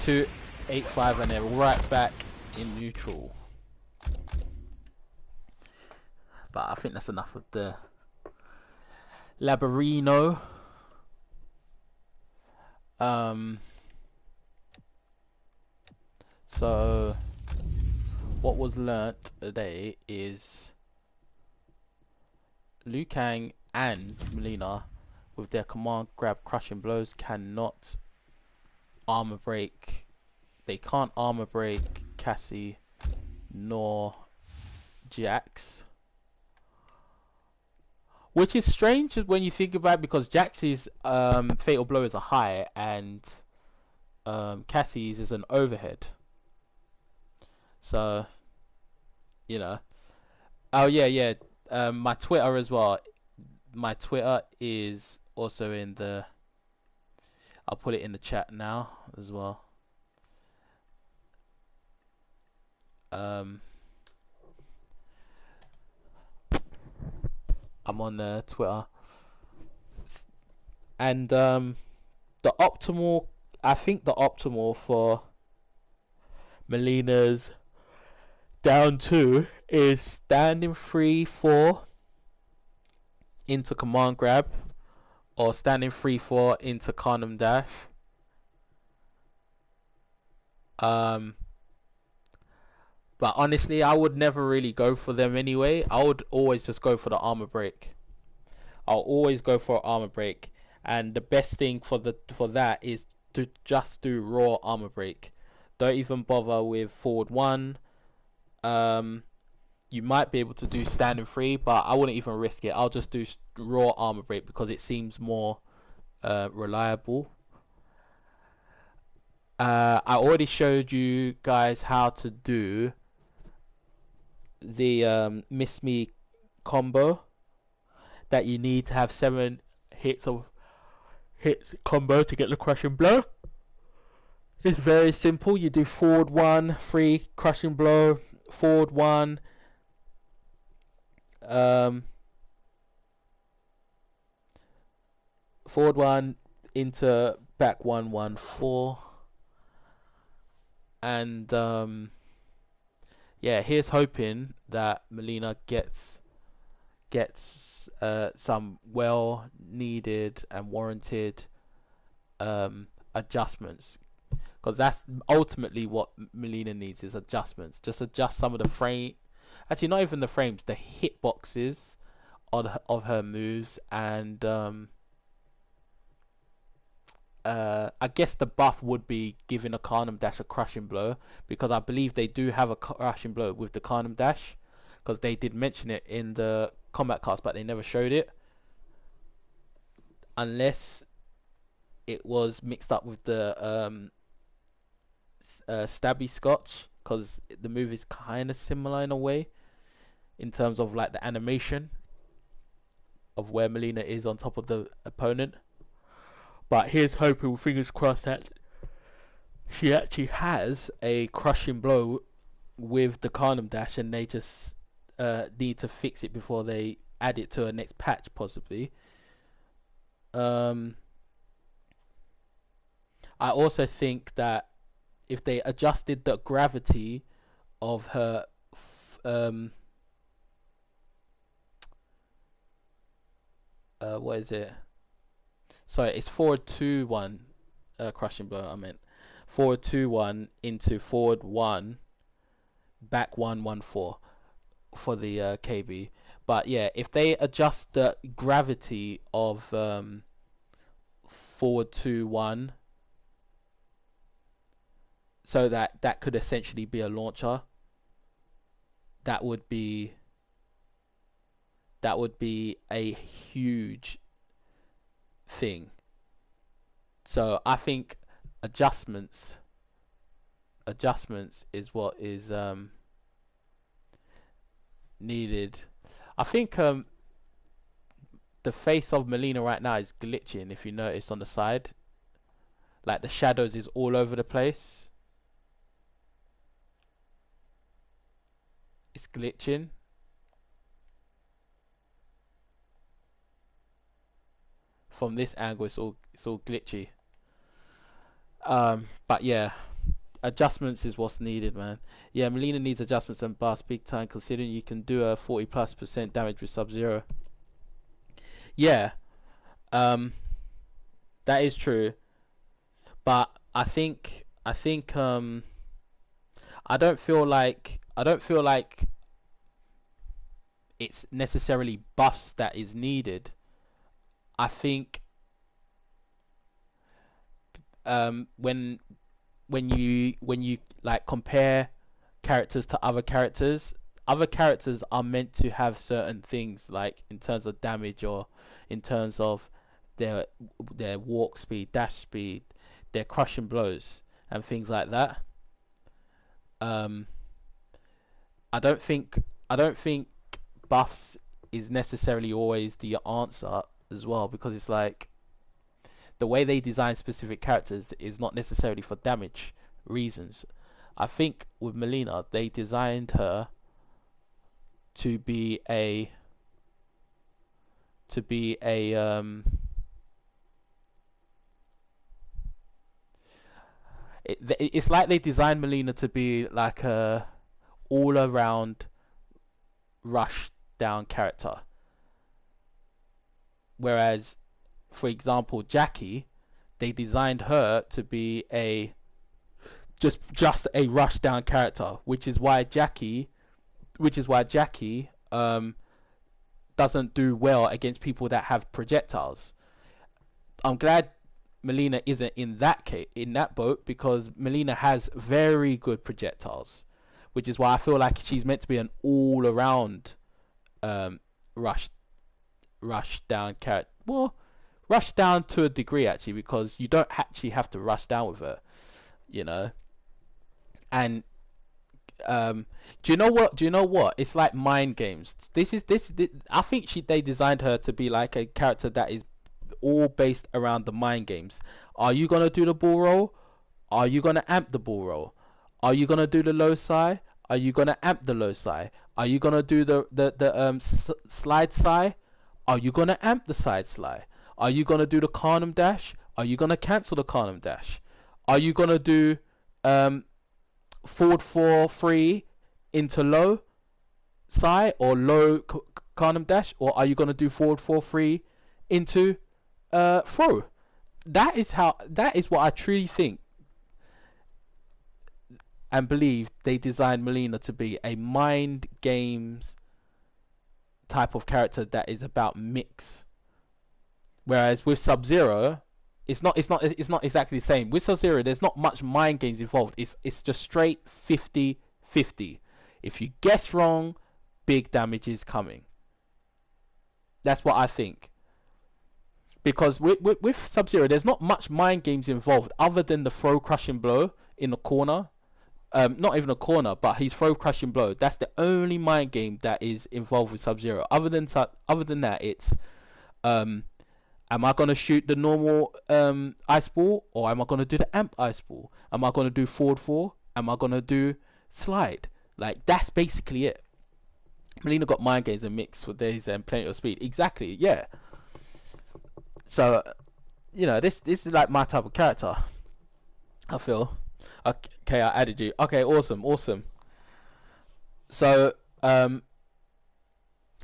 Two, 8-5, and then right back in neutral. But I think that's enough of the Labarino. So what was learnt today is Liu Kang and Mileena with their command grab crushing blows cannot armor break. They can't armor break Cassie nor Jax, which is strange when you think about it, because Jax's fatal blow is a high and Cassie's is an overhead. So, you know. Oh yeah. My Twitter as well. My Twitter is also in the. I'll put it in the chat now as well. I'm on Twitter, and the optimal. I think the optimal for Mileena's down 2 is standing 3-4 into command grab, or standing 3-4 into Khanum dash. But honestly, I would never really go for them anyway. I would always just go for the armor break. I'll always go for armor break, and the best thing for that is to just do raw armor break. Don't even bother with forward 1. You might be able to do standing 3, but I wouldn't even risk it. I'll just do raw armor break because it seems more reliable. I already showed you guys how to do the Miss Me combo, that you need to have 7 hits combo to get the crushing blow. It's very simple. You do forward 1, 3, crushing blow, forward 1, forward 1 into back 1, 1, 4, and yeah, here's hoping that Mileena gets some well needed and warranted adjustments, because that's ultimately what Mileena needs, is adjustments. Just adjust some of the frame, actually not even the frames, the hitboxes of her moves, and I guess the buff would be giving a Khanum dash a crushing blow, because I believe they do have a crushing blow with the Khanum dash, because they did mention it in the combat cast, but they never showed it, unless it was mixed up with the stabby scotch, because the move is kind of similar in a way in terms of like the animation of where Mileena is on top of the opponent. But here's hoping, fingers crossed, that she actually has a crushing blow with the Khanum dash, and they just need to fix it before they add it to a next patch, possibly. I also think that if they adjusted the gravity of her what is it? Sorry, it's forward 2-1 crushing blow. I meant forward 2-1 into forward 1, back 1-1-4 for the KB. But yeah, if they adjust the gravity of forward 2-1, so that could essentially be a launcher, that would be that would be a huge thing. So I think adjustments is what is needed. I think the face of Mileena right now is glitching. If you notice on the side, like the shadows is all over the place. It's glitching. From this angle, it's all glitchy. But yeah, adjustments is what's needed, man. Yeah, Mileena needs adjustments and buffs big time, considering you can do a 40+% damage with Sub-Zero. Yeah, that is true. But I think I don't feel like it's necessarily buffs that is needed. I think when you like compare characters to other characters are meant to have certain things, like in terms of damage or in terms of their walk speed, dash speed, their crushing blows and things like that. I don't think buffs is necessarily always the answer as well, because it's like the way they design specific characters is not necessarily for damage reasons. I think with Mileena, they designed her to be a it's like they designed Mileena to be like a all around rush down character, whereas for example Jackie, they designed her to be a just a rush down character, which is why Jackie doesn't do well against people that have projectiles. I'm glad Mileena isn't in that boat, because Mileena has very good projectiles, which is why I feel like she's meant to be an all around rush down character. Well, rush down to a degree actually, because you don't actually have to rush down with her, you know. And do you know what? It's like mind games. This I think they designed her to be like a character that is all based around the mind games. Are you gonna do the ball roll? Are you gonna amp the ball roll? Are you gonna do the low side? Are you gonna amp the low side? Are you gonna do the slide side? Are you gonna amp the side slide? Are you gonna do the Khanum dash? Are you gonna cancel the Khanum dash? Are you gonna do forward 4-3 into low side or low Khanum dash, or are you gonna do forward 4-3 into throw? That is what I truly think and believe they designed Mileena to be, a mind games type of character that is about mix. Whereas with Sub-Zero, it's not exactly the same. With Sub-Zero, there's not much mind games involved. It's just straight 50-50. If you guess wrong, big damage is coming. That's what I think. Because with Sub-Zero, there's not much mind games involved other than the throw crushing blow in the corner. Not even a corner, but his throw crushing blow. That's the only mind game that is involved with Sub-Zero. Other than that, it's am I gonna shoot the normal ice ball, or am I gonna do the amp ice ball? Am I gonna do forward 4? Am I gonna do slide? Like, that's basically it. Mileena got mind games and mix with his plenty of speed. Exactly, yeah. So, you know, this is like my type of character, I feel. Okay, I added you. Okay, awesome. So,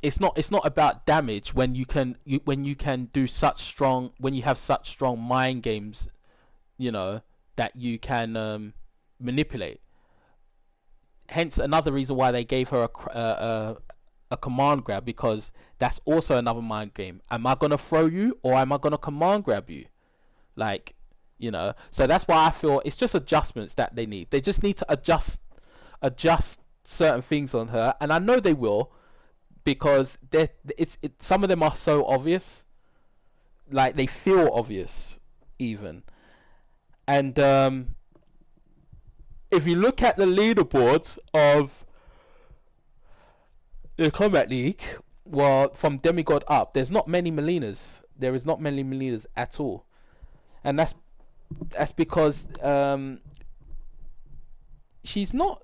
it's not about damage when you can do such strong, when you have such strong mind games, you know, that you can manipulate. Hence another reason why they gave her a command grab, because that's also another mind game. Am I gonna throw you, or am I gonna command grab you? Like, you know. So that's why I feel it's just adjustments that they need. They just need to adjust certain things on her, and I know they will. because some of them are so obvious, like they feel obvious even. And if you look at the leaderboards of the Combat League, well, from Demigod up, there's not many Mileenas. There is not many Mileenas at all, and that's because she's not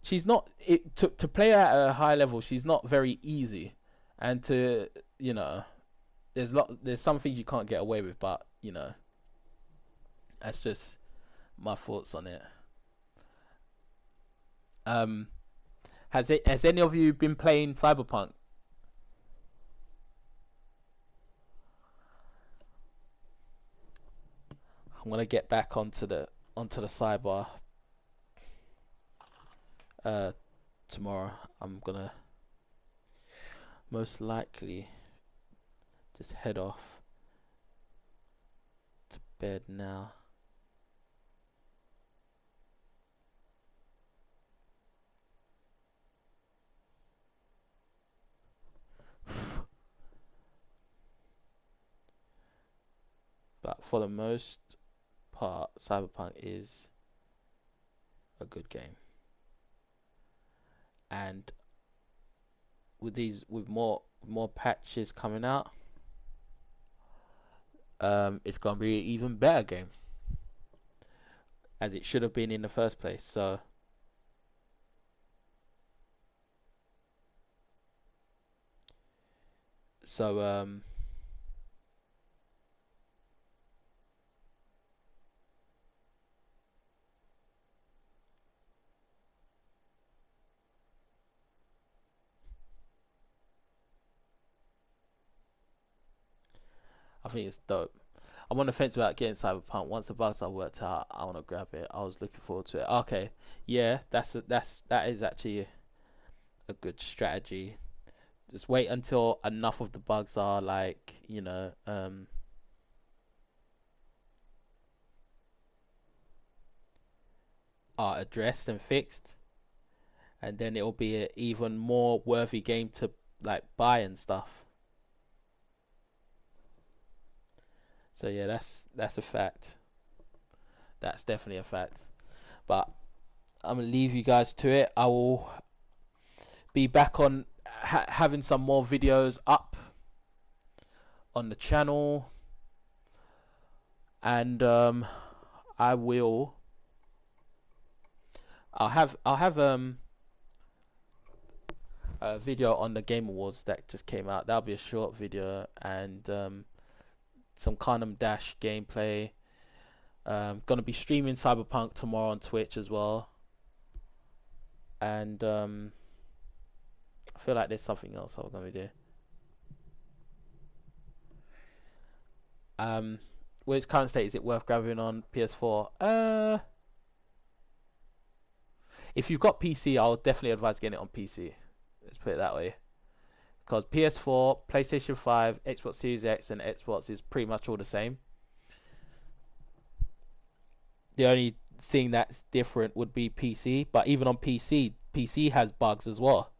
to play at a high level. She's not very easy, and to there's some things you can't get away with, but that's just my thoughts on it. Has any of you been playing Cyberpunk? I'm gonna get back onto the cyber tomorrow. I'm gonna most likely just head off to bed now. But for the most part, Cyberpunk is a good game, and with more patches coming out, it's gonna be an even better game, as it should have been in the first place. So I think it's dope. I'm on the fence about getting Cyberpunk. Once the bugs are worked out, I want to grab it. I was looking forward to it. Okay, yeah, that is actually a good strategy. Just wait until enough of the bugs are like are addressed and fixed, and then it'll be an even more worthy game to like buy and stuff. So yeah, that's a fact. That's definitely a fact. But I'm gonna leave you guys to it. I will be back on having some more videos up on the channel, and I'll have a video on the Game Awards that just came out. That'll be a short video, and some Khanum Dash gameplay. Gonna be streaming Cyberpunk tomorrow on Twitch as well, and I feel like there's something else I'm gonna do. With its current state, is it worth grabbing on PS4? If you've got PC, I'll definitely advise getting it on PC. Let's put it that way. Because PS4, PlayStation 5, Xbox Series X, and Xbox is pretty much all the same. The only thing that's different would be PC, but even on PC has bugs as well.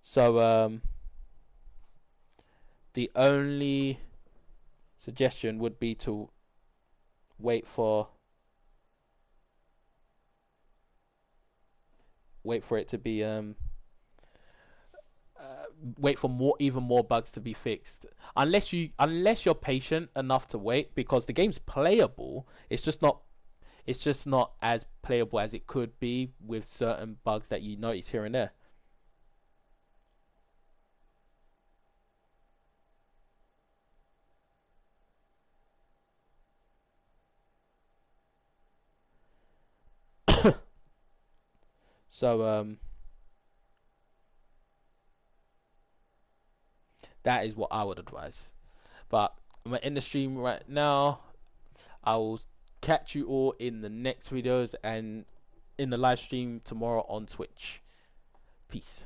So the only suggestion would be to wait for it to be wait for even more bugs to be fixed, unless you're patient enough to wait, because the game's playable. It's just not as playable as it could be with certain bugs that you notice here and there. So that is what I would advise. But I'm in the stream right now. I will catch you all in the next videos and in the live stream tomorrow on Twitch. Peace.